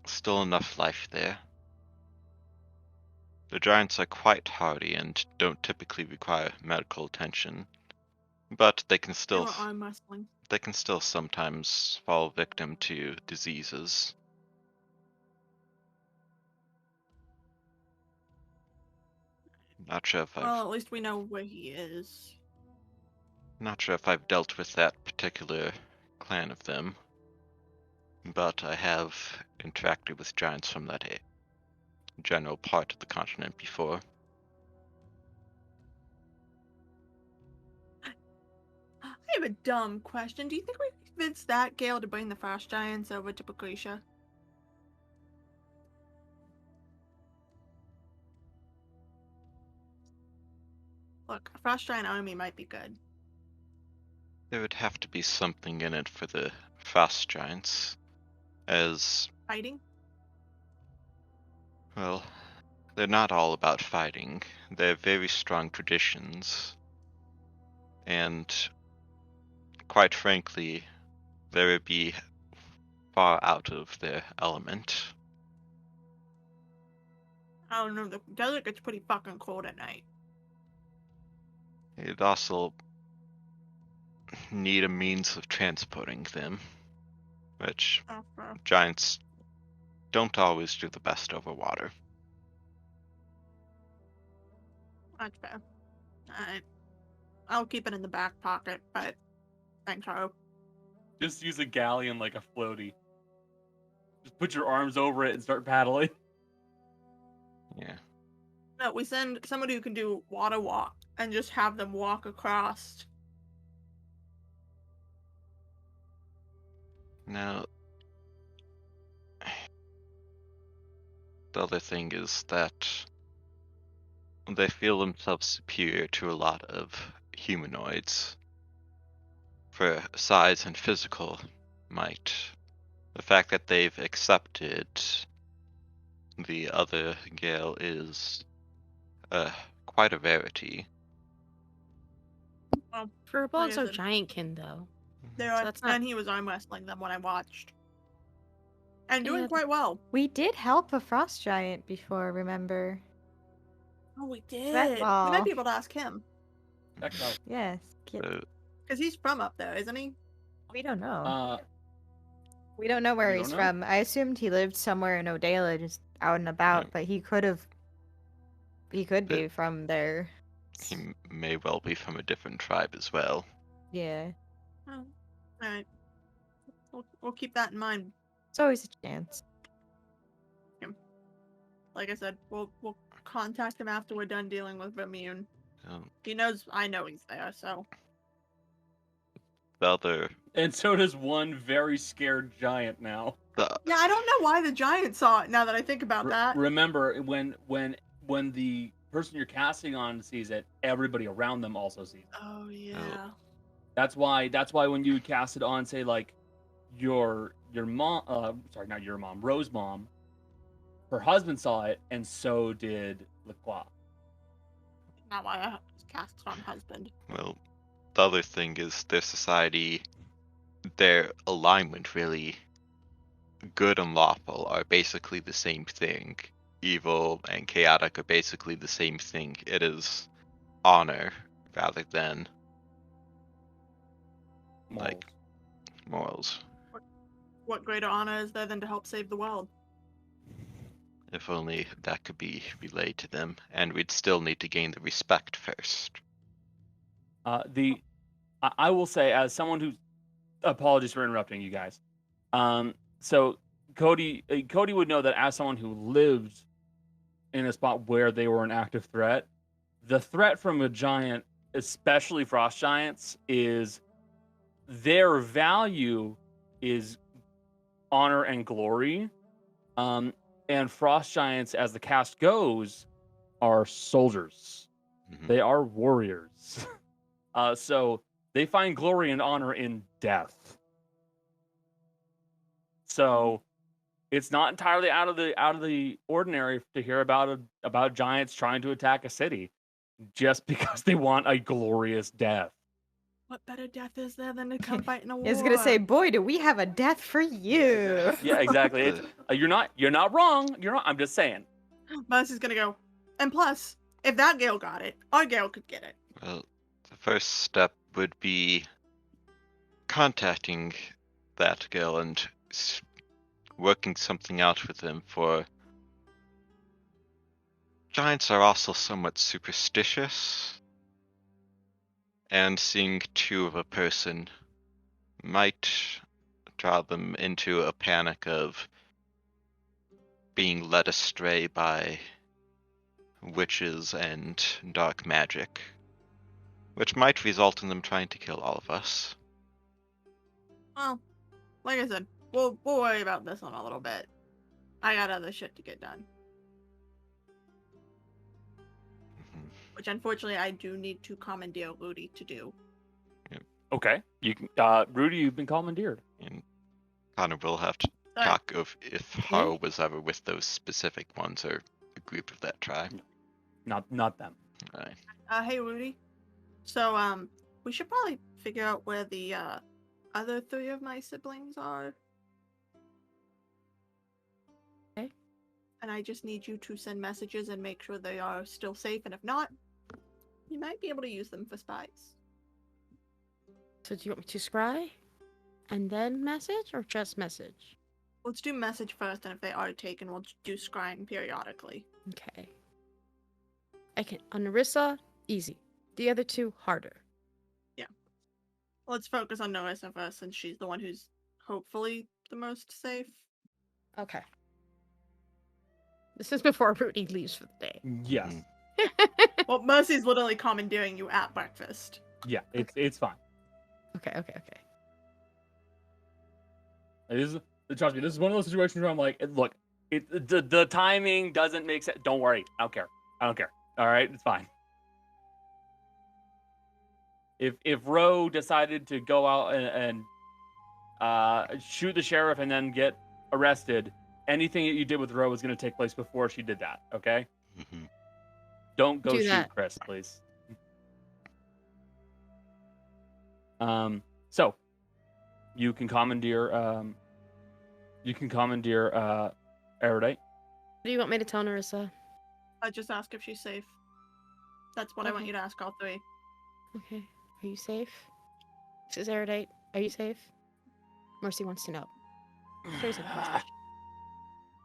still enough life there. The giants are quite hardy and don't typically require medical attention, but they can They still were arm wrestling. sometimes fall victim to diseases. Not sure if Well, at least we know where he is. I've dealt with that particular clan of them, but I have interacted with giants from that general part of the continent before. I have a dumb question. Do you think we convinced that Gale to bring the frost giants over to Patricia? Look, a frost giant army might be good. There would have to be something in it for the frost giants, as, Fighting? well, they're not all about fighting. They have very strong traditions, and quite frankly, they would be far out of their element. I don't know, the desert gets pretty fucking cold at night. You'd also need a means of transporting them, which giants don't always do the best over water. That's fair. Alright. I'll keep it in the back pocket, but thanks, Haru. Just use a galleon like a floaty. Just put your arms over it and start paddling. Yeah. No, we send somebody who can do water walk and just have them walk across. Now, the other thing is that they feel themselves superior to a lot of humanoids for size and physical might. The fact that they've accepted the other Gale is quite a rarity. Well, Furbolgs are Like I said, giantkin though. they So are, that's not- and he was arm wrestling them when I watched. And doing Yeah. quite well. We did help a frost giant before, remember? Oh, we did. Sweat We ball. might be able to ask him. Check it out. Yes. Because he's from up there, isn't he? We don't know. Uh, We don't know where you he's don't know? from. I assumed he lived somewhere in Odala, just out and about, but he could have. He could be from there. He may well be from a different tribe as well. Yeah. Oh, all right. We'll keep that in mind. It's always a chance. Like I said, we'll contact him after we're done dealing with Vermune. Um, He knows I know he's there, so. the other, and so does one very scared giant now. the, Yeah, I don't know why the giant saw it now that I think about that. Remember, when the person you're casting on sees it, everybody around them also sees it. Oh, yeah. That's why when you cast it on, say like your mom, sorry, not your mom, Rose's mom, her husband saw it, and so did Lacroix. Not why I cast it on husband. well, the other thing is their society, their alignment really, good and lawful are basically the same thing. Evil and chaotic are basically the same thing. It is honor rather than like morals. What greater honor is there than to help save the world? If only that could be relayed to them, and we'd still need to gain the respect first. I will say, as someone who, apologies for interrupting you guys. So Cody would know that as someone who lived in a spot where they were an active threat, the threat from a giant, especially frost giants, is their value is honor and glory. And frost giants, as the cast goes, are soldiers. Mhm. They are warriors. So they find glory and honor in death. So it's not entirely out of the ordinary to hear about giants trying to attack a city just because they want a glorious death. What better death is there than to come fight in a war? I was gonna say, boy, do we have a death for you. Yeah, exactly. It's, you're not wrong. You're not. I'm just saying. Mercy's gonna go. And plus, if that Gale got it, our Gale could get it. Well, the first step would be contacting that girl and working something out with them, for giants are also somewhat superstitious, and seeing two of a person might draw them into a panic of being led astray by witches and dark magic, which might result in them trying to kill all of us. Well, like I said, we'll worry about this one a little bit. I got other shit to get done. Mhm. Which unfortunately I do need to commandeer Rudy to do. Okay. You can, Rudy, you've been commandeered. And Connor will have to Sorry. talk of if Haro was ever with those specific ones or a group of that tribe. Not them. Right. Hey Rudy. So we should probably figure out where the other three of my siblings are. Okay. And I just need you to send messages and make sure they are still safe, and if not, you might be able to use them for spies. So do you want me to scry? And then message, or just message? Let's do message first, and if they are taken, we'll do scrying periodically. Okay. I can. On Narissa, easy. The other two, harder. Let's focus on Narissa first, since she's the one who's hopefully the most safe. Okay. This is before Rudy leaves for the day. Yes. Mhm. Well, Mercy's literally commandeering you at breakfast. Yeah. It's fine. Okay. Trust me, this is one of those situations where I'm like, look, the timing doesn't make sense. Don't worry. I don't care. All right, it's fine. If Ro decided to go out and shoot the sheriff and then get arrested, anything that you did with Ro was going to take place before she did that. Okay? Mhm. Don't go Do shoot that. Chris, please. So you can commandeer You can commandeer Erudite. What do you want me to tell Narissa? I just ask if she's safe. That's what I want Okay. you to ask all three. Okay. Are you safe? This is Erudite. Are you safe? Mercy wants to know. Very simple question.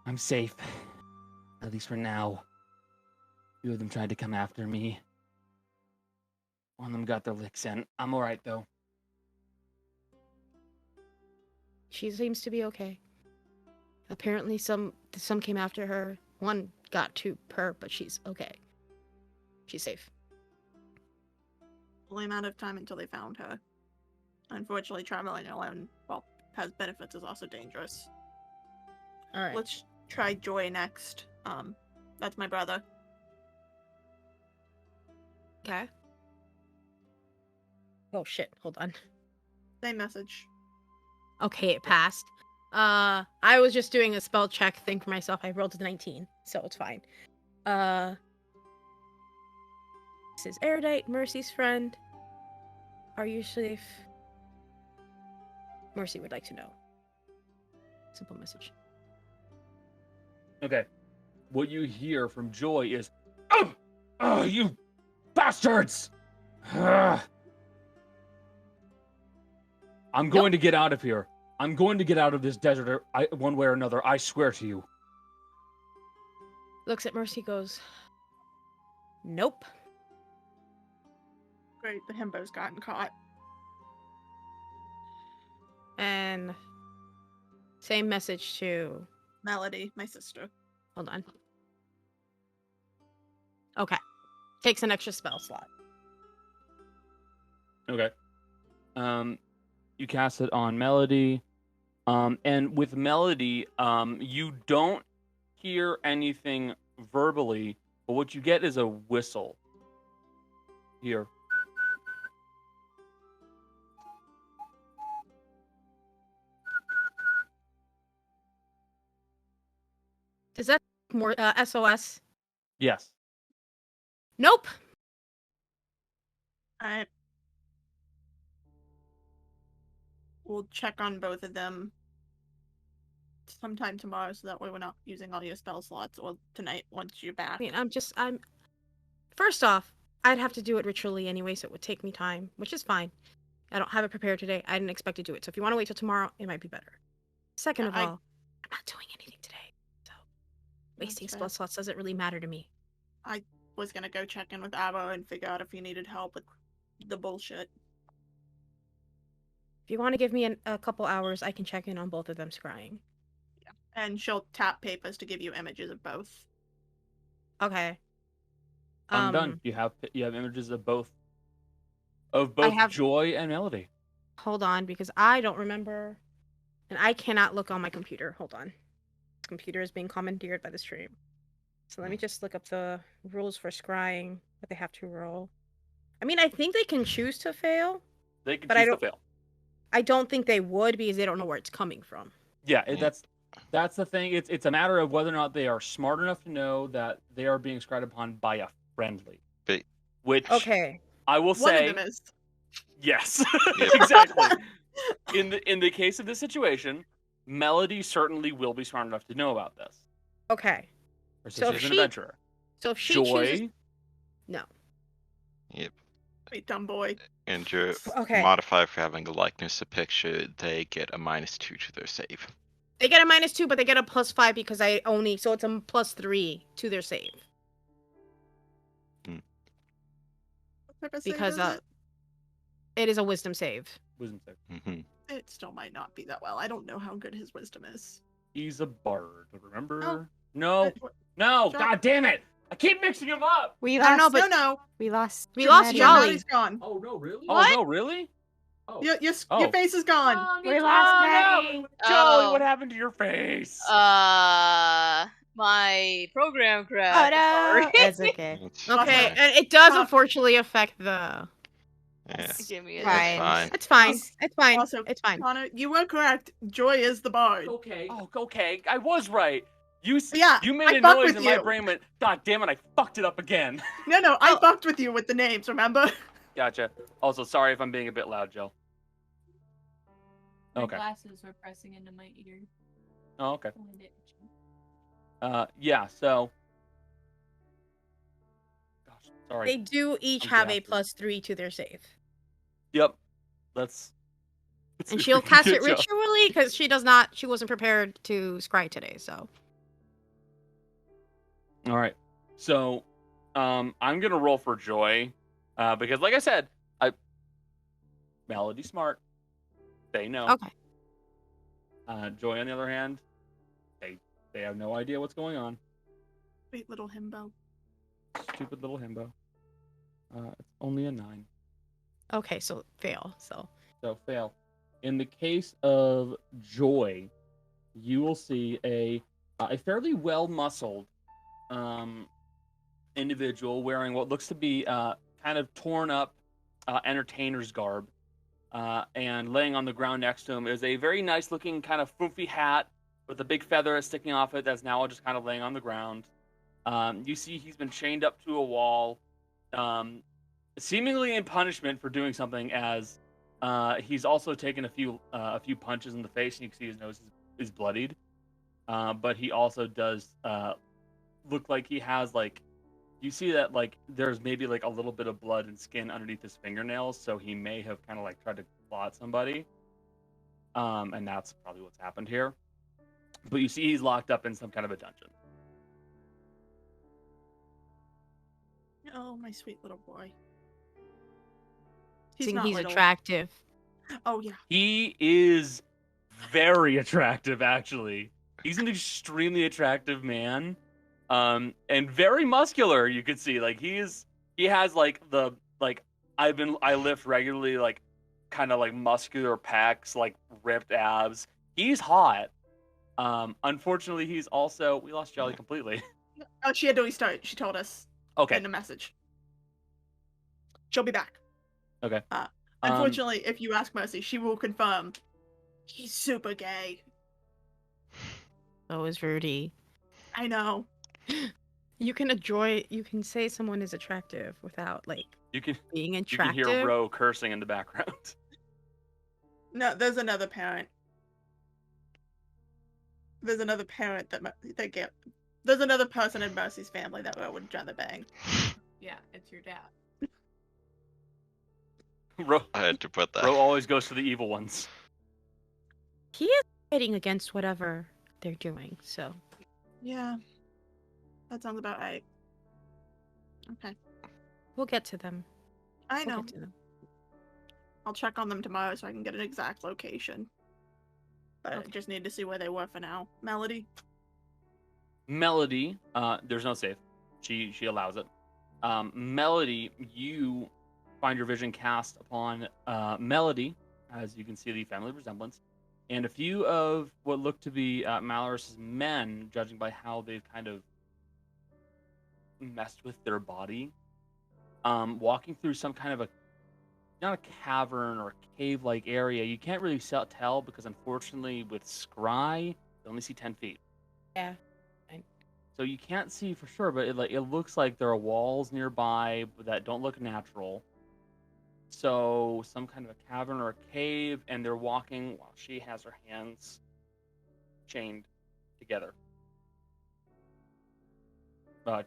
I'm safe. At least for now. Few of them tried to come after me. One of them got their licks in. I'm alright though. She seems to be okay. Apparently some came after her. One got to her, but she's okay. She's safe. Only amount of time until they found her. Unfortunately, traveling alone, well, has benefits, is also dangerous. Alright. Let's try Joy next. That's my brother. Okay. Oh shit, hold on. Same message. Okay, it passed. I was just doing a spell check thing for myself. I rolled a 19, so it's fine. This is Erudite, Mercy's friend. Are you safe? Mercy would like to know. Simple message. Okay. What you hear from Joy is, oh, you bastards! Ugh. I'm going to get out of here. I'm going to get out of this desert one way or another. I swear to you. Looks at Mercy, goes, nope. Great, the himbo's gotten caught. And same message to... Melody, my sister. Hold on. Okay. Takes an extra spell slot. Okay. You cast it on Melody. And with Melody, you don't hear anything verbally, but what you get is a whistle. Here. Is that more SOS? Yes. Nope. Alright. We'll check on both of them sometime tomorrow, so that way we're not using all your spell slots, or tonight once you're back. I mean, I'm... First off, I'd have to do it ritually anyway, so it would take me time, which is fine. I don't have it prepared today. I didn't expect to do it, so if you want to wait till tomorrow, it might be better. Second of all, I'm not doing anything today, so wasting spell slots doesn't really matter to me. I was gonna go check in with Avo and figure out if he needed help with the bullshit. If you want to give me a couple hours, I can check in on both of them scrying. Yeah. And she'll tap papers to give you images of both. Okay. I'm done. You have images of both. have- Joy and Melody. Hold on, because I don't remember, and I cannot look on my computer. Hold on. This computer is being commandeered by the stream. So let me just look up the rules for scrying, what they have to roll. I mean, I think they can choose to fail. They can But choose to fail. I don't think they would, because they don't know where it's coming from. Yeah, that's the thing. It's a matter of whether or not they are smart enough to know that they are being scried upon by a friendly. Which Okay. I will One say, of them is. yes, Yep. exactly. In the case of this situation, Melody certainly will be smart enough to know about this. Okay. Since So she's if an adventurer. So if she Joy, chooses... No. Yep. Wait, dumb boy. And your Okay. modifier for having a likeness of picture, they get a -2 to their save. They get a -2, but they get a +5 because I only... So it's a +3 to their save. What type of save Because is it is a wisdom save. wisdom save. Hmm. it still might not be that well. I don't know how good his wisdom is. He's a bard. Remember? Oh. No, What- no! Sure. God damn it! I keep mixing them up. We I don't lost. know, but- no. We lost. We lost Maddie. Jolly. Johnny's gone. Oh no, really? Oh no, really? Oh. Your Oh. face is gone. Oh, We me lost too. Maddie. Jolly, Oh. what happened to your face? My program Oh crashed. no! Sorry. It's okay. It's Okay, fine. and it does Uh, unfortunately affect the... Yeah. Give me a Fine. Fine. It's fine. Also- It's fine. Also, It's fine. Connor, you were correct. Joy is the bard. Okay. Oh, okay. I was right. You Yeah, you I made a fucked noise with and my you. brain went, God damn it, I fucked it up again. No, I Oh. fucked with you with the names, remember? Gotcha. Also, sorry if I'm being a bit loud, Joe. My Okay. glasses were pressing into my ear. Oh, okay. Yeah. So. Gosh, sorry. They do each I'm have a bastard. +3 to their save. Yep. Let's see And if she'll we can cast get it ya. ritually because she wasn't prepared to scry today, so. All right. So, I'm gonna roll for Joy, because, like I said, Melody smart. They know. Okay. Joy, on the other hand, they have no idea what's going on. Sweet little himbo. Stupid little himbo. It's only a 9. Okay, so fail, so. So fail. In the case of Joy, you will see a fairly well-muscled individual wearing what looks to be kind of torn up entertainer's garb, and laying on the ground next to him is a very nice-looking kind of foofy hat with a big feather sticking off it that's now just kind of laying on the ground. You see he's been chained up to a wall, seemingly in punishment for doing something, as he's also taken a few punches in the face, and you can see his nose is bloodied. But he also does look like he has, like, you see that, like, there's maybe like a little bit of blood and skin underneath his fingernails, so he may have kind of like tried to claw at somebody. And that's probably what's happened here. But you see he's locked up in some kind of a dungeon. Oh, my sweet little boy. He's not little. attractive. Oh, yeah. He is very attractive, actually. He's an extremely attractive man. And very muscular, you could see. Like, he has like I lift regularly, like, kind of like muscular pecs, like ripped abs. He's hot. Unfortunately, he's also, we lost Jelly completely. Oh, she had to restart. She told us Okay. in a message. She'll be back. Okay. Unfortunately, if you ask Mercy, she will confirm he's super gay. So is Rudy. I know. You can say someone is attractive without, like, being You attractive. can hear Ro cursing in the background. No, there's another parent. There's another parent there's another person in Mercy's family that I would rather bang. Yeah, it's your dad. Ro I had to put that. always goes for the evil ones. He is fighting against whatever they're doing, so. Yeah. That sounds about right. Okay. We'll get to them. I know. We'll get to them. I'll check on them tomorrow so I can get an exact location. But I just need to see where they were for now. Melody? Melody, there's no save. She allows it. Melody, you find your vision cast upon Melody, as you can see the family resemblance, and a few of what look to be Malorus's men, judging by how they've kind of messed with their body, walking through some kind of not a cavern or a cave-like area. You can't really tell because, unfortunately, with scry, you only see 10 feet. Yeah. So you can't see for sure, but it looks like there are walls nearby that don't look natural. So some kind of a cavern or a cave, and they're walking while she has her hands chained together. I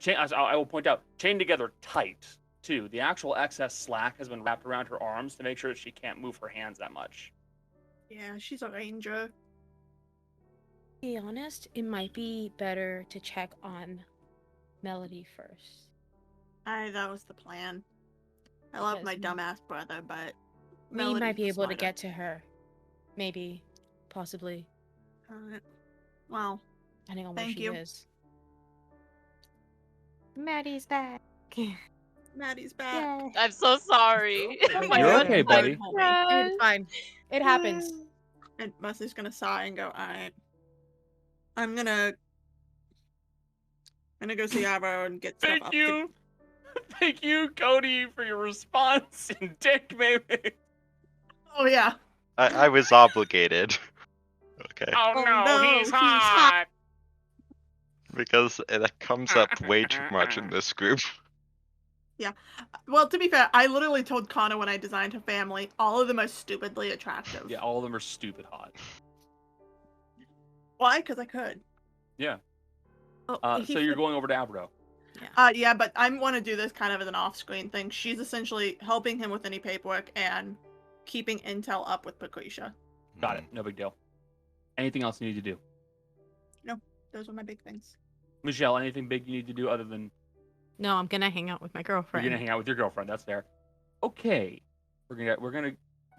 will point out, chained together tight, too. The actual excess slack has been wrapped around her arms to make sure that she can't move her hands that much. Yeah, she's a ranger. To be honest, it might be better to check on Melody first. That was the plan. I love my Because dumbass brother, but we Melody's might be the able to smarter. get to her. Maybe. Possibly. Well, Depending on where Thank she you. is. Maddie's back. Maddie's back. Yay. I'm so sorry. Oh my You're God. okay, buddy. Dude, it's fine. It happens. And Mercy's gonna sigh and go, alright. I'm gonna go see Arrow and get stuff Thank up. you! Thank you, Cody, for your response, and Dick, maybe. Oh, yeah. I was obligated. Okay. Oh, no, no, he's he's hot! Because that comes up way too much in this group. Well, to be fair, I literally told Connor when I designed her family, all of them are stupidly attractive. Yeah, all of them are stupid hot. Why? Because I could. Yeah. Oh, So you're going over to Abro. Yeah, but I want to do this kind of as an off-screen thing. She's essentially helping him with any paperwork and keeping intel up with Patricia. Got it. No big deal. Anything else you need to do? No, those are my big things. Michelle, anything big you need to do other than No, I'm gonna hang out with my girlfriend. you're gonna hang out with your girlfriend? That's fair. Okay. We're gonna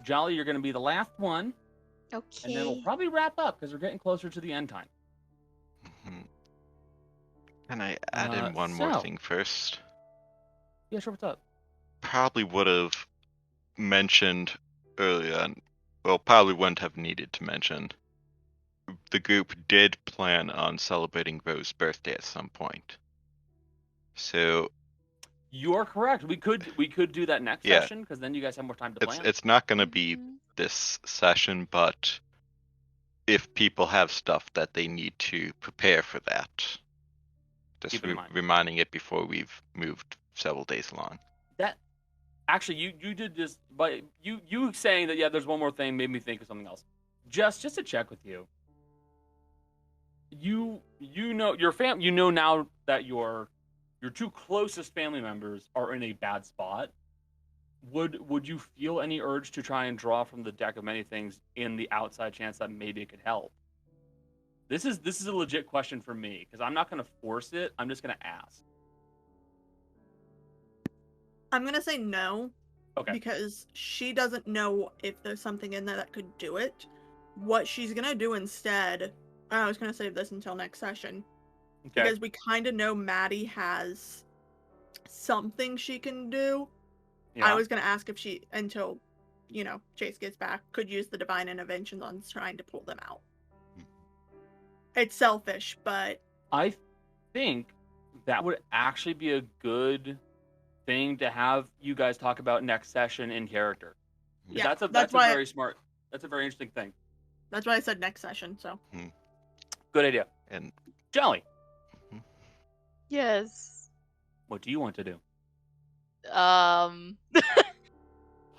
Jolly, you're gonna be the last one, Okay. and then we'll probably wrap up because we're getting closer to the end time. Mhm. Can I add in one so- more thing first? Yeah, sure. What's up? Probably would have mentioned earlier, and well, probably wouldn't have needed to mention. The group did plan on celebrating Rose's birthday at some point. So You are correct. We could do that next Yeah. session because then you guys have more time to plan. it's not going to be Mhm. this session, but if people have stuff that they need to prepare for that, just Keep in mind. reminding it before we've moved several days along. That actually, you did just, but you saying that there's one more thing made me think of something else. Just to check with you. You know your you know now that your two closest family members are in a bad spot. Would you feel any urge to try and draw from the deck of many things in the outside chance that maybe it could help? This is a legit question for me because I'm not going to force it. I'm just going to ask. I'm gonna say no. Okay. Because she doesn't know if there's something in there that could do it. What she's gonna do instead, I was gonna save this until next session. Okay. Because we kind of know Maddie has something she can do. Yeah. I was gonna ask if she, until, Chase gets back, could use the divine interventions on trying to pull them out. It's selfish, but I think that would actually be a good thing to have you guys talk about next session in character. Yeah, That's a that's why- very smart. That's a very interesting thing. that's why I said next session. So Good idea. And Jolly, Yes. what do you want to do?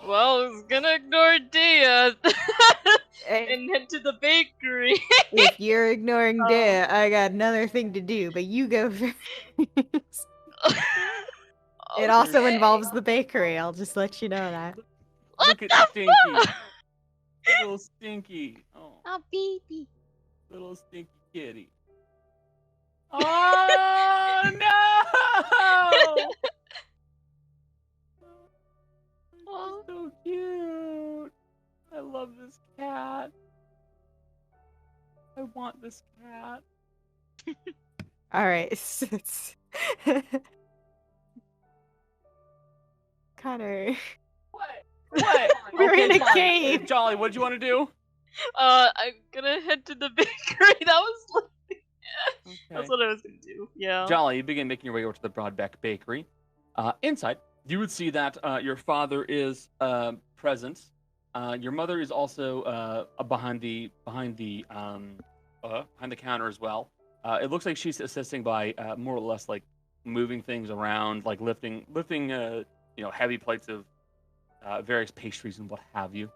Well, I was gonna ignore Dia If, and head to the bakery. if you're ignoring Dea, I got another thing to do, but you go first. It also Okay. involves the bakery. I'll just let you know that. What Look at the Stinky. fuck? Little Stinky. Oh, Oh, baby. little Stinky kitty. Oh no! Oh. So cute. I love this cat. I want this cat. All right. So it's Connor. What? We're in a Jolly. cave. Jolly, what do you want to do? I'm gonna head to the bakery. That was Okay. that's what I was gonna do. Yeah. Jolly, you begin making your way over to the Broadbeck Bakery. Inside, you would see that your father is present. Your mother is also behind the counter as well. It looks like she's assisting by more or less like moving things around, like lifting heavy plates of various pastries and what have you.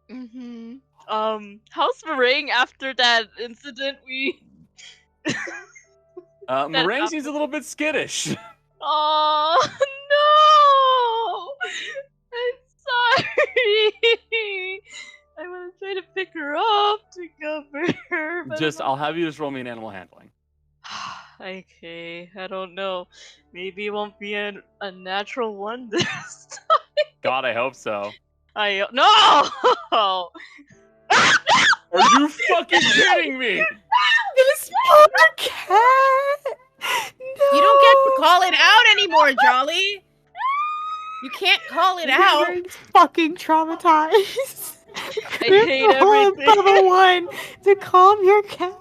Mm-hmm. How's Meringue after that incident we? Meringue seems a little bit skittish. Oh no! I'm sorry. I want to try to pick her up to cover her. But I'll have you just roll me an animal handling. Okay, I don't know. Maybe it won't be a natural one this time. God, I hope so. No! Are you fucking kidding me? This poor cat. No. You don't get to call it out anymore, Jolly. You can't call it out. Marin's fucking traumatized. I hate Roll everything. above a 1 to calm your cat.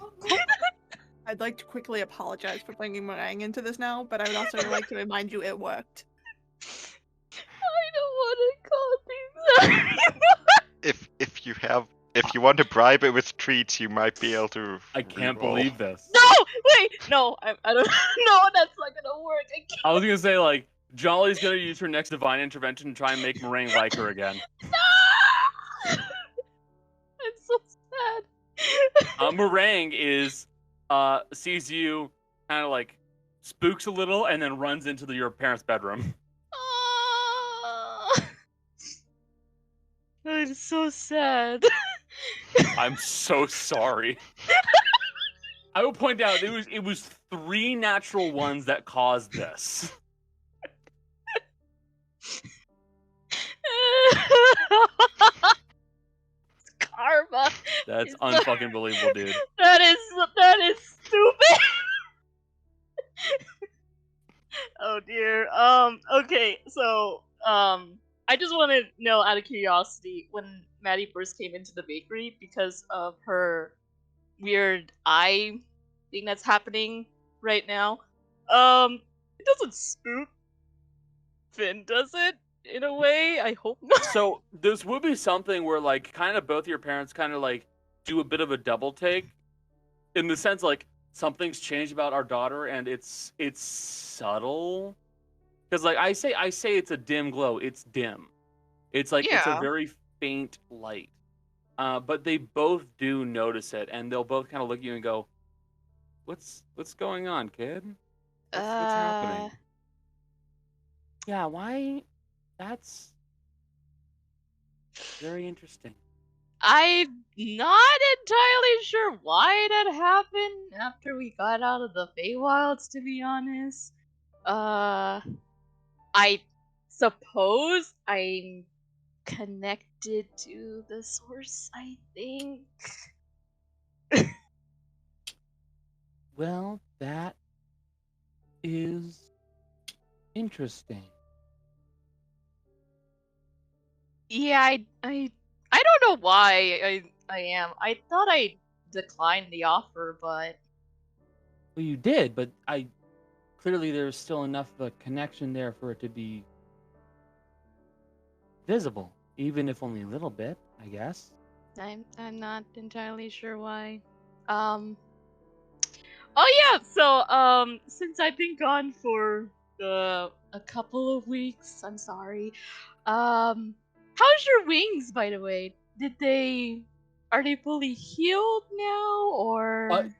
I'd like to quickly apologize for bringing Meringue into this now, but I would also like to remind you it worked. I don't want to call things out. if you want to bribe it with treats, you might be able to. I can't re-roll. believe this. No! Wait! No, I don't. No, that's not gonna work. I can't. I was gonna say like Jolly's gonna use her next divine intervention to try and make Meringue like her again. No! I'm so sad. Meringue sees you, kind of like spooks a little, and then runs into your parents' bedroom. Oh, I'm so sad. I'm so sorry. I will point out it was 3 natural ones that caused this. Karma. That's unfucking believable, dude. That is stupid. Oh dear. Okay, so I just want to know out of curiosity when Maddie first came into the bakery because of her weird eye thing that's happening right now. It doesn't spook Finn, does it? In a way, I hope not. So this would be something where like kind of both your parents kind of like do a bit of a double take, in the sense like something's changed about our daughter and it's subtle. Because like I say it's a dim glow. It's dim. It's like it's a Yeah. very faint light. But they both do notice it, and they'll both kind of look at you and go, "What's going on, kid? What's happening?" Yeah, why? That's very interesting. I'm not entirely sure why that happened after we got out of the Feywilds, to be honest. I suppose I'm connected to the source, I think. Well, that is interesting. Yeah, I don't know why I am. I thought I declined the offer, but Well, you did, but clearly there's still enough of a connection there for it to be visible, even if only a little bit, I guess. I'm not entirely sure why. Oh yeah, so since I've been gone for a couple of weeks, I'm sorry. How's your wings, by the way? Are they fully healed now, or?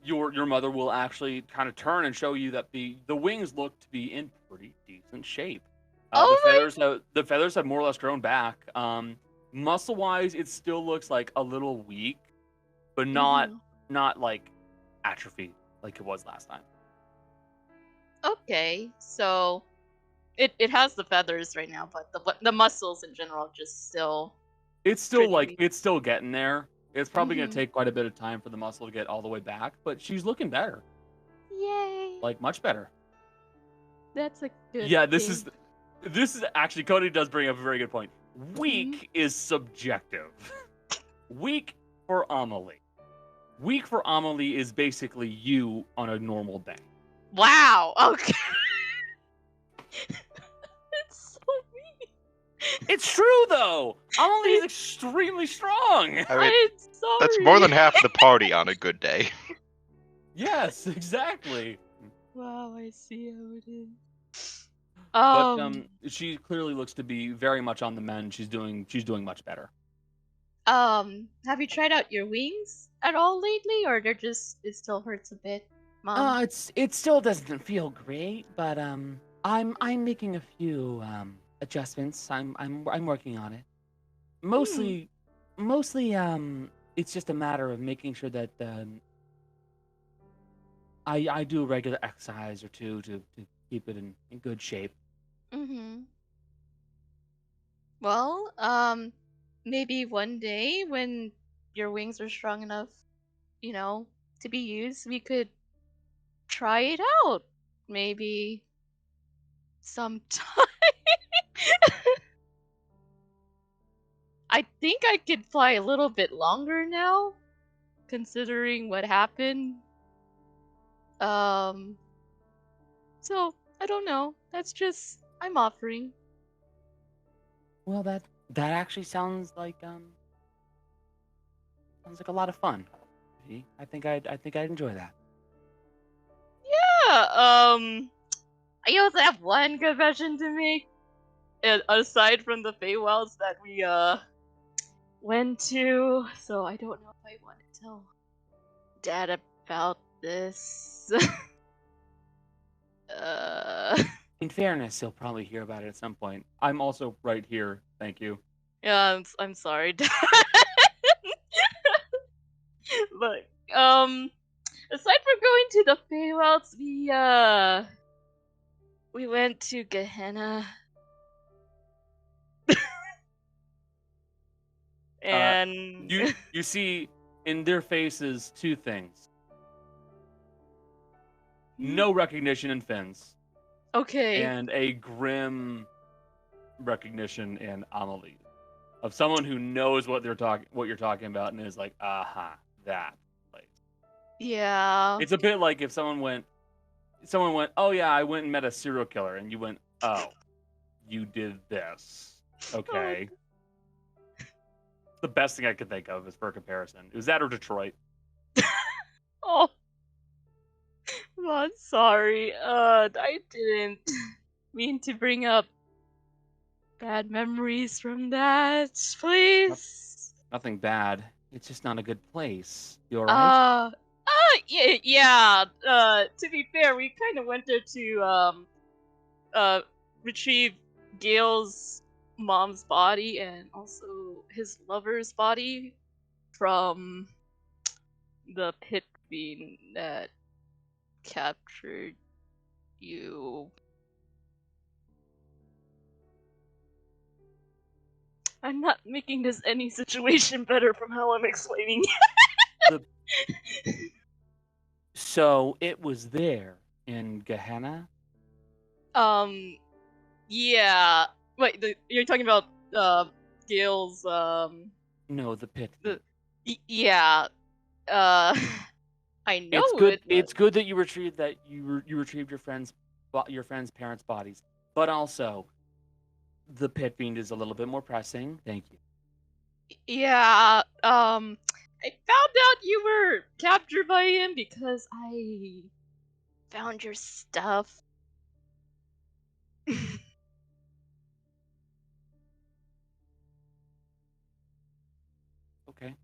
Your mother will actually kind of turn and show you that the wings look to be in pretty decent shape. The feathers have more or less grown back. Muscle wise, it still looks like a little weak, but not like atrophy like it was last time. Okay, so it has the feathers right now, but the muscles in general just still. It's still pretty like weak. it's still getting there. It's probably going Mhm. to take quite a bit of time for the muscle to get all the way back, but she's looking better. Yay! Like much better. That's a good. Yeah, this thing. is actually, Cody does bring up a very good point. Weak is subjective. Weak for Amelie. Weak for Amelie is basically you on a normal day. Wow. Okay. It's so mean. It's true though. Amelie is extremely strong. I mean, I'm sorry. that's more than half the party on a good day. Yes, exactly. Wow, I see how it is. But she clearly looks to be very much on the mend. She's doing much better. Have you tried out your wings at all lately, or it still hurts a bit, Mom? It still doesn't feel great, but I'm making a few adjustments. I'm working on it. Mostly it's just a matter of making sure that I do a regular exercise or two to keep it in good shape. Mm-hmm. Well, maybe one day when your wings are strong enough, to be used, we could try it out. Maybe sometime. I think I could fly a little bit longer now, considering what happened. So I don't know. That's just I'm offering. Well, that actually sounds like a lot of fun. I think I'd enjoy that. Yeah. I also have one confession to make. Aside from the Feywilds that we went to, so I don't know if I want to tell Dad about this. In fairness, he'll probably hear about it at some point. I'm also right here. Thank you. Yeah, I'm sorry, Dad. But aside from going to the Feywilds, we went to Gehenna. And You see in their faces two things. No recognition in Finn's, okay. and a grim recognition in Amelie, of someone who knows what you're talking about, and is like, aha, that place. Yeah. It's a bit like if someone went, oh yeah, I went and met a serial killer, and you went, oh, you did this, okay. The best thing I could think of is for comparison. It was that or Detroit. Oh. I'm sorry. I didn't mean to bring up bad memories from that place. Nothing bad. It's just not a good place. You alright? Yeah. To be fair, we kind of went there to retrieve Gail's mom's body and also his lover's body from the pit fiend that captured you. I'm not making this any situation better from how I'm explaining it. So it was there in Gehenna? Yeah. Wait, you're talking about Gail's No, the pit. Yeah. I know it's good. it. But... It's good that you retrieved your friend's parents' bodies, but also the pit fiend is a little bit more pressing. Thank you. Yeah. I found out you were captured by him because I found your stuff. Okay.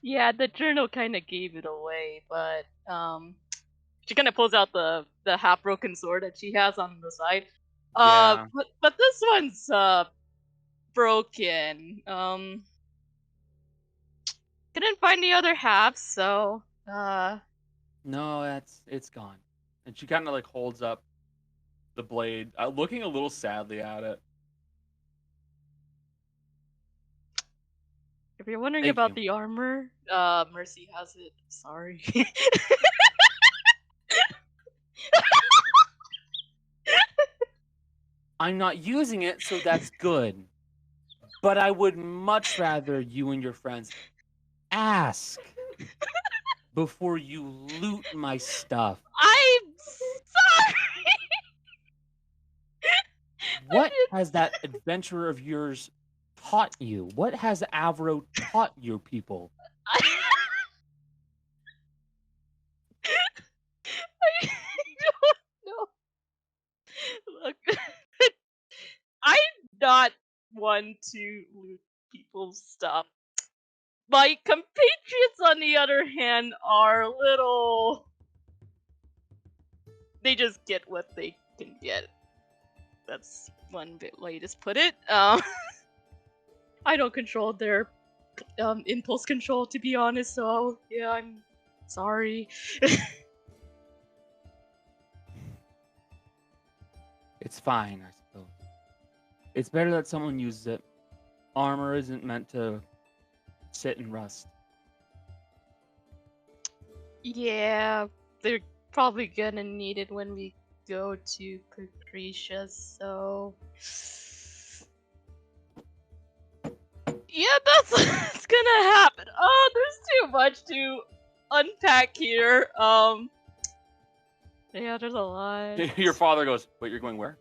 Yeah, the journal kind of gave it away, but she kind of pulls out the half-broken sword that she has on the side. Yeah. But this one's broken. Couldn't find the other half, so No, it's gone. And she kind of like holds up the blade, looking a little sadly at it. If you're wondering Thank about you. the armor, Mercy has it. Sorry. I'm not using it, so that's good. But I would much rather you and your friends ask before you loot my stuff. I'm sorry. What has that adventurer of yours taught you? What has Avro taught you people? I don't know. Look, I'm not one to loot people's stuff. My compatriots, on the other hand, are little. They just get what they can get. That's one way to put it. I don't control their impulse control, to be honest. So yeah, I'm sorry. It's fine, I suppose. It's better that someone uses it. Armor isn't meant to sit and rust. Yeah, they're probably gonna need it when we go to Patricia, so... Yeah, that's what's gonna happen. Oh, there's too much to unpack here. Yeah, there's a lot. Your father goes, wait, you're going where?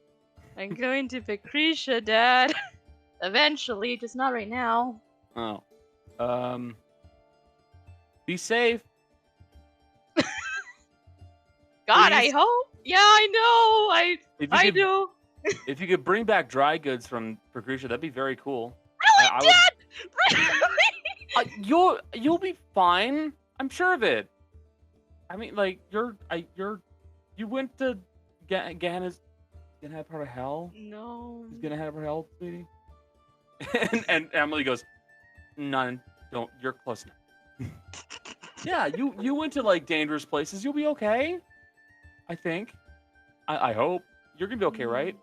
I'm going to Patricia, Dad. Eventually, just not right now. Oh. Be safe. God, Please? I hope. Yeah, I know. I If do. If you could bring back dry goods for Crucia, that'd be very cool. I would... You'll be fine. I'm sure of it. I mean, like you went to Gehenna's gonna have part of hell. No. He's gonna have her hell, sweetie. and Emily goes, none. Don't. You're close enough. Yeah, you went to like dangerous places. You'll be okay. I think. I hope you're gonna be okay, right?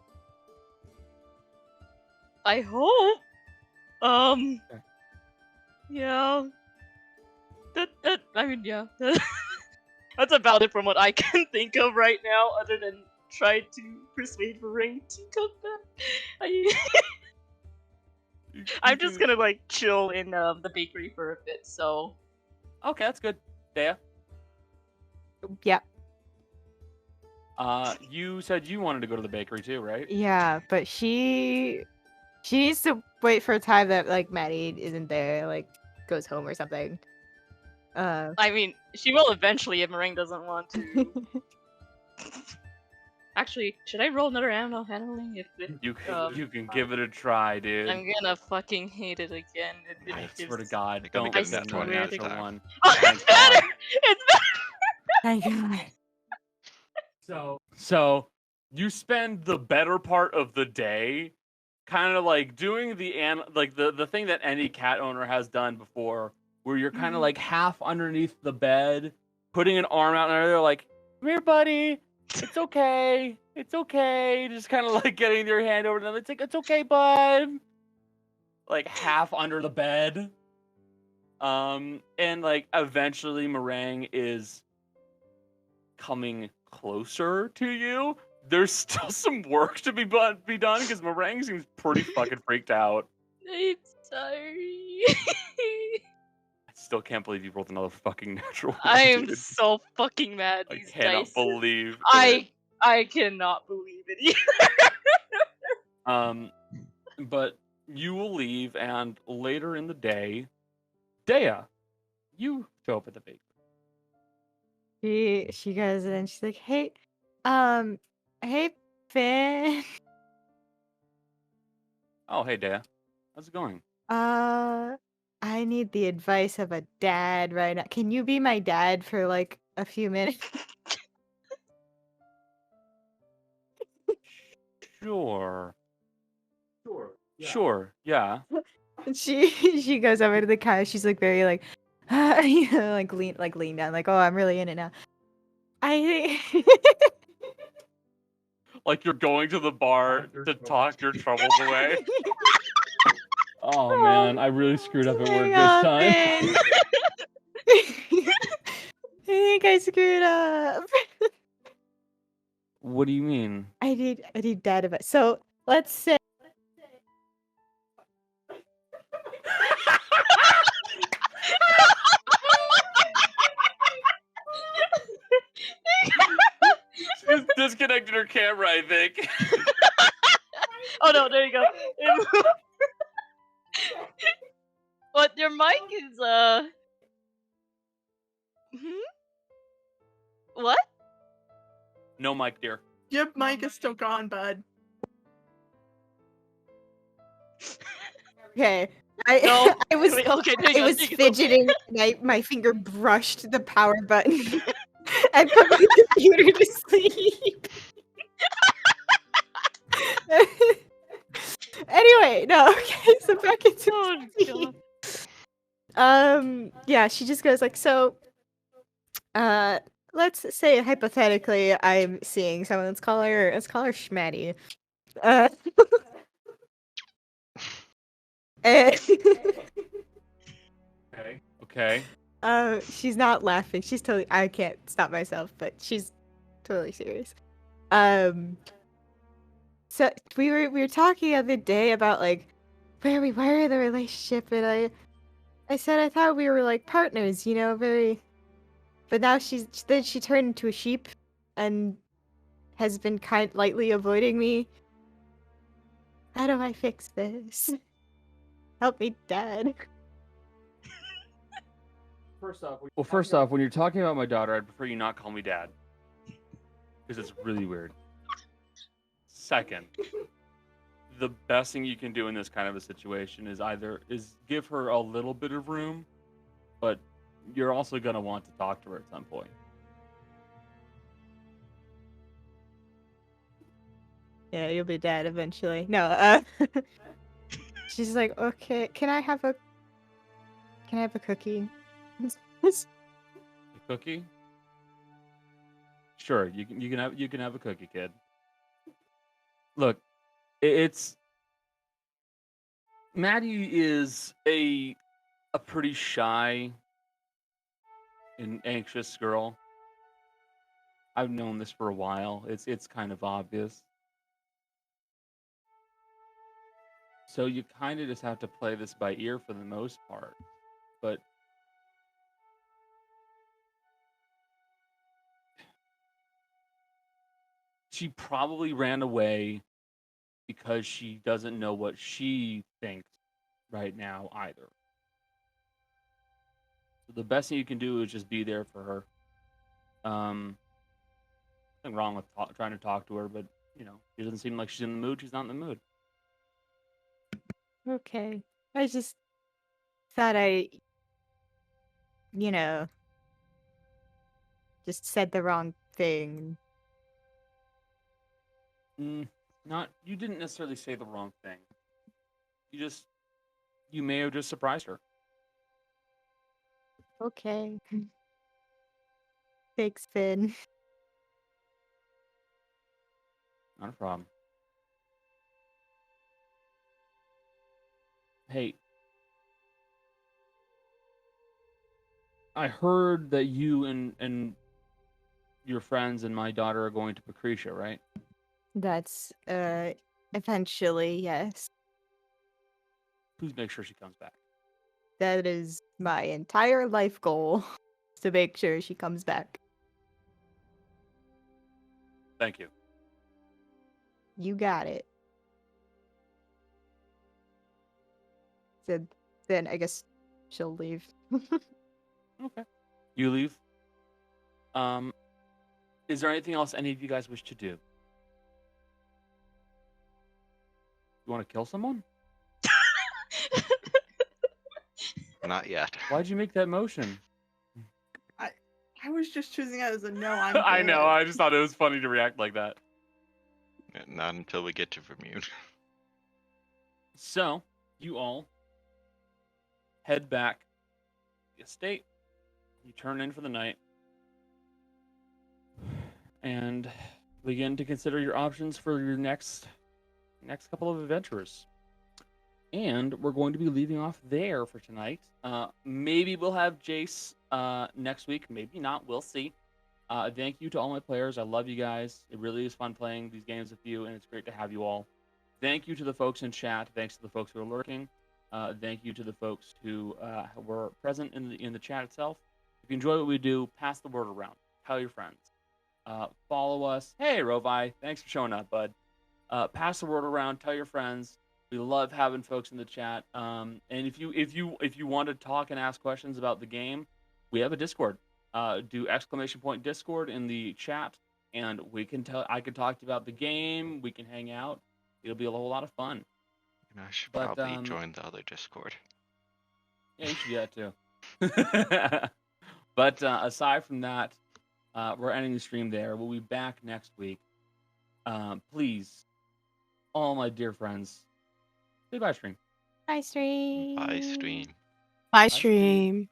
I hope. Okay. Yeah. That I mean, yeah. That's about it from what I can think of right now, other than try to persuade Ring to come back. I'm just gonna like chill in the bakery for a bit. So. Okay, that's good. Dea? Yeah. You said you wanted to go to the bakery too, right? Yeah, but she needs to wait for a time that like Maddie isn't there, like goes home or something. I mean, she will eventually if Meringue doesn't want to. Actually, should I roll another animal handling? If You can give it a try, dude. I'm gonna fucking hate it again. I swear to God, You're gonna don't get get that another 20 out of natural time. one. Oh, Thank it's better! God. It's better! Thank God. So you spend the better part of the day kind of like doing the thing that any cat owner has done before, where you're kind of like half underneath the bed, putting an arm out and they're like, come here, buddy. It's okay. It's okay. Just kind of like getting your hand over them. It's like, it's okay, bud. Like half under the bed. And like eventually Meringue is coming closer to you. There's still some work to be done because Meringue seems pretty fucking freaked out. I'm sorry. I still can't believe you rolled another fucking natural one, I'm dude. so fucking mad. I These cannot dice. believe I cannot believe it either. But you will leave, and later in the day, Dea, you show up at the bakery. She goes and she's like, hey, hey, Finn. Oh, hey, Dea. How's it going? I need the advice of a dad right now. Can you be my dad for like a few minutes? Sure. Sure, yeah. And she goes over to the couch. She's like very like, you know, like lean down, like, oh, I'm really in it now. I think. Like you're going to the bar to talk your troubles away. Oh man, I really screwed up at work this time. Man. I think I screwed up. What do you mean? I need dad advice. So let's say. She's disconnected her camera, I think. Oh no, there you go. But your mic is What? No mic, dear. Your mic is still gone, bud. Okay. No. I was Wait, okay, there you I go, was there you go. fidgeting and my finger brushed the power button and put my computer to sleep. Anyway, no, okay, so back into Oh, God. yeah, she just goes like, so let's say hypothetically I'm seeing someone, let's call her Schmatty. And Okay. she's not laughing. She's totally, I can't stop myself, but she's totally serious. So we were talking the other day about like where we were in the relationship, and I said I thought we were like partners, you know, very. But now she turned into a sheep, and has been lightly avoiding me. How do I fix this? Help me, Dad. First off, when you're talking about my daughter, I'd prefer you not call me dad. Because it's really weird. second, the best thing you can do in this kind of a situation is give her a little bit of room, but you're also going to want to talk to her at some point. Yeah, you'll be dead eventually. No, she's like, okay, can I have a cookie? A cookie? Sure, you can have a cookie, kid. Look, it's Maddie is a pretty shy and anxious girl. I've known this for a while. It's kind of obvious. So you kind of just have to play this by ear for the most part. But she probably ran away because she doesn't know what she thinks right now either. So the best thing you can do is just be there for her. Nothing wrong with trying to talk to her, but she doesn't seem like she's in the mood. She's not in the mood. Okay. I just thought just said the wrong thing. You didn't necessarily say the wrong thing. You may have just surprised her. Okay. Thanks, Finn. Not a problem. Hey, I heard that you and your friends and my daughter are going to Patricia, right? That's eventually, yes. Please make sure she comes back. That is my entire life goal, to make sure she comes back. Thank you. You got it. So then I guess she'll leave. Okay. You leave. Is there anything else any of you guys wish to do? You want to kill someone? Not yet. Why'd you make that motion? I was just choosing it as a no. I know. I just thought it was funny to react like that. Not until we get to Vermute. So, you all head back to the estate. You turn in for the night. And begin to consider your options for your next couple of adventures. And we're going to be leaving off there for tonight. Maybe we'll have Jace next week. Maybe not. We'll see. Thank you to all my players. I love you guys. It really is fun playing these games with you, and it's great to have you all. Thank you to the folks in chat. Thanks to the folks who are lurking. Thank you to the folks who were present in the chat itself. If you enjoy what we do, pass the word around. Tell your friends. Follow us. Hey, Rovi. Thanks for showing up, bud. Pass the word around. Tell your friends. We love having folks in the chat. And if you want to talk and ask questions about the game, we have a Discord. Do !! Discord in the chat, and I can talk to you about the game. We can hang out. It'll be a whole lot of fun. And I should probably join the other Discord. Yeah, you should do that too. But aside from that, we're ending the stream there. We'll be back next week. Please, all my dear friends, say bye, stream. Bye, stream. Bye, stream. Bye, stream.